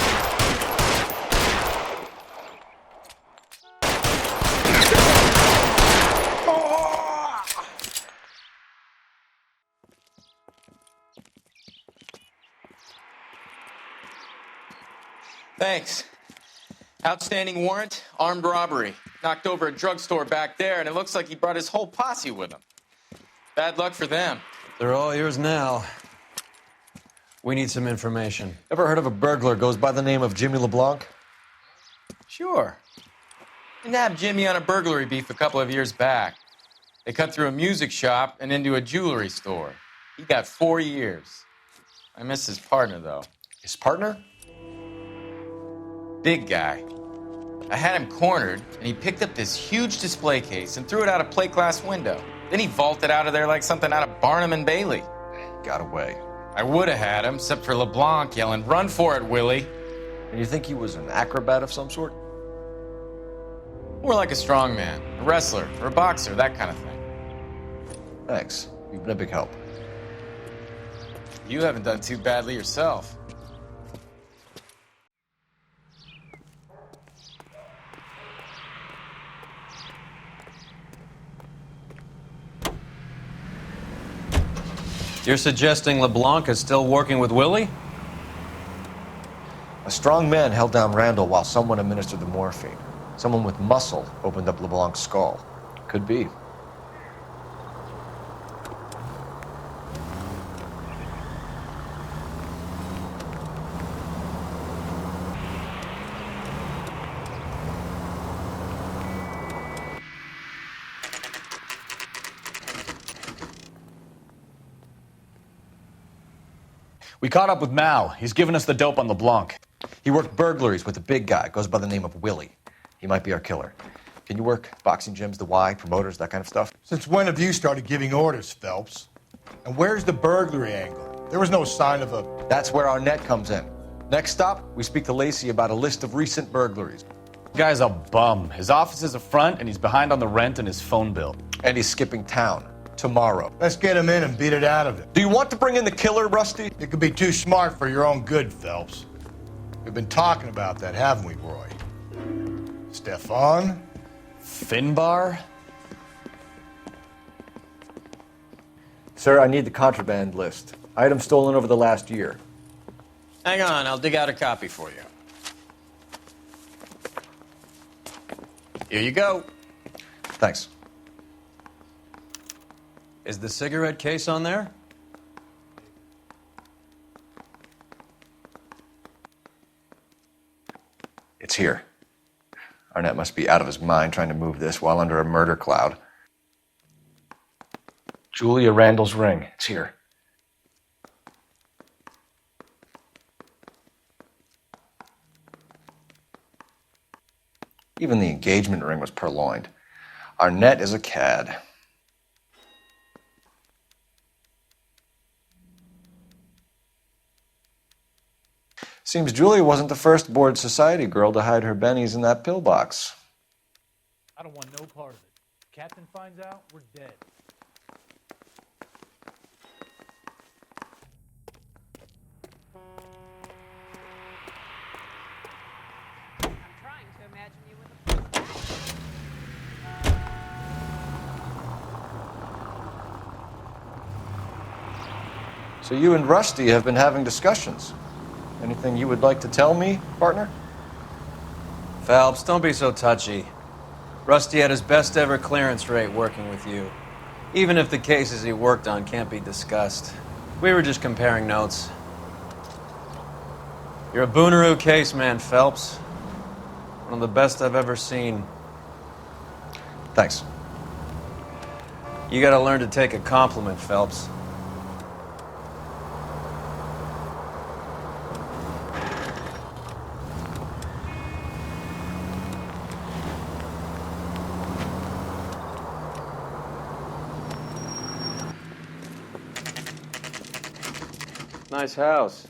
Thanks. Outstanding warrant, armed robbery. Knocked over a drugstore back there, and it looks like he brought his whole posse with him. Bad luck for them. They're all yours now. We need some information. Ever heard of a burglar goes by the name of Jimmy LeBlanc? Sure. I nabbed Jimmy on a burglary beef a couple of years back. They cut through a music shop and into a jewelry store. He got 4 years. I miss his partner, though. His partner? Big guy. I had him cornered, and he picked up this huge display case and threw it out a plate glass window. Then he vaulted out of there like something out of Barnum and Bailey. Got away. I would have had him, except for LeBlanc yelling, "Run for it, Willie!" And you think he was an acrobat of some sort? More like a strongman, a wrestler, or a boxer, that kind of thing. Thanks. You've been a big help. You haven't done too badly yourself. You're suggesting LeBlanc is still working with Willie? A strong man held down Randall while someone administered the morphine. Someone with muscle opened up LeBlanc's skull. Could be. We caught up with Mao. He's given us the dope on LeBlanc. He worked burglaries with the big guy. Goes by the name of Willie. He might be our killer. Can you work boxing gyms, the Y, promoters, that kind of stuff? Since when have you started giving orders, Phelps? And where's the burglary angle? There was no sign of a... That's where our net comes in. Next stop, we speak to Lacey about a list of recent burglaries. The guy's a bum. His office is a front, and he's behind on the rent and his phone bill. And he's skipping town. Tomorrow. Let's get him in and beat it out of him. Do you want to bring in the killer, Rusty? It could be too smart for your own good, Phelps. We've been talking about that, haven't we, Roy? Stefan? Finbar? Sir, I need the contraband list. Items stolen over the last year. Hang on, I'll dig out a copy for you. Here you go. Thanks. Is the cigarette case on there? It's here. Arnett must be out of his mind trying to move this while under a murder cloud. Julia Randall's ring. It's here. Even the engagement ring was purloined. Arnett is a cad. Seems Julia wasn't the first bored society girl to hide her bennies in that pillbox. I don't want no part of it. If Captain finds out, we're dead. So you and Rusty have been having discussions. Anything you would like to tell me, partner? Phelps, don't be so touchy. Rusty had his best ever clearance rate working with you. Even if the cases he worked on can't be discussed. We were just comparing notes. You're a Booneroo case man, Phelps. One of the best I've ever seen. Thanks. You gotta learn to take a compliment, Phelps. Nice house.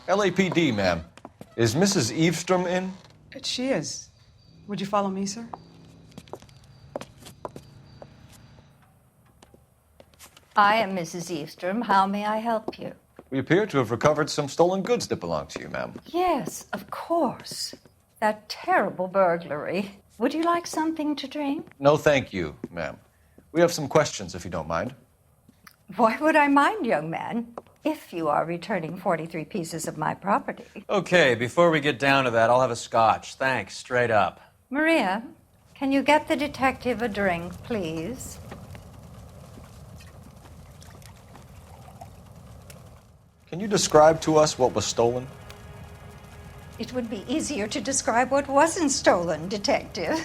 LAPD, ma'am. Is Mrs. Eavestrom in? She is. Would you follow me, sir? I am Mrs. Eavestrom. How may I help you? We appear to have recovered some stolen goods that belong to you, ma'am. Yes, of course. That terrible burglary. Would you like something to drink? No, thank you, ma'am. We have some questions, if you don't mind. Why would I mind, young man, if you are returning 43 pieces of my property? Okay, before we get down to that, I'll have a scotch. Thanks, straight up. Maria, can you get the detective a drink, please? Can you describe to us what was stolen? It would be easier to describe what wasn't stolen, Detective.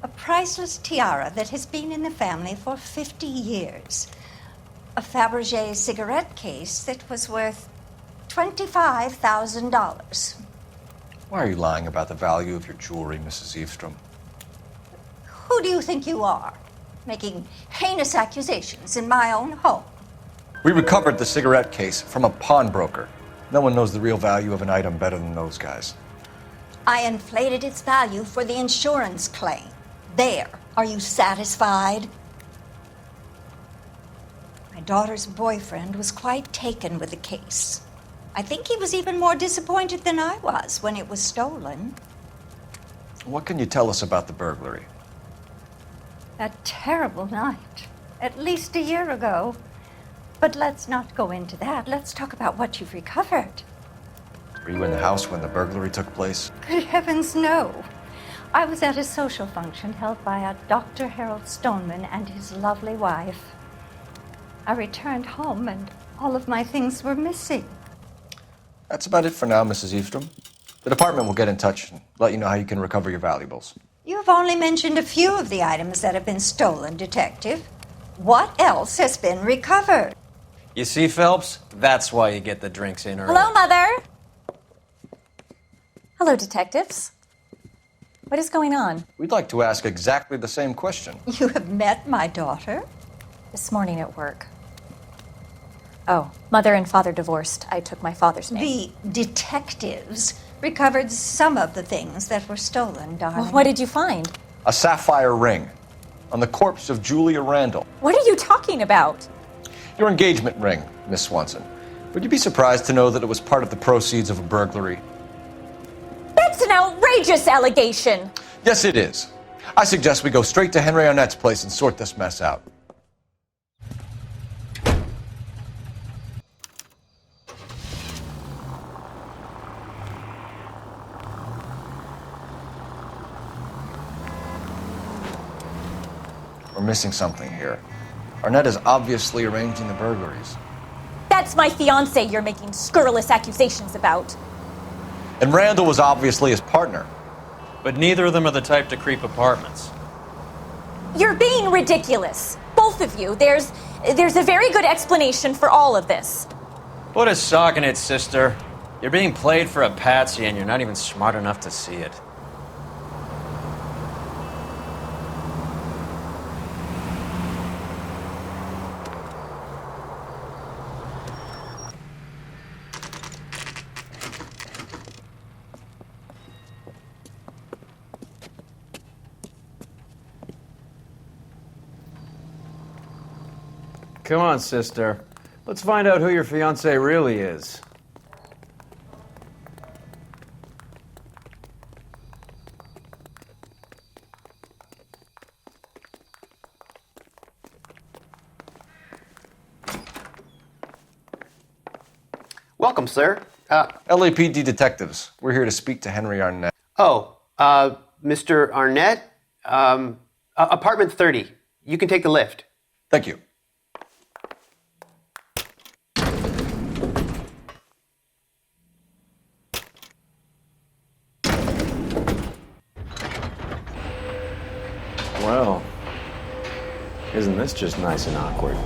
A priceless tiara that has been in the family for 50 years. A Fabergé cigarette case that was worth $25,000. Why are you lying about the value of your jewelry, Mrs. Eavestrom? Who do you think you are, making heinous accusations in my own home? We recovered the cigarette case from a pawnbroker. No one knows the real value of an item better than those guys. I inflated its value for the insurance claim. There. Are you satisfied? My daughter's boyfriend was quite taken with the case. I think he was even more disappointed than I was when it was stolen. What can you tell us about the burglary? A terrible night. At least a year ago. But let's not go into that. Let's talk about what you've recovered. Were you in the house when the burglary took place? Good heavens, no. I was at a social function held by a Dr. Harold Stoneman and his lovely wife. I returned home and all of my things were missing. That's about it for now, Mrs. Eavestrom. The department will get in touch and let you know how you can recover your valuables. You have only mentioned a few of the items that have been stolen, Detective. What else has been recovered? You see, Phelps? That's why you get the drinks in early. Hello, Mother. Hello, detectives. What is going on? We'd like to ask exactly the same question. You have met my daughter? This morning at work. Oh, mother and father divorced. I took my father's name. The detectives recovered some of the things that were stolen, darling. Well, what did you find? A sapphire ring on the corpse of Julia Randall. What are you talking about? Your engagement ring, Miss Swanson. Would you be surprised to know that it was part of the proceeds of a burglary? That's an outrageous allegation. Yes, it is. I suggest we go straight to Henry Arnett's place and sort this mess out. We're missing something here. Arnett is obviously arranging the burglaries. That's my fiancé you're making scurrilous accusations about. And Randall was obviously his partner. But neither of them are the type to creep apartments. You're being ridiculous. Both of you. There's a very good explanation for all of this. Put a sock in it, sister. You're being played for a patsy and you're not even smart enough to see it. Come on, sister. Let's find out who your fiancé really is. Welcome, sir. LAPD detectives. We're here to speak to Henry Arnett. Mr. Arnett? Apartment 30. You can take the lift. Thank you. Well, isn't this just nice and awkward?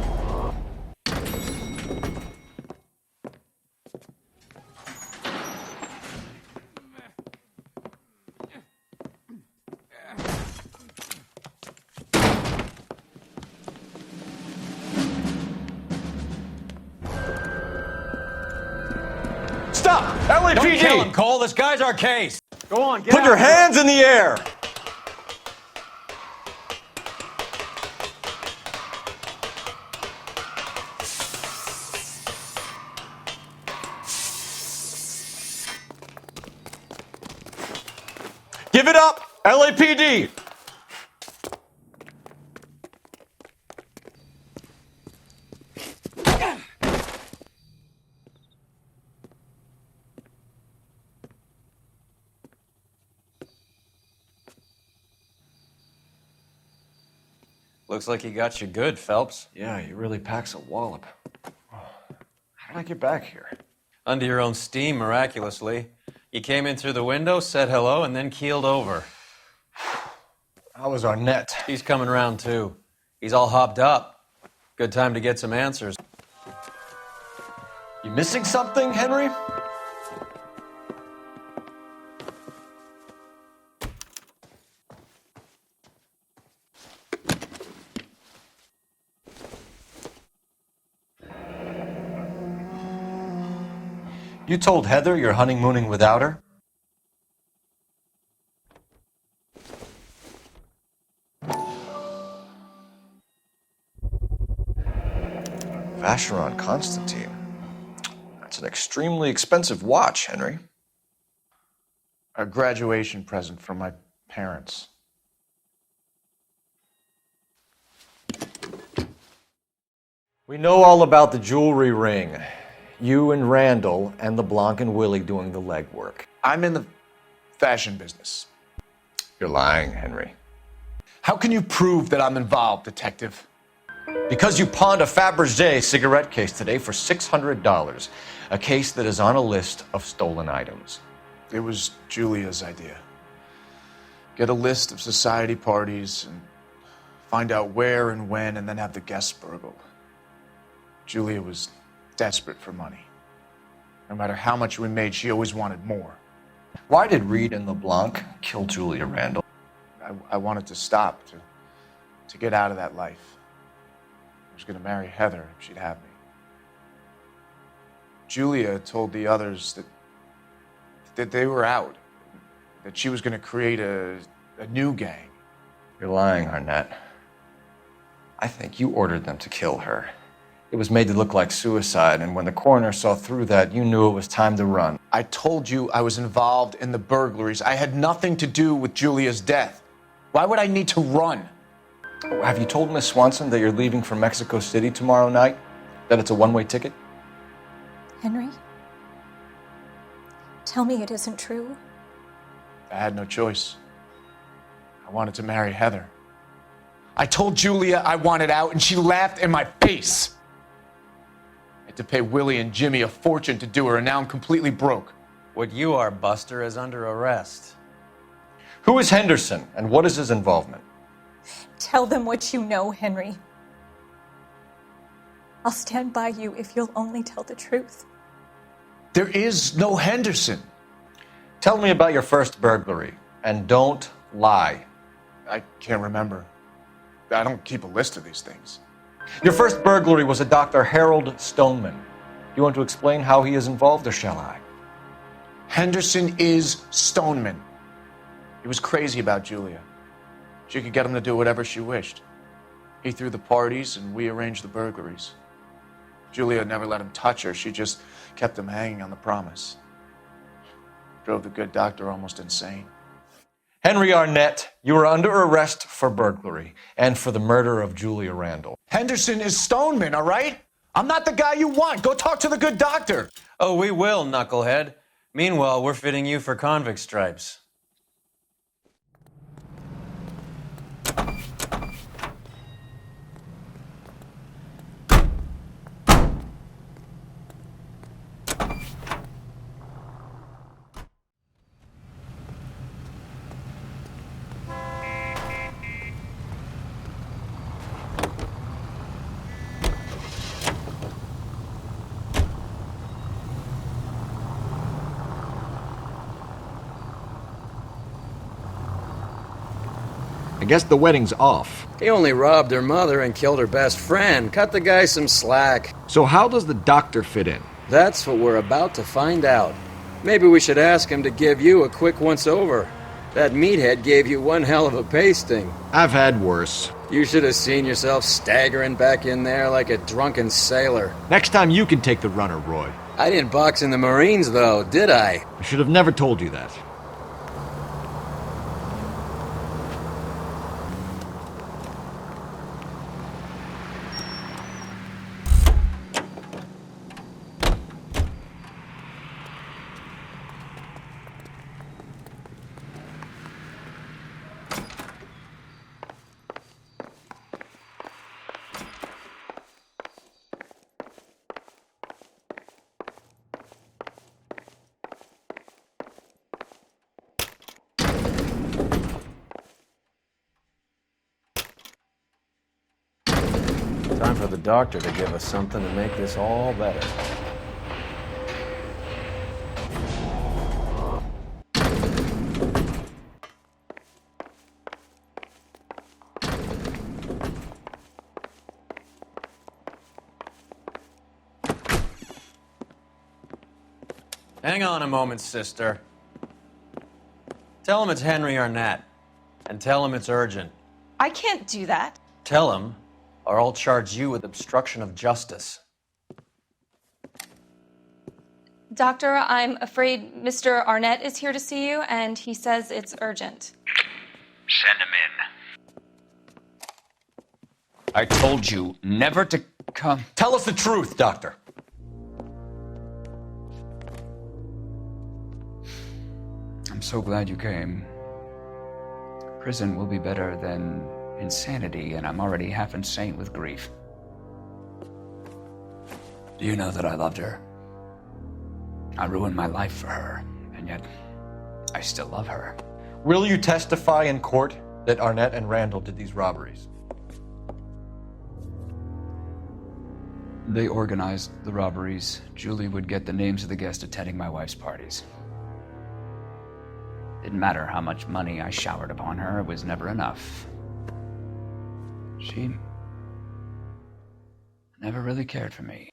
Stop! LAPD! Don't kill him, Cole. This guy's our case. Go on, get Put out your of here. hands in the air! Give it up, LAPD! Looks like he got you good, Phelps. Yeah, he really packs a wallop. How did I get back here? Under your own steam, miraculously. You came in through the window, said hello, and then keeled over. How was Arnett? He's coming round too. He's all hopped up. Good time to get some answers. You missing something, Henry? You told Heather you're honeymooning without her? Vacheron Constantine. That's an extremely expensive watch, Henry. A graduation present from my parents. We know all about the jewelry ring. You and Randall and LeBlanc and Willie doing the legwork. I'm in the fashion business. You're lying, Henry. How can you prove that I'm involved, Detective? Because you pawned a Fabergé cigarette case today for $600. A case that is on a list of stolen items. It was Julia's idea. Get a list of society parties and find out where and when and then have the guests burgled. Julia was desperate for money. No matter how much we made, she always wanted more. Why did Reed and LeBlanc kill Julia Randall? I wanted to stop, to get out of that life. I was going to marry Heather if she'd have me. Julia told the others that they were out, that she was going to create a new gang. You're lying, Arnett. I think you ordered them to kill her. It was made to look like suicide, and when the coroner saw through that, you knew it was time to run. I told you I was involved in the burglaries. I had nothing to do with Julia's death. Why would I need to run? Have you told Miss Swanson that you're leaving for Mexico City tomorrow night? That it's a one-way ticket? Henry? Tell me it isn't true. I had no choice. I wanted to marry Heather. I told Julia I wanted out, and she laughed in my face. I had to pay Willie and Jimmy a fortune to do her, and now I'm completely broke. What you are, Buster, is under arrest. Who is Henderson, and what is his involvement? Tell them what you know, Henry. I'll stand by you if you'll only tell the truth. There is no Henderson. Tell me about your first burglary, and don't lie. I can't remember. I don't keep a list of these things. Your first burglary was a Dr. Harold Stoneman. You want to explain how he is involved, or shall I? Henderson is Stoneman. He was crazy about Julia. She could get him to do whatever she wished. He threw the parties, and we arranged the burglaries. Julia never let him touch her. She just kept him hanging on the promise. Drove the good doctor almost insane. Henry Arnett, you are under arrest for burglary and for the murder of Julia Randall. Henderson is Stoneman, all right? I'm not the guy you want. Go talk to the good doctor. Oh, we will, knucklehead. Meanwhile, we're fitting you for convict stripes. I guess the wedding's off. He only robbed her mother and killed her best friend. Cut the guy some slack. So how does the doctor fit in? That's what we're about to find out. Maybe we should ask him to give you a quick once-over. That meathead gave you one hell of a pasting. I've had worse. You should have seen yourself staggering back in there like a drunken sailor. Next time you can take the runner, Roy. I didn't box in the Marines, though, did I? I should have never told you that. time for the doctor to give us something to make this all better. Hang on a moment, sister. Tell him it's Henry Arnett, and tell him it's urgent. I can't do that. Tell him, or I'll charge you with obstruction of justice. Doctor, I'm afraid Mr. Arnett is here to see you, and he says it's urgent. Send him in. I told you never to come. Tell us the truth, Doctor. I'm so glad you came. Prison will be better than insanity, and I'm already half insane with grief. Do you know that I loved her? I ruined my life for her, and yet I still love her. Will you testify in court that Arnett and Randall did these robberies? They organized the robberies. Julie would get the names of the guests attending my wife's parties. Didn't matter how much money I showered upon her, it was never enough. She never really cared for me.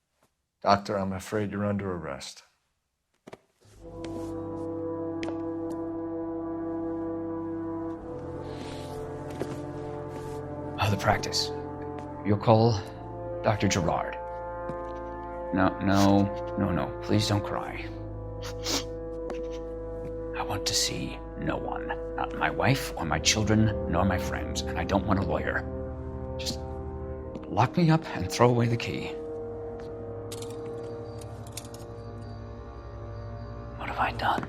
Doctor, I'm afraid you're under arrest. The practice. You'll call Dr. Gerard. No. Please don't cry. I want to see no one. Not my wife or my children, nor my friends. And I don't want a lawyer. Just lock me up and throw away the key. What have I done?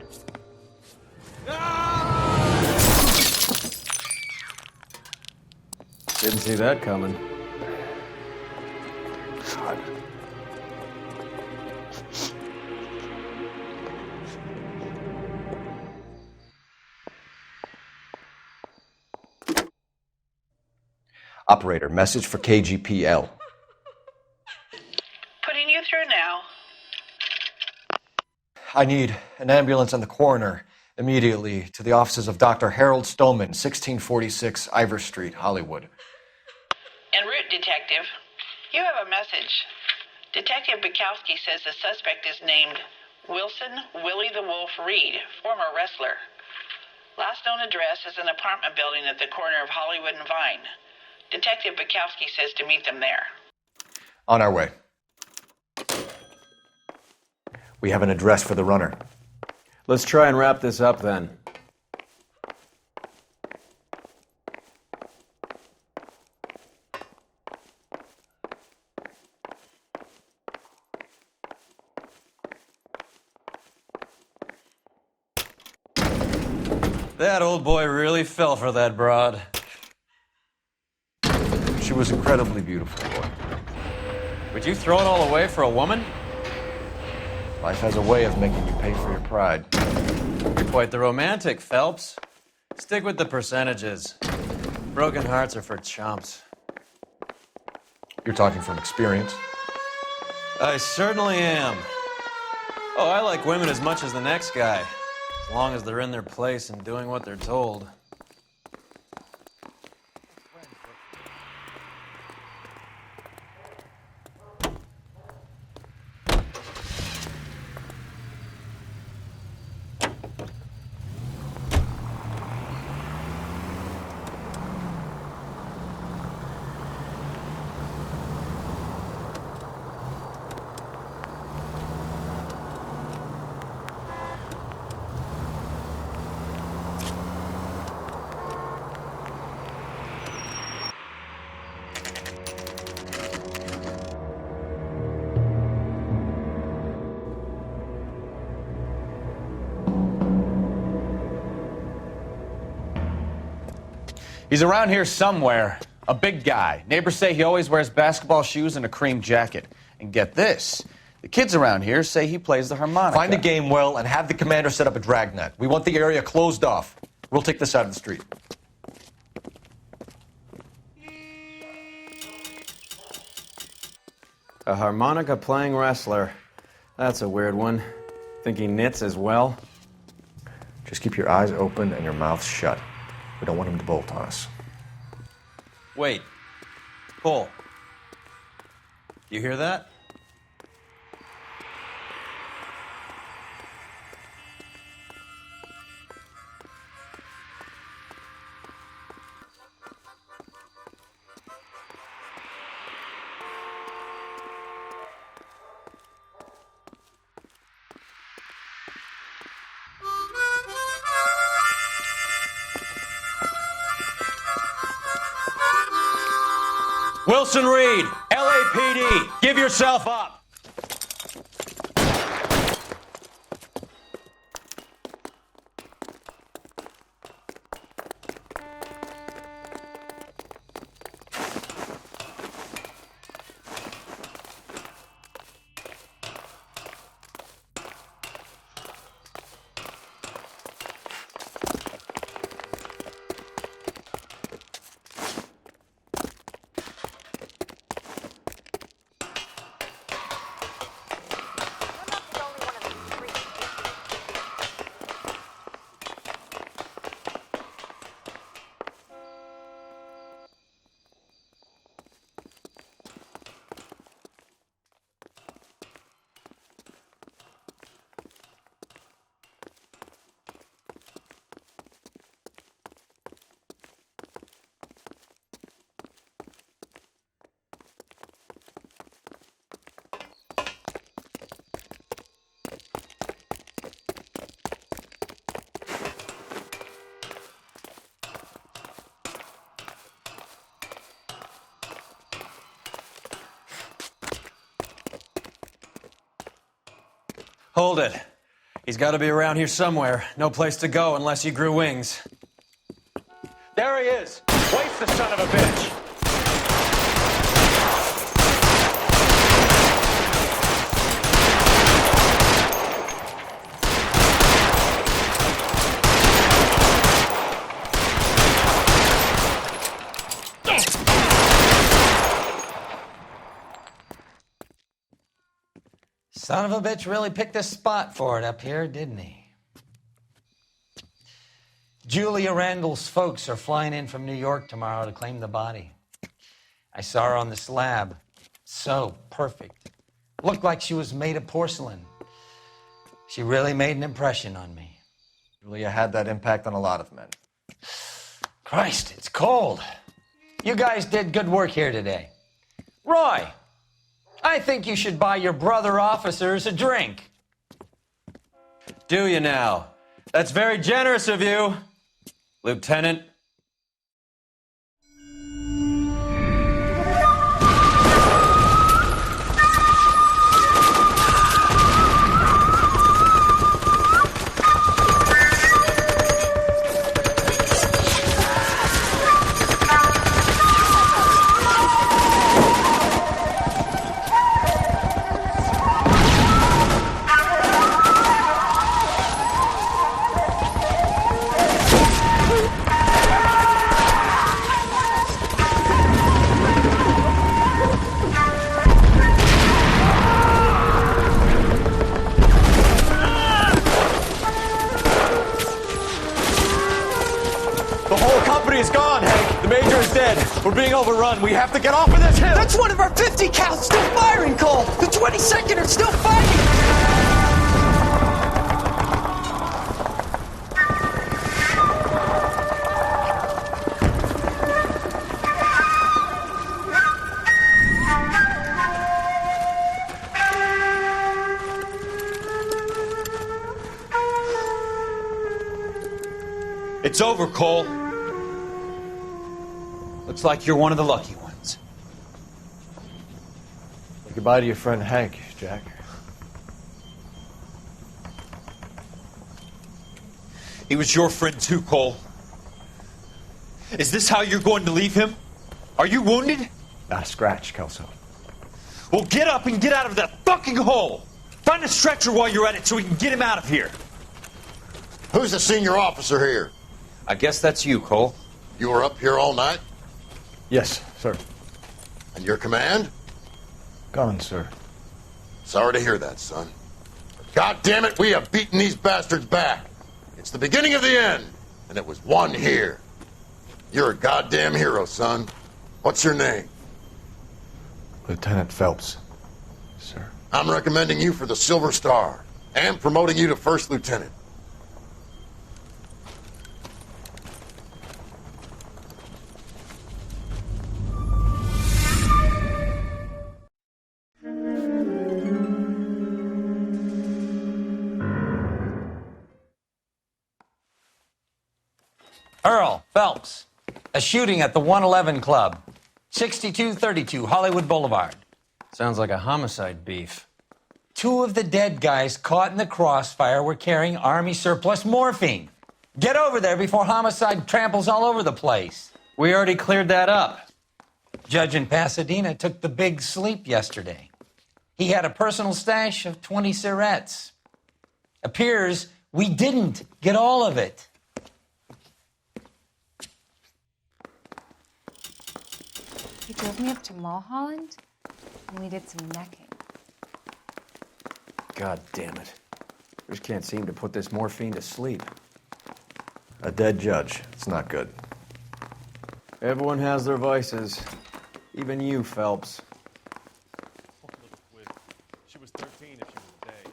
Didn't see that coming. God. Operator, message for KGPL. Putting you through now. I need an ambulance and the coroner immediately to the offices of Dr. Harold Stoneman, 1646 Ivor Street, Hollywood. En route, Detective. You have a message. Detective Bukowski says the suspect is named Wilson Willie the Wolf Reed, former wrestler. Last known address is an apartment building at the corner of Hollywood and Vine. Detective Bukowski says to meet them there. On our way. We have an address for the runner. Let's try and wrap this up then. That old boy really fell for that broad. She was incredibly beautiful, boy. Would you throw it all away for a woman? Life has a way of making you pay for your pride. You're quite the romantic, Phelps. Stick with the percentages. Broken hearts are for chumps. You're talking from experience. I certainly am. Oh, I like women as much as the next guy, as long as they're in their place and doing what they're told. He's around here somewhere. A big guy. Neighbors say he always wears basketball shoes and a cream jacket. And get this, the kids around here say he plays the harmonica. Find a game well and have the commander set up a dragnet. We want the area closed off. We'll take this side of the street. A harmonica-playing wrestler. That's a weird one. Think he knits as well? Just keep your eyes open and your mouth shut. We don't want him to bolt on us. Wait. Cole. You hear that? Wilson Reed, LAPD, give yourself up. Hold it. He's got to be around here somewhere. No place to go unless he grew wings. There he is. Waste the son of a bitch. Son of a bitch really picked a spot for it up here, didn't he? Julia Randall's folks are flying in from New York tomorrow to claim the body. I saw her on the slab. So perfect. Looked like she was made of porcelain. She really made an impression on me. Julia had that impact on a lot of men. Christ, it's cold. You guys did good work here today. Roy, I think you should buy your brother officers a drink. Do you now? That's very generous of you, Lieutenant. We're being overrun. We have to get off of this hill. That's one of our 50 cows still firing, Cole. The 22nd are still fighting. It's over, Cole. Looks like you're one of the lucky ones. Say goodbye to your friend Hank, Jack. He was your friend too, Cole. Is this how you're going to leave him? Are you wounded? Scratch, Kelso. Well, get up and get out of that fucking hole! Find a stretcher while you're at it so we can get him out of here. Who's the senior officer here? I guess that's you, Cole. You were up here all night? Yes, sir. And your command? Gone, sir. Sorry to hear that, son. God damn it, we have beaten these bastards back. It's the beginning of the end, and it was one here. You're a goddamn hero, son. What's your name? Lieutenant Phelps, sir. I'm recommending you for the Silver Star, and promoting you to First Lieutenant. Earle, Phelps. A shooting at the 111 Club. 6232 Hollywood Boulevard. Sounds like a homicide beef. 2 of the dead guys caught in the crossfire were carrying Army surplus morphine. Get over there before Homicide tramples all over the place. We already cleared that up. Judge in Pasadena took the big sleep yesterday. He had a personal stash of 20 cigarettes. Appears we didn't get all of it. He drove me up to Mulholland, and we did some necking. God damn it. Just can't seem to put this morphine to sleep. A dead judge. It's not good. Everyone has their vices. Even you, Phelps. She was 13 if she was a day.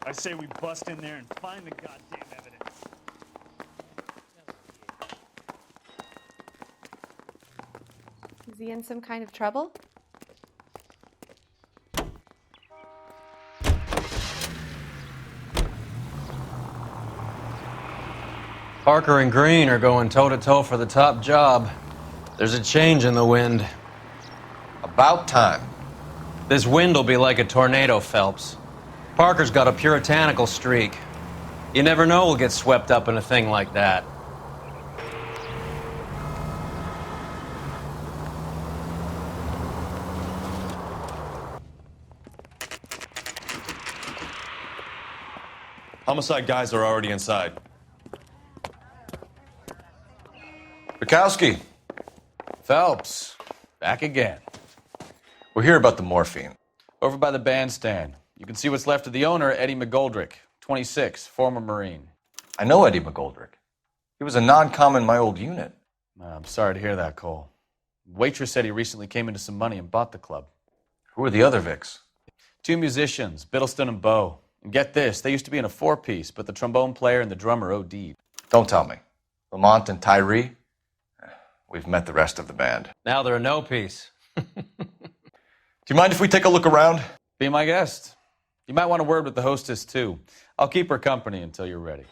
I say we bust in there and find the goddamn evidence. Is he in some kind of trouble? Parker and Green are going toe-to-toe for the top job. There's a change in the wind. About time. This wind will be like a tornado, Phelps. Parker's got a puritanical streak. You never know we'll get swept up in a thing like that. Homicide guys are already inside. Bukowski. Phelps, back again. We're here about the morphine. Over by the bandstand. You can see what's left of the owner, Eddie McGoldrick, 26, former Marine. I know Eddie McGoldrick. He was a non-com in my old unit. I'm sorry to hear that, Cole. Waitress said he recently came into some money and bought the club. Who are the other Vics? 2 musicians, Biddleston and Bowe. And get this, they used to be in a 4-piece, but the trombone player and the drummer OD'd. Don't tell me. Lamont and Tyree? We've met the rest of the band. Now they're a no-piece. Do you mind if we take a look around? Be my guest. You might want a word with the hostess, too. I'll keep her company until you're ready.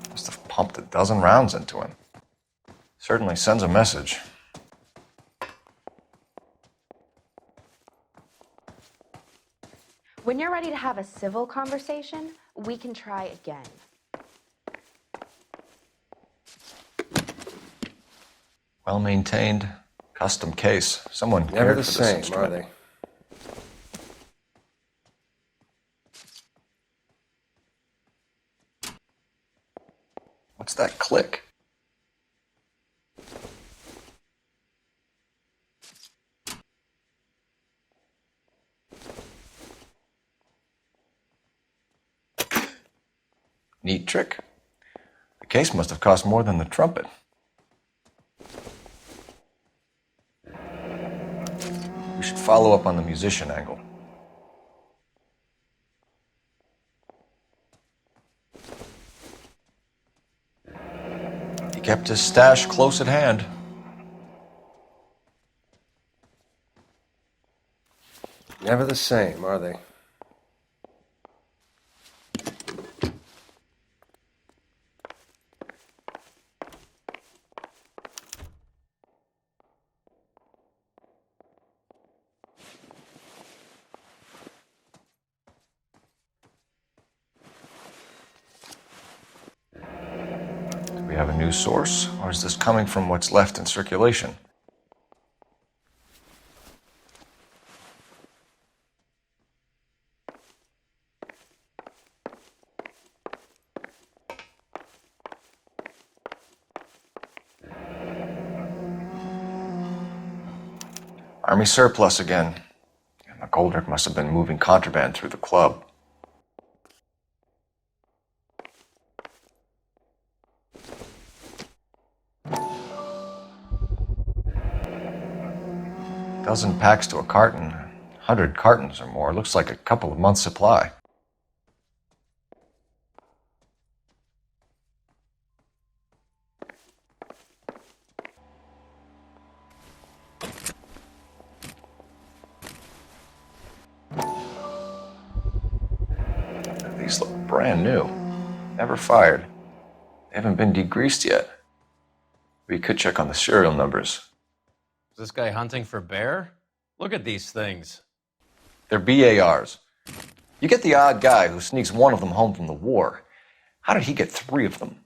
Must have pumped a dozen rounds into him. Certainly sends a message. When you're ready to have a civil conversation, we can try again. Well-maintained, custom case. Someone Never cared the for this same, are instrument. they? What's that click? Neat trick. The case must have cost more than the trumpet. We should follow up on the musician angle. He kept his stash close at hand. Never the same, are they? Do we have a new source, or is this coming from what's left in circulation? Army surplus again. McGoldrick must have been moving contraband through the club. Dozen packs to a carton, 100 cartons or more. Looks like a couple of months' supply. These look brand new. Never fired. They haven't been degreased yet. We could check on the serial numbers. Is this guy hunting for bear? Look at these things. They're BARs. You get the odd guy who sneaks one of them home from the war. How did he get 3 of them?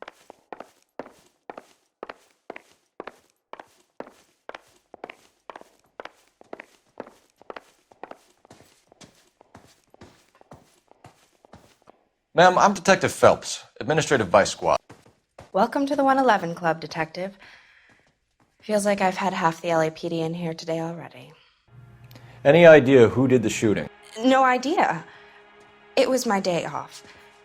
Ma'am, I'm Detective Phelps, Administrative Vice Squad. Welcome to the 111 Club, Detective. Feels like I've had half the LAPD in here today already. Any idea who did the shooting? No idea. It was my day off.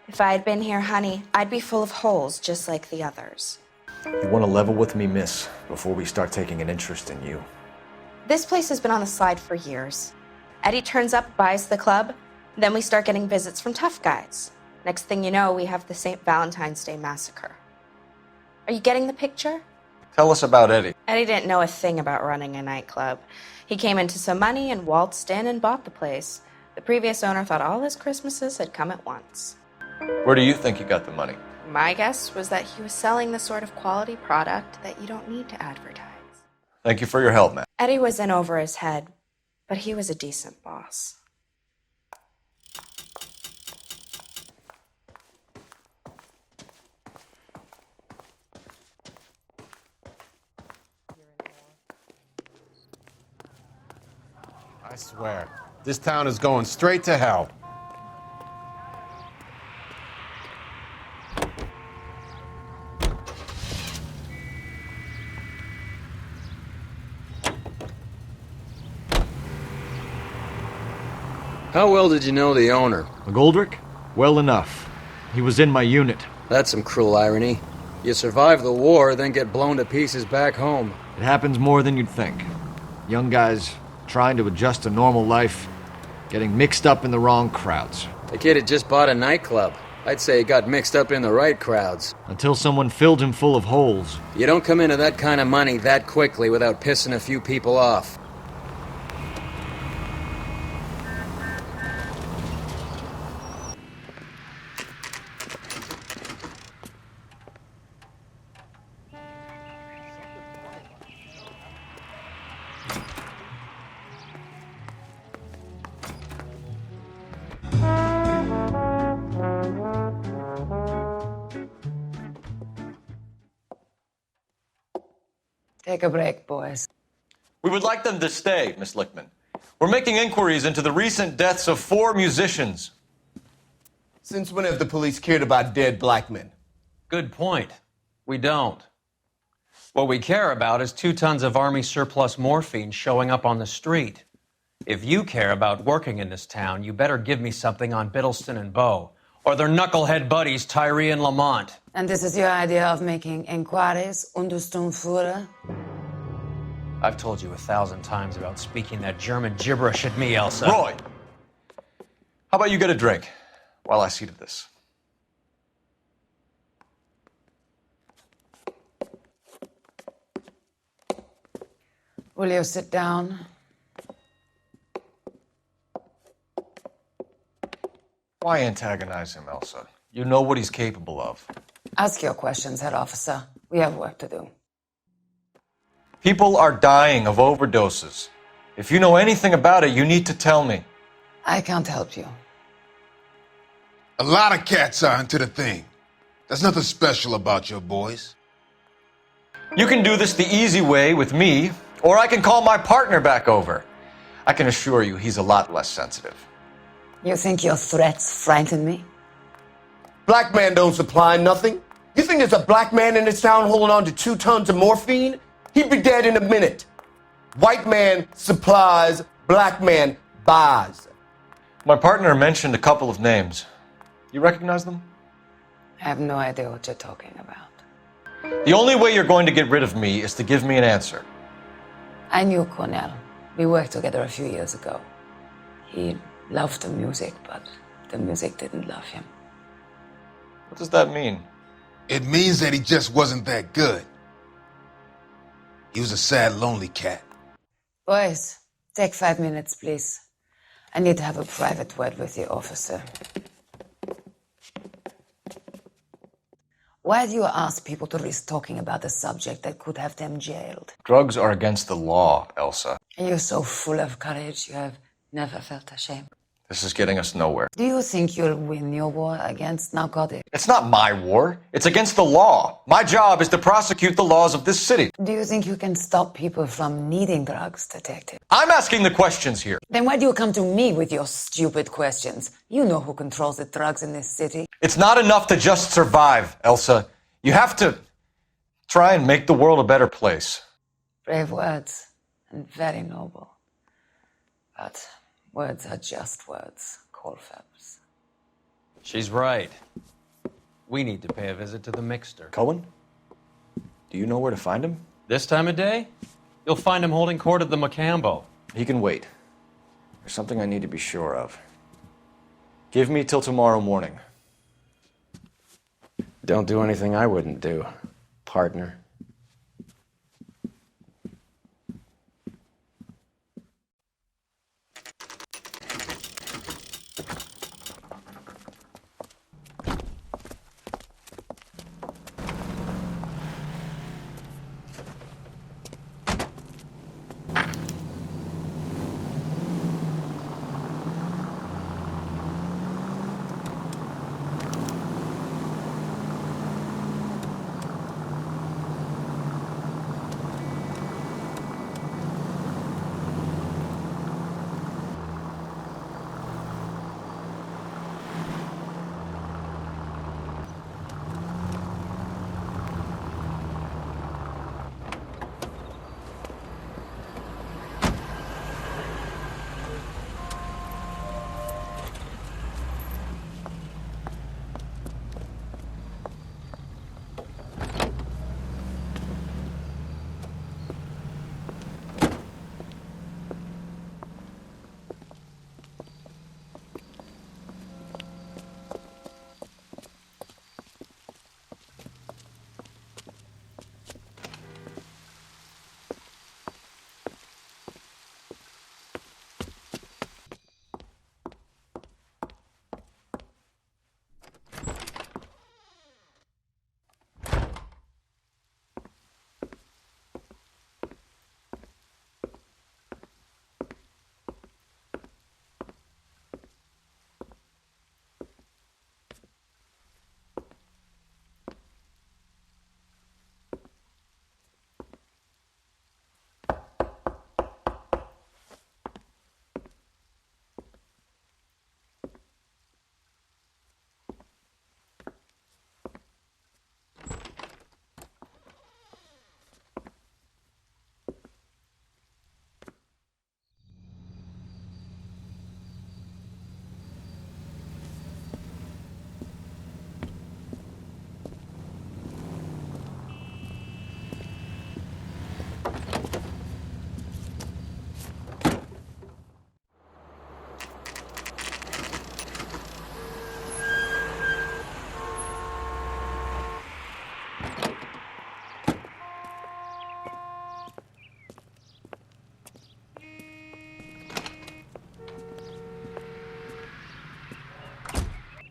If I had been here, honey, I'd be full of holes just like the others. You want to level with me, miss, before we start taking an interest in you. This place has been on the slide for years. Eddie turns up, buys the club, then we start getting visits from tough guys. Next thing you know, we have the St. Valentine's Day massacre. Are you getting the picture? Tell us about Eddie. Eddie didn't know a thing about running a nightclub. He came into some money and waltzed in and bought the place. The previous owner thought all his Christmases had come at once. Where do you think he got the money? My guess was that he was selling the sort of quality product that you don't need to advertise. Thank you for your help, ma'am. Eddie was in over his head, but he was a decent boss. I swear, this town is going straight to hell. How well did you know the owner? McGoldrick? Well enough. He was in my unit. That's some cruel irony. You survive the war, then get blown to pieces back home. It happens more than you'd think. Young guys trying to adjust to normal life, getting mixed up in the wrong crowds. The kid had just bought a nightclub. I'd say he got mixed up in the right crowds. Until someone filled him full of holes. You don't come into that kind of money that quickly without pissing a few people off. Take a break, boys. We would like them to stay, Miss Lichtman. We're making inquiries into the recent deaths of 4 musicians. Since when have the police cared about dead black men? Good point. We don't. What we care about is 2 tons of Army surplus morphine showing up on the street. If you care about working in this town, you better give me something on Biddleston and Bow, or their knucklehead buddies Tyree and Lamont. And this is your idea of making inquiries, Untersturmführer? I've told you 1,000 times about speaking that German gibberish at me, Elsa. Roy! How about you get a drink while I see to this? Will you sit down? Why antagonize him, Elsa? You know what he's capable of. Ask your questions, head officer. We have work to do. People are dying of overdoses. If you know anything about it, you need to tell me. I can't help you. A lot of cats are into the thing. There's nothing special about your boys. You can do this the easy way with me, or I can call my partner back over. I can assure you he's a lot less sensitive. You think your threats frighten me? Black man don't supply nothing. You think there's a black man in this town holding on to 2 tons of morphine? He'd be dead in a minute. White man supplies, black man buys. My partner mentioned a couple of names. You recognize them? I have no idea what you're talking about. The only way you're going to get rid of me is to give me an answer. I knew Cornell. We worked together a few years ago. He loved the music, but the music didn't love him. What does that mean? It means that he just wasn't that good. He was a sad, lonely cat. Boys, take 5 minutes, please. I need to have a private word with the officer. Why do you ask people to risk talking about a subject that could have them jailed? Drugs are against the law, Elsa. And you're so full of courage, you have never felt ashamed. This is getting us nowhere. Do you think you'll win your war against narcotics? It's not my war. It's against the law. My job is to prosecute the laws of this city. Do you think you can stop people from needing drugs, detective? I'm asking the questions here. Then why do you come to me with your stupid questions? You know who controls the drugs in this city. It's not enough to just survive, Elsa. You have to try and make the world a better place. Brave words, and very noble. But words are just words, Cole Phelps. She's right. We need to pay a visit to the Mixter. Cohen? Do you know where to find him? This time of day? You'll find him holding court at the Macambo. He can wait. There's something I need to be sure of. Give me till tomorrow morning. Don't do anything I wouldn't do, partner.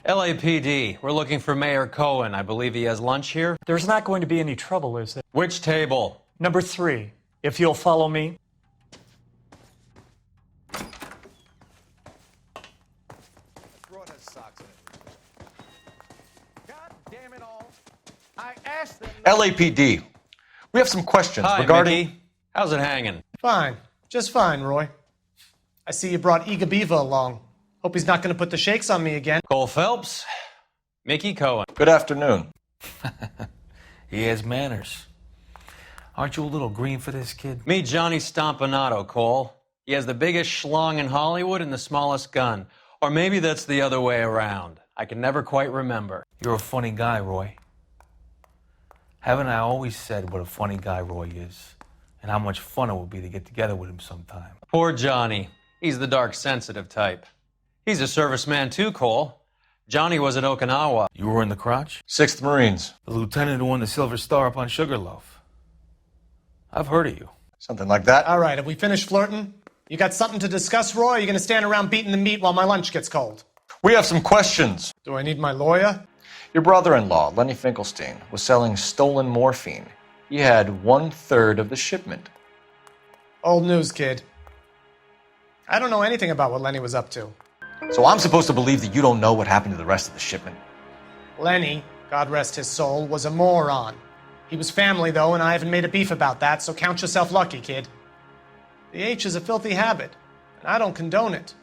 LAPD, we're looking for Mayor Cohen. I believe he has lunch here. There's not going to be any trouble, is there? Which table? Number 3, if you'll follow me. LAPD, we have some questions Hi, regarding... Mickey. How's it hanging? Fine. Just fine, Roy. I see you brought Iga Beaver along. Hope he's not going to put the shakes on me again. Cole Phelps, Mickey Cohen. Good afternoon. He has manners. Aren't you a little green for this, kid? Meet Johnny Stompanato, Cole. He has the biggest schlong in Hollywood and the smallest gun. Or maybe that's the other way around. I can never quite remember. You're a funny guy, Roy. Haven't I always said what a funny guy Roy is? And how much fun it would be to get together with him sometime. Poor Johnny. He's the dark, sensitive type. He's a serviceman too, Cole. Johnny was at Okinawa. You were in the crotch? 6th Marines. The lieutenant who won the Silver Star up on Sugarloaf. I've heard of you. Something like that. All right, have we finished flirting? You got something to discuss, Roy? Or are you going to stand around beating the meat while my lunch gets cold? We have some questions. Do I need my lawyer? Your brother-in-law, Lenny Finkelstein, was selling stolen morphine. He had 1/3 of the shipment. Old news, kid. I don't know anything about what Lenny was up to. So I'm supposed to believe that you don't know what happened to the rest of the shipment? Lenny, God rest his soul, was a moron. He was family, though, and I haven't made a beef about that, so count yourself lucky, kid. The H is a filthy habit, and I don't condone it.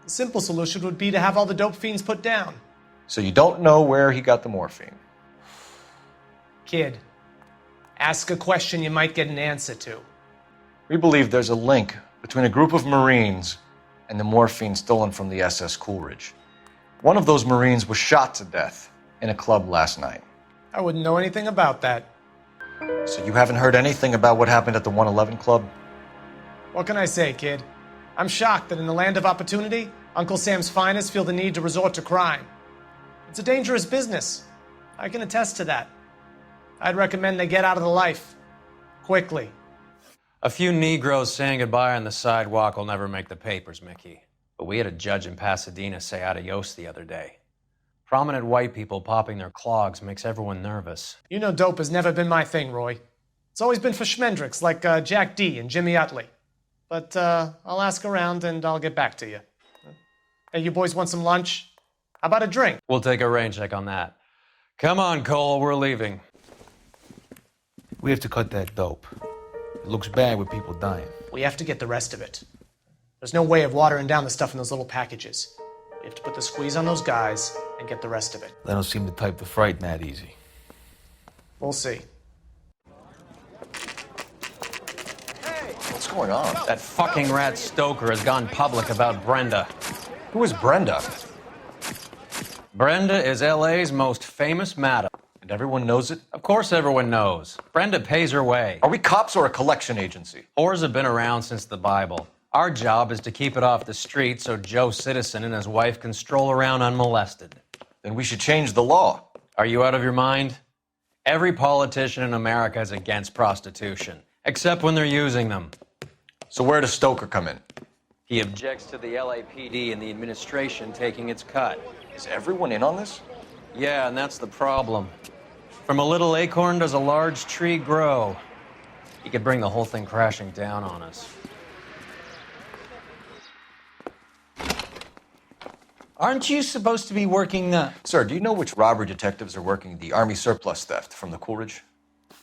The simple solution would be to have all the dope fiends put down. So you don't know where he got the morphine? Kid, ask a question you might get an answer to. We believe there's a link between a group of Marines and the morphine stolen from the SS Coolidge. One of those Marines was shot to death in a club last night. I wouldn't know anything about that. So you haven't heard anything about what happened at the 111 Club? What can I say, kid? I'm shocked that in the land of opportunity, Uncle Sam's finest feel the need to resort to crime. It's a dangerous business. I can attest to that. I'd recommend they get out of the life. Quickly. A few Negroes saying goodbye on the sidewalk will never make the papers, Mickey. But we had a judge in Pasadena say adios the other day. Prominent white people popping their clogs makes everyone nervous. You know dope has never been my thing, Roy. It's always been for schmendricks like Jack D. and Jimmy Utley. But I'll ask around and I'll get back to you. Hey, you boys want some lunch? How about a drink? We'll take a rain check on that. Come on, Cole, we're leaving. We have to cut that dope. It looks bad with people dying. We have to get the rest of it. There's no way of watering down the stuff in those little packages. We have to put the squeeze on those guys and get the rest of it. They don't seem the type to frighten that easy. We'll see. What's going on? That fucking rat Stoker has gone public about Brenda. Who is Brenda? Brenda is LA's most famous madam. And everyone knows it? Of course everyone knows. Brenda pays her way. Are we cops or a collection agency? Whores have been around since the Bible. Our job is to keep it off the street so Joe Citizen and his wife can stroll around unmolested. Then we should change the law. Are you out of your mind? Every politician in America is against prostitution, except when they're using them. So where does Stoker come in? He objects to the LAPD and the administration taking its cut. Is everyone in on this? Yeah, and that's the problem. From a little acorn does a large tree grow. He could bring the whole thing crashing down on us. Aren't you supposed to be working Sir, do you know which robbery detectives are working the Army surplus theft from the Coolidge?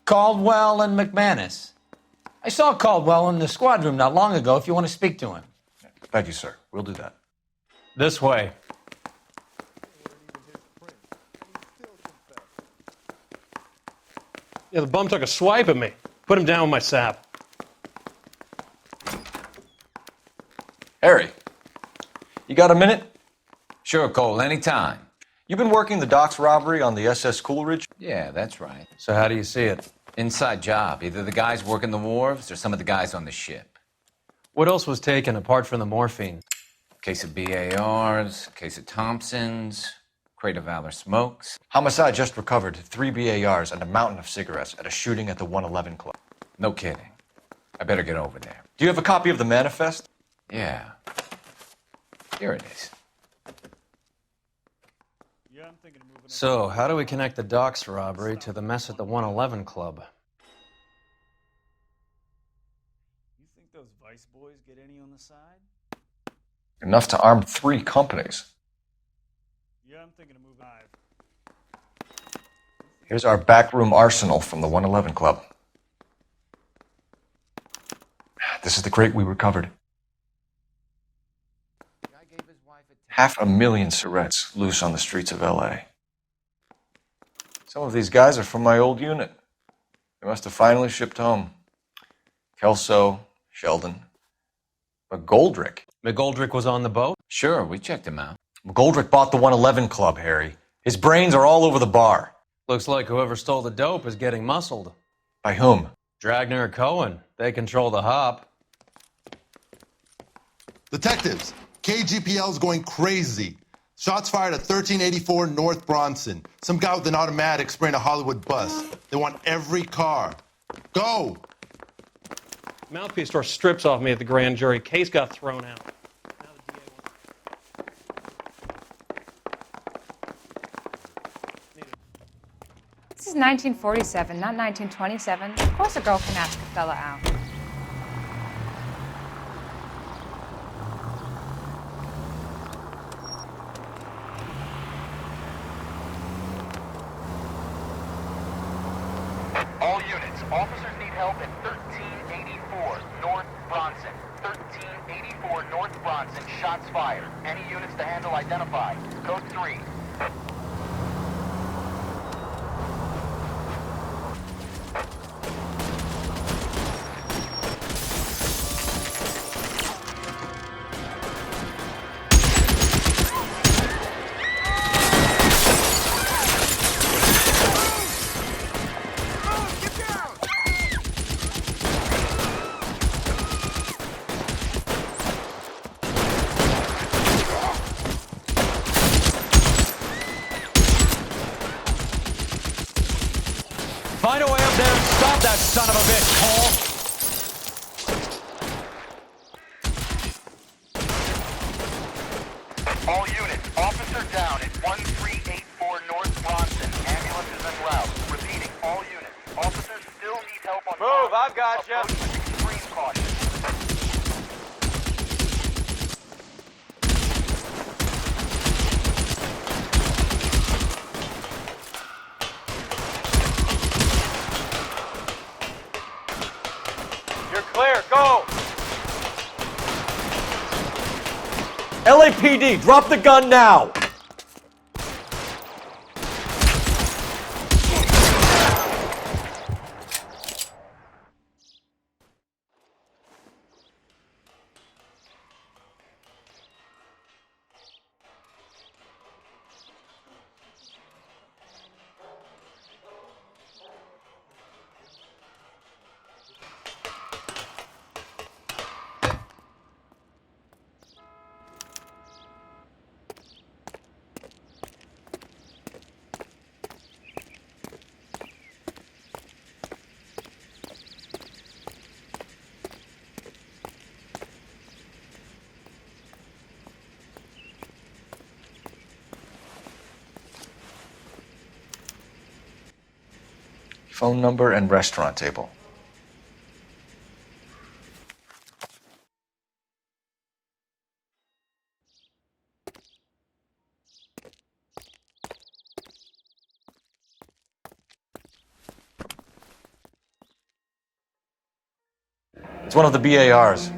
Caldwell and McManus? I saw Caldwell in the squad room not long ago if you want to speak to him. Thank you, sir. We'll do that. This way. Yeah, the bum took a swipe at me. Put him down with my sap. Harry, you got a minute? Sure, Cole, anytime. You've been working the docks robbery on the SS Coolidge? Yeah, that's right. So how do you see it? Inside job. Either the guys working the wharves or some of the guys on the ship. What else was taken apart from the morphine? Case of BARs, case of Thompsons, crate of Valor smokes. Homicide just recovered 3 BARs and a mountain of cigarettes at a shooting at the 111 Club. No kidding. I better get over there. Do you have a copy of the manifest? Yeah. Here it is. So, how do we connect the docks robbery to the mess at the 111 Club? You think those Vice boys get any on the side? Enough to arm 3 companies. Yeah, I'm thinking of moving live. Here's our backroom arsenal from the 111 Club. This is the crate we recovered. 500,000 cigarettes loose on the streets of LA. Some of these guys are from my old unit. They must have finally shipped home. Kelso, Sheldon, McGoldrick. McGoldrick was on the boat? Sure, we checked him out. McGoldrick bought the 111 Club, Harry. His brains are all over the bar. Looks like whoever stole the dope is getting muscled. By whom? Dragner or Cohen. They control the hop. Detectives, KGPL's going crazy. Shots fired at 1384 North Bronson. Some guy with an automatic spraying a Hollywood bus. They want every car. Go! Mouthpiece tore strips off me at the grand jury. Case got thrown out. This is 1947, not 1927. Of course a girl can ask a fella out. All units, officers need help at 1384 North Bronson. 1384 North Bronson, shots fired. Any units to handle identify. Code 3. Find a way up there and stop that son of a bitch, Cole! All units, officer down at 1384 North Bronson. Ambulance is en route. Repeating, all units. Officers still need help on Move, I've got you. Approach with extreme caution. You're clear, go! LAPD, drop the gun now! Phone number and restaurant table. It's one of the BARs.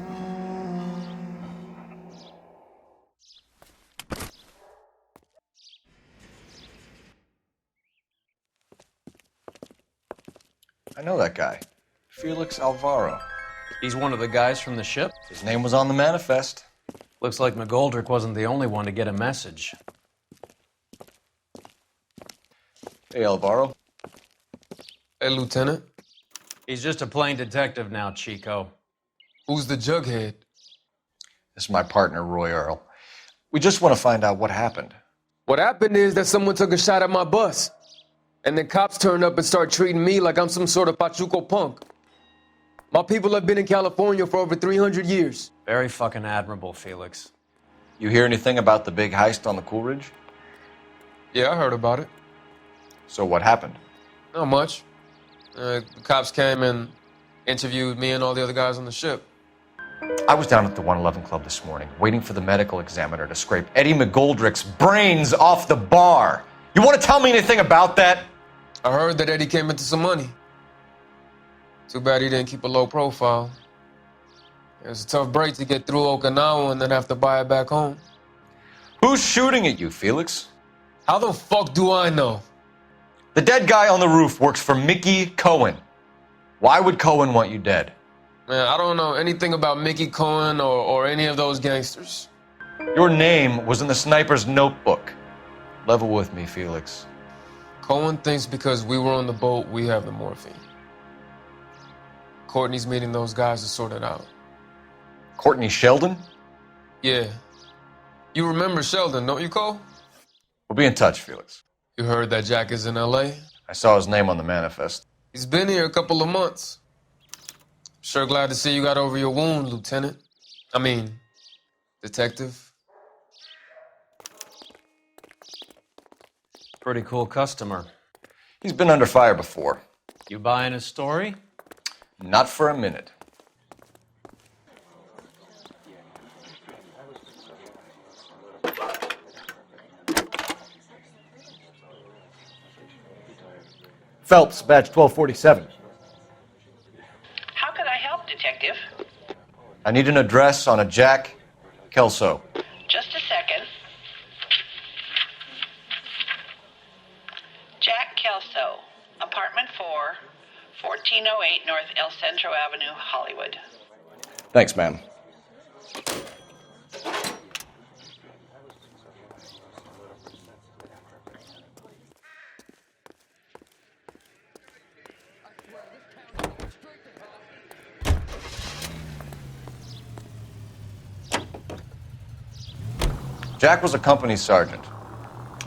I know that guy. Felix Alvaro. He's one of the guys from the ship? His name was on the manifest. Looks like McGoldrick wasn't the only one to get a message. Hey, Alvaro. Hey, Lieutenant. He's just a plain detective now, Chico. Who's the jughead? This is my partner, Roy Earle. We just want to find out what happened. What happened is that someone took a shot at my bus. And then cops turned up and start treating me like I'm some sort of Pachuco punk. My people have been in California for over 300 years. Very fucking admirable, Felix. You hear anything about the big heist on the Coolidge? Yeah, I heard about it. So what happened? Not much. The cops came and interviewed me and all the other guys on the ship. I was down at the 111 Club this morning, waiting for the medical examiner to scrape Eddie McGoldrick's brains off the bar. You want to tell me anything about that? I heard that Eddie came into some money. Too bad he didn't keep a low profile. It was a tough break to get through Okinawa and then have to buy it back home. Who's shooting at you, Felix? How the fuck do I know? The dead guy on the roof works for Mickey Cohen. Why would Cohen want you dead? Man, I don't know anything about Mickey Cohen or any of those gangsters. Your name was in the sniper's notebook. Level with me, Felix. Cohen thinks because we were on the boat, we have the morphine. Courtney's meeting those guys to sort it out. Courtney Sheldon? Yeah. You remember Sheldon, don't you, Cole? We'll be in touch, Felix. You heard that Jack is in L.A.? I saw his name on the manifest. He's been here a couple of months. Sure glad to see you got over your wound, Lieutenant. I mean, Detective. Pretty cool customer. He's been under fire before. You buying his story? Not for a minute. Phelps, badge 1247. How can I help, Detective? I need an address on a Jack Kelso. Just a second. Jack Kelso, apartment 4, 1408 North El Centro Avenue, Hollywood. Thanks, ma'am. Jack was a company sergeant.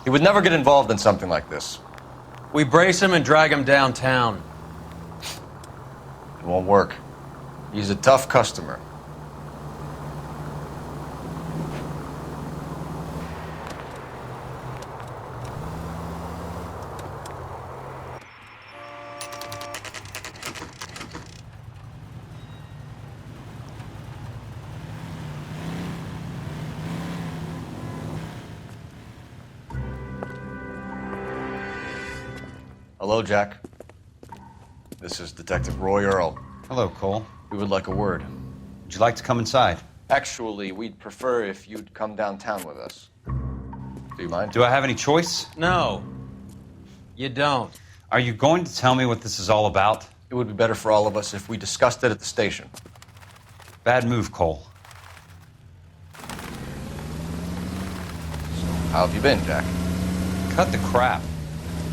He would never get involved in something like this. We brace him and drag him downtown. It won't work. He's a tough customer. Hello, Jack. This is Detective Roy Earle. Hello, Cole. We would like a word. Would you like to come inside? Actually, we'd prefer if you'd come downtown with us. Do you mind? Do I have any choice? No. You don't. Are you going to tell me what this is all about? It would be better for all of us if we discussed it at the station. Bad move, Cole. So, how have you been, Jack? Cut the crap.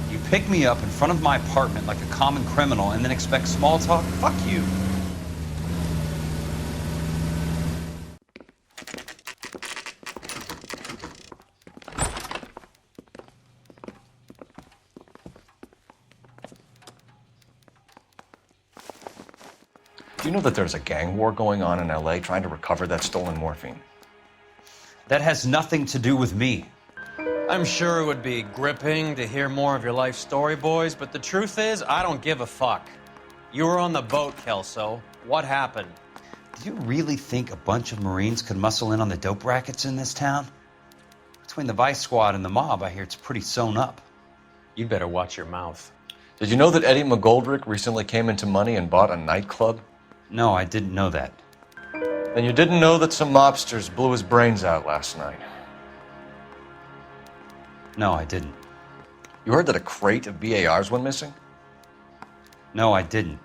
You pick me up in front of my apartment like a common criminal and then expect small talk? Fuck you. Do you know that there's a gang war going on in LA trying to recover that stolen morphine? That has nothing to do with me. I'm sure it would be gripping to hear more of your life story, boys, but the truth is, I don't give a fuck. You were on the boat, Kelso. What happened? Do you really think a bunch of Marines could muscle in on the dope rackets in this town? Between the Vice Squad and the mob, I hear it's pretty sewn up. You'd better watch your mouth. Did you know that Eddie McGoldrick recently came into money and bought a nightclub? No, I didn't know that. Then you didn't know that some mobsters blew his brains out last night. No, I didn't. You heard that a crate of BARs went missing? No, I didn't.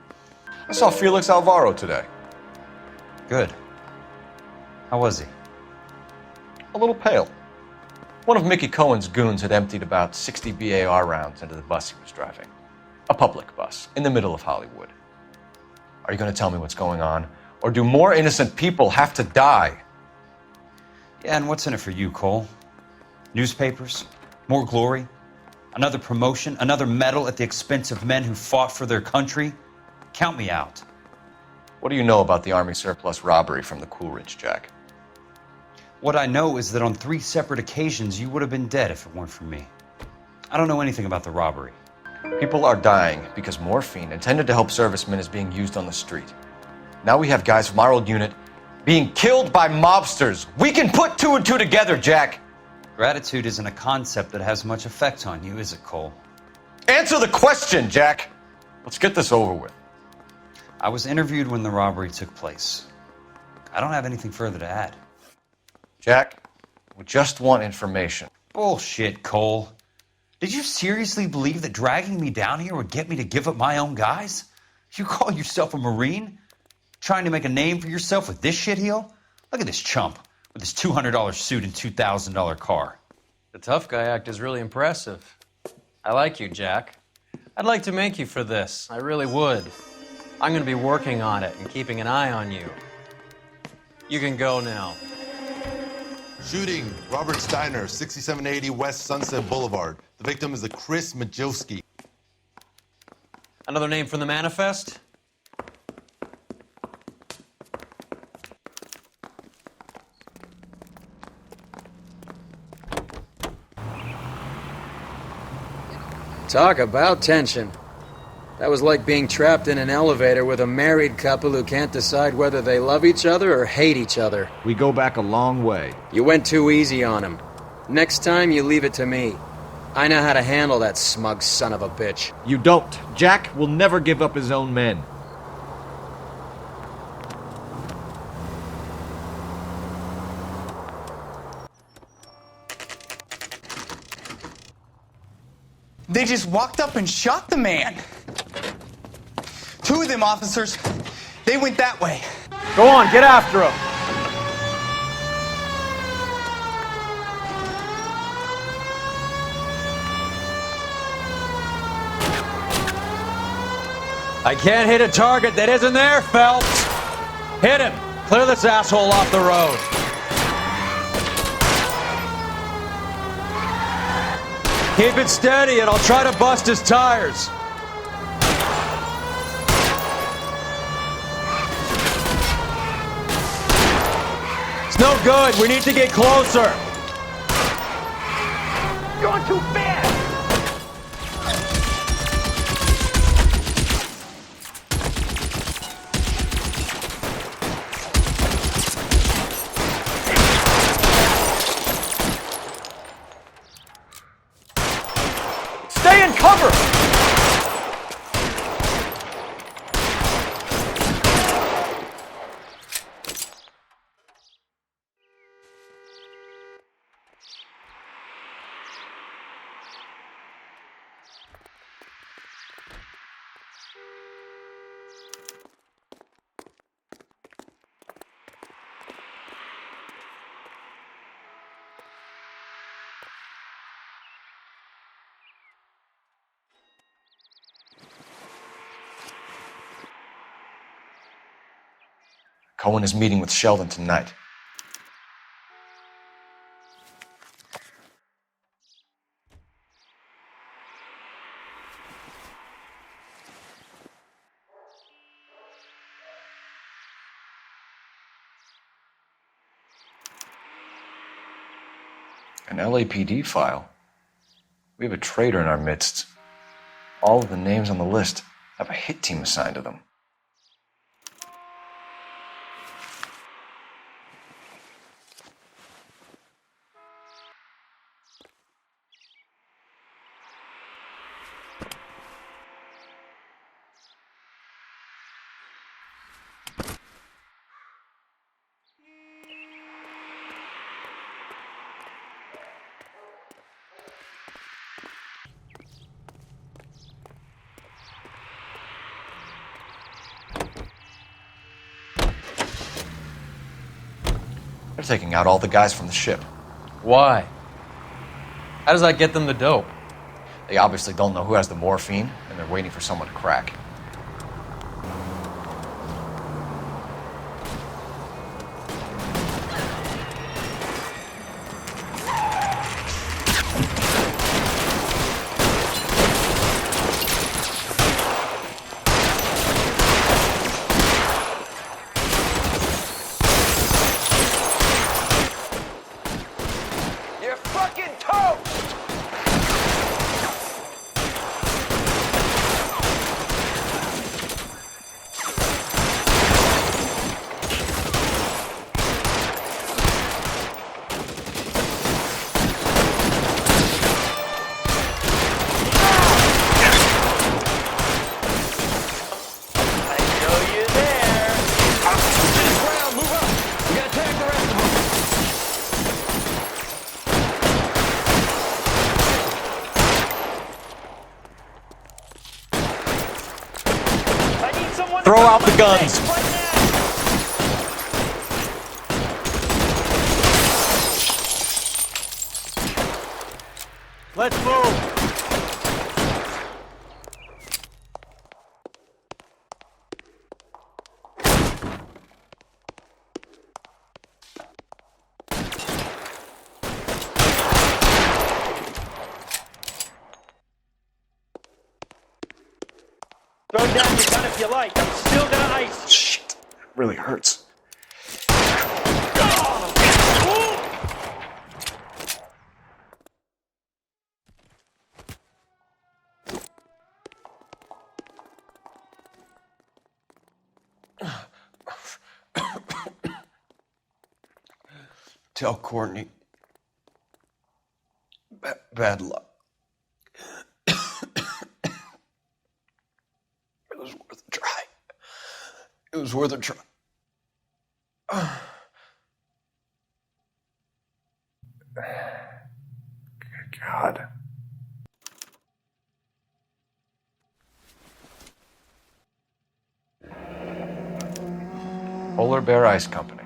I saw Felix Alvaro today. Good. How was he? A little pale. One of Mickey Cohen's goons had emptied about 60 BAR rounds into the bus he was driving. A public bus, in the middle of Hollywood. Are you going to tell me what's going on? Or do more innocent people have to die? Yeah, and what's in it for you, Cole? Newspapers? More glory? Another promotion? Another medal at the expense of men who fought for their country? Count me out. What do you know about the Army surplus robbery from the Coolidge, Jack? What I know is that on 3 separate occasions you would have been dead if it weren't for me. I don't know anything about the robbery. People are dying because morphine intended to help servicemen is being used on the street. Now we have guys from our old unit being killed by mobsters. We can put 2 and 2 together, Jack. Gratitude isn't a concept that has much effect on you, is it, Cole? Answer the question, Jack. Let's get this over with. I was interviewed when the robbery took place. I don't have anything further to add. Jack, we just want information. Bullshit, Cole. Did you seriously believe that dragging me down here would get me to give up my own guys? You call yourself a Marine? Trying to make a name for yourself with this shitheel? Look at this chump with his $200 suit and $2,000 car. The tough guy act is really impressive. I like you, Jack. I'd like to make you for this. I really would. I'm going to be working on it and keeping an eye on you. You can go now. Shooting, Robert Steiner, 6780 West Sunset Boulevard. The victim is a Chris Majowski. Another name from the manifest? Talk about tension. That was like being trapped in an elevator with a married couple who can't decide whether they love each other or hate each other. We go back a long way. You went too easy on him. Next time, you leave it to me. I know how to handle that smug son of a bitch. You don't. Jack will never give up his own men. They just walked up and shot the man. 2 of them officers, they went that way. Go on, get after him. I can't hit a target that isn't there, Phelps. Hit him. Clear this asshole off the road. Keep it steady and I'll try to bust his tires. It's no good. We need to get closer. Going too fast. Stay in cover! Cohen is meeting with Sheldon tonight. An LAPD file? We have a traitor in our midst. All of the names on the list have a hit team assigned to them. They're taking out all the guys from the ship. Why? How does that get them the dope? They obviously don't know who has the morphine, and they're waiting for someone to crack. the guns. Let's move. Throw down your gun if you like. I'm still gonna ice. Shit. Really hurts. Tell Courtney. Bad luck. It was worth a try. It was worth a try. Good God. Polar Bear Ice Company.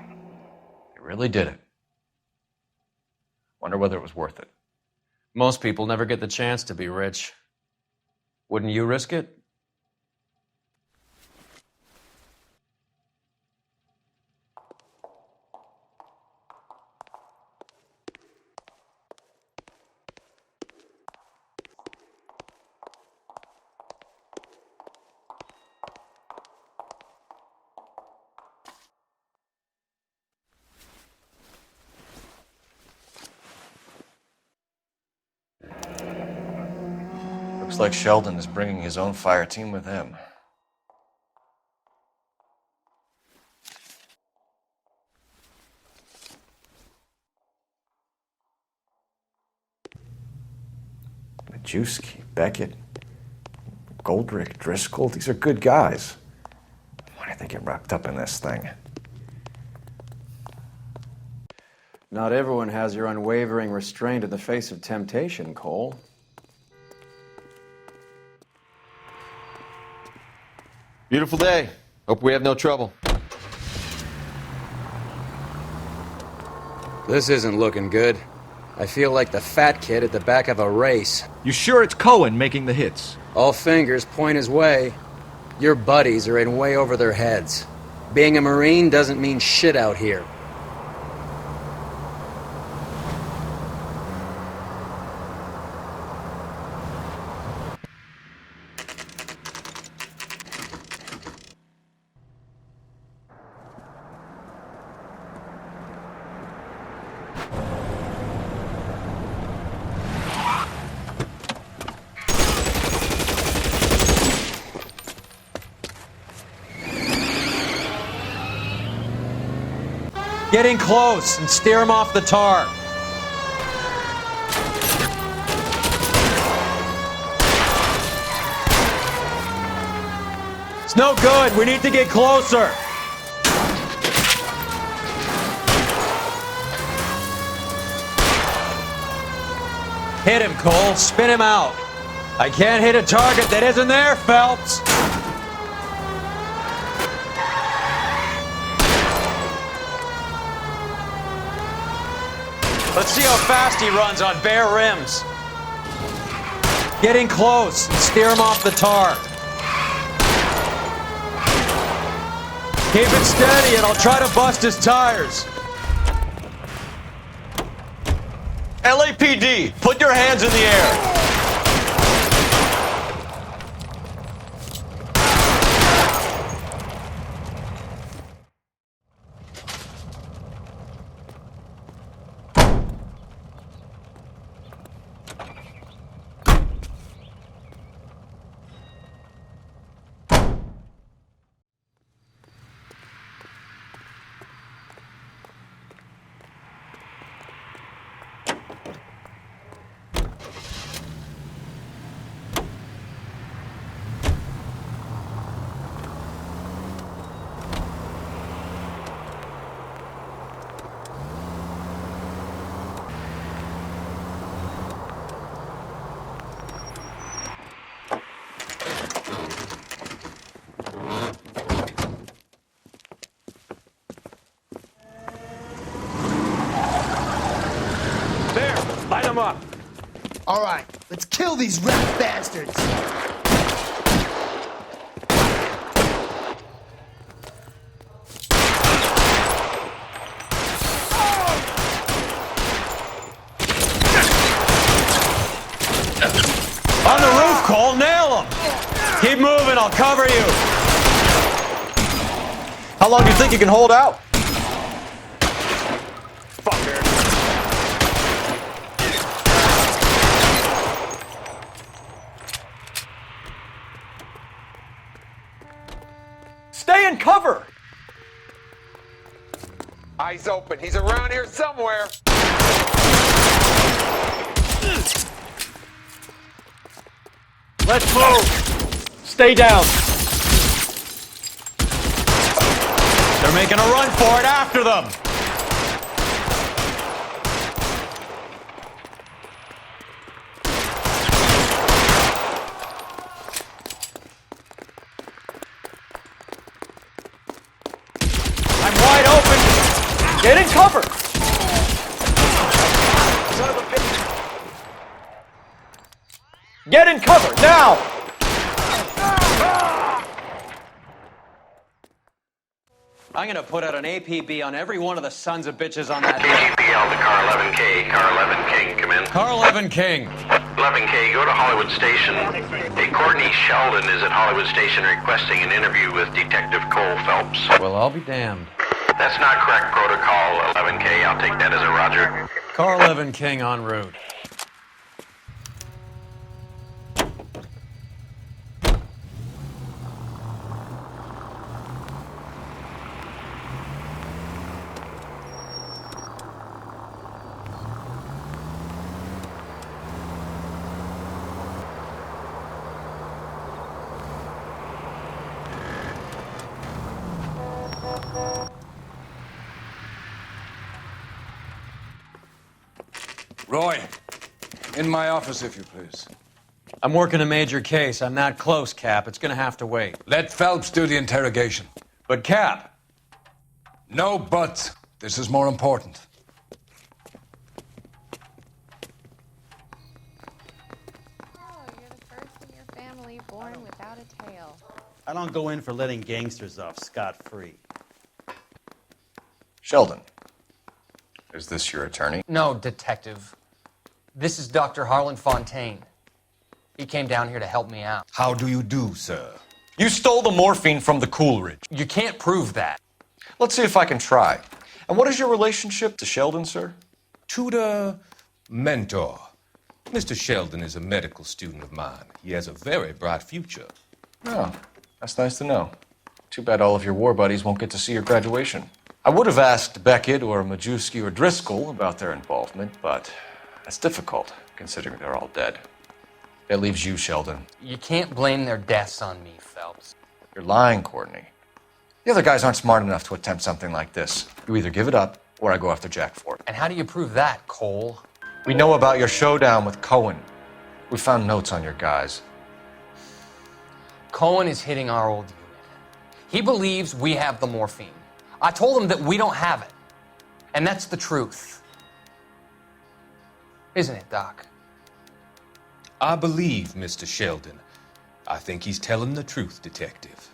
They really did it. Wonder whether it was worth it. Most people never get the chance to be rich. Wouldn't you risk it? Looks like Sheldon is bringing his own fire team with him. Majewski, Beckett, Goldrick, Driscoll, these are good guys. Why did they get wrapped up in this thing? Not everyone has your unwavering restraint in the face of temptation, Cole. Beautiful day. Hope we have no trouble. This isn't looking good. I feel like the fat kid at the back of a race. You sure it's Cohen making the hits? All fingers point his way. Your buddies are in way over their heads. Being a Marine doesn't mean shit out here. Get in close and steer him off the tar. It's no good. We need to get closer. Hit him, Cole. Spin him out. I can't hit a target that isn't there, Phelps. Let's see how fast he runs on bare rims. Get in close and steer him off the tar. Keep it steady and I'll try to bust his tires. LAPD, put your hands in the air. All right, let's kill these rat bastards. On the roof, Cole, nail him! Keep moving, I'll cover you. How long do you think you can hold out? Fucker. Stay in cover! Eyes open. He's around here somewhere. Let's move. Stay down. They're making a run for it. After them. I'm wide open. Get in cover! Get in cover, now! I'm gonna put out an APB on every one of the sons of bitches on that. KGPL to car 11K. Car 11 King, come in. Car 11 King. 11K, go to Hollywood Station. Hey, Courtney Sheldon is at Hollywood Station requesting an interview with Detective Cole Phelps. Well, I'll be damned. That's not correct protocol, 11K. I'll take that as a roger. Car 11 King en route. Roy, in my office, if you please. I'm working a major case. I'm that close, Cap. It's gonna have to wait. Let Phelps do the interrogation. But, Cap. No buts. This is more important. Family born without a tail. I don't go in for letting gangsters off scot-free. Sheldon, is this your attorney? No, Detective. This is Dr. Harlan Fontaine. He came down here to help me out. How do you do, sir? You stole the morphine from the Coolidge. You can't prove that. Let's see if I can try. And what is your relationship to Sheldon, sir? Tutor, mentor. Mr. Sheldon is a medical student of mine. He has a very bright future. Oh, that's nice to know. Too bad all of your war buddies won't get to see your graduation. I would have asked Beckett or Majewski or Driscoll about their involvement, but that's difficult, considering they're all dead. That leaves you, Sheldon. You can't blame their deaths on me, Phelps. You're lying, Courtney. The other guys aren't smart enough to attempt something like this. You either give it up, or I go after Jack for it. And how do you prove that, Cole? We know about your showdown with Cohen. We found notes on your guys. Cohen is hitting our old unit. He believes we have the morphine. I told him that we don't have it. And that's the truth. Isn't it, Doc? I believe Mr. Sheldon. I think he's telling the truth, Detective.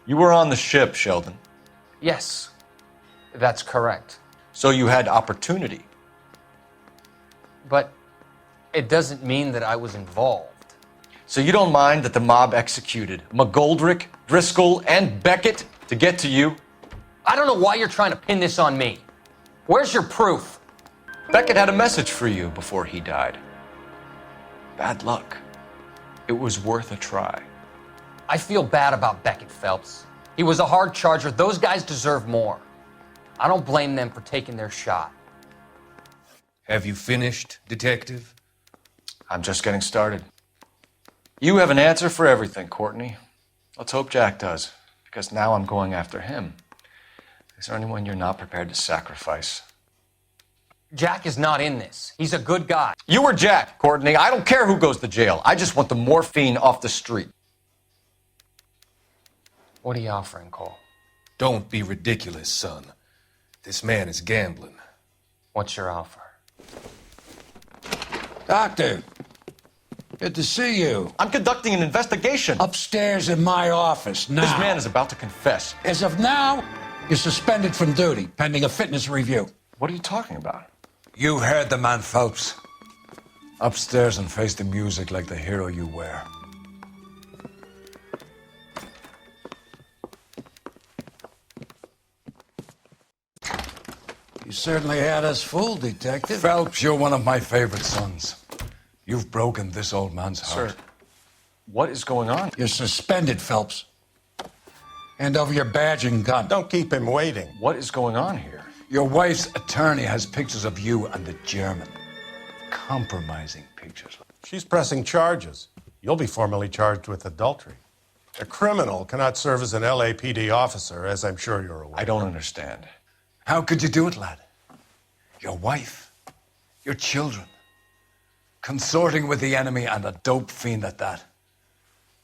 You were on the ship, Sheldon. Yes, that's correct. So you had opportunity. But it doesn't mean that I was involved. So you don't mind that the mob executed McGoldrick, Driscoll, and Beckett to get to you? I don't know why you're trying to pin this on me. Where's your proof? Beckett had a message for you before he died. Bad luck. It was worth a try. I feel bad about Beckett, Phelps. He was a hard charger. Those guys deserve more. I don't blame them for taking their shot. Have you finished, Detective? I'm just getting started. You have an answer for everything, Courtney. Let's hope Jack does, because now I'm going after him. Is there anyone you're not prepared to sacrifice? Jack is not in this. He's a good guy. You were Jack, Courtney. I don't care who goes to jail. I just want the morphine off the street. What are you offering, Cole? Don't be ridiculous, son. This man is gambling. What's your offer? Doctor, good to see you. I'm conducting an investigation. Upstairs in my office now. This man is about to confess. As of now, you're suspended from duty, pending a fitness review. What are you talking about? You heard the man, Phelps. Upstairs and face the music like the hero you were. You certainly had us fooled, Detective. Phelps, you're one of my favorite sons. You've broken this old man's heart. Sir, what is going on? You're suspended, Phelps. Hand over your badge and gun. Don't keep him waiting. What is going on here? Your wife's attorney has pictures of you and the German. Compromising pictures. She's pressing charges. You'll be formally charged with adultery. A criminal cannot serve as an LAPD officer, as I'm sure you're aware. I don't understand. How could you do it, lad? Your wife, your children, consorting with the enemy and a dope fiend at that.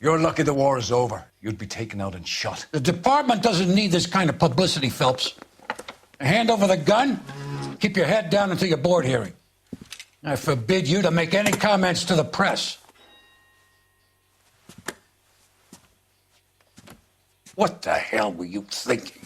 You're lucky the war is over. You'd be taken out and shot. The department doesn't need this kind of publicity, Phelps. Hand over the gun, keep your head down until your board hearing. I forbid you to make any comments to the press. What the hell were you thinking?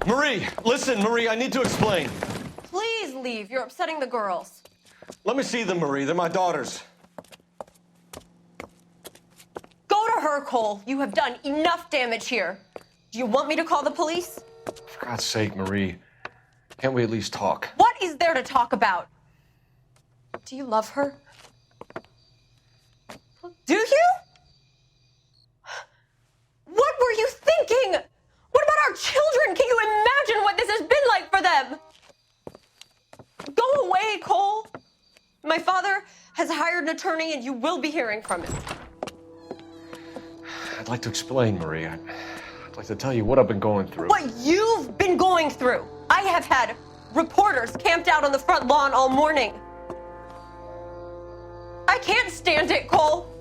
Marie, listen, Marie, I need to explain. Please leave. You're upsetting the girls. Let me see them, Marie. They're my daughters. Go to her, Cole. You have done enough damage here. Do you want me to call the police? For God's sake, Marie, can't we at least talk? What is there to talk about? Do you love her? Do you? What were you thinking? What about our children? Can you imagine what this has been like for them? Go away, Cole. My father has hired an attorney and you will be hearing from him. I'd like to explain, Marie. I'd like to tell you what I've been going through. What you've been going through. I have had reporters camped out on the front lawn all morning. I can't stand it, Cole.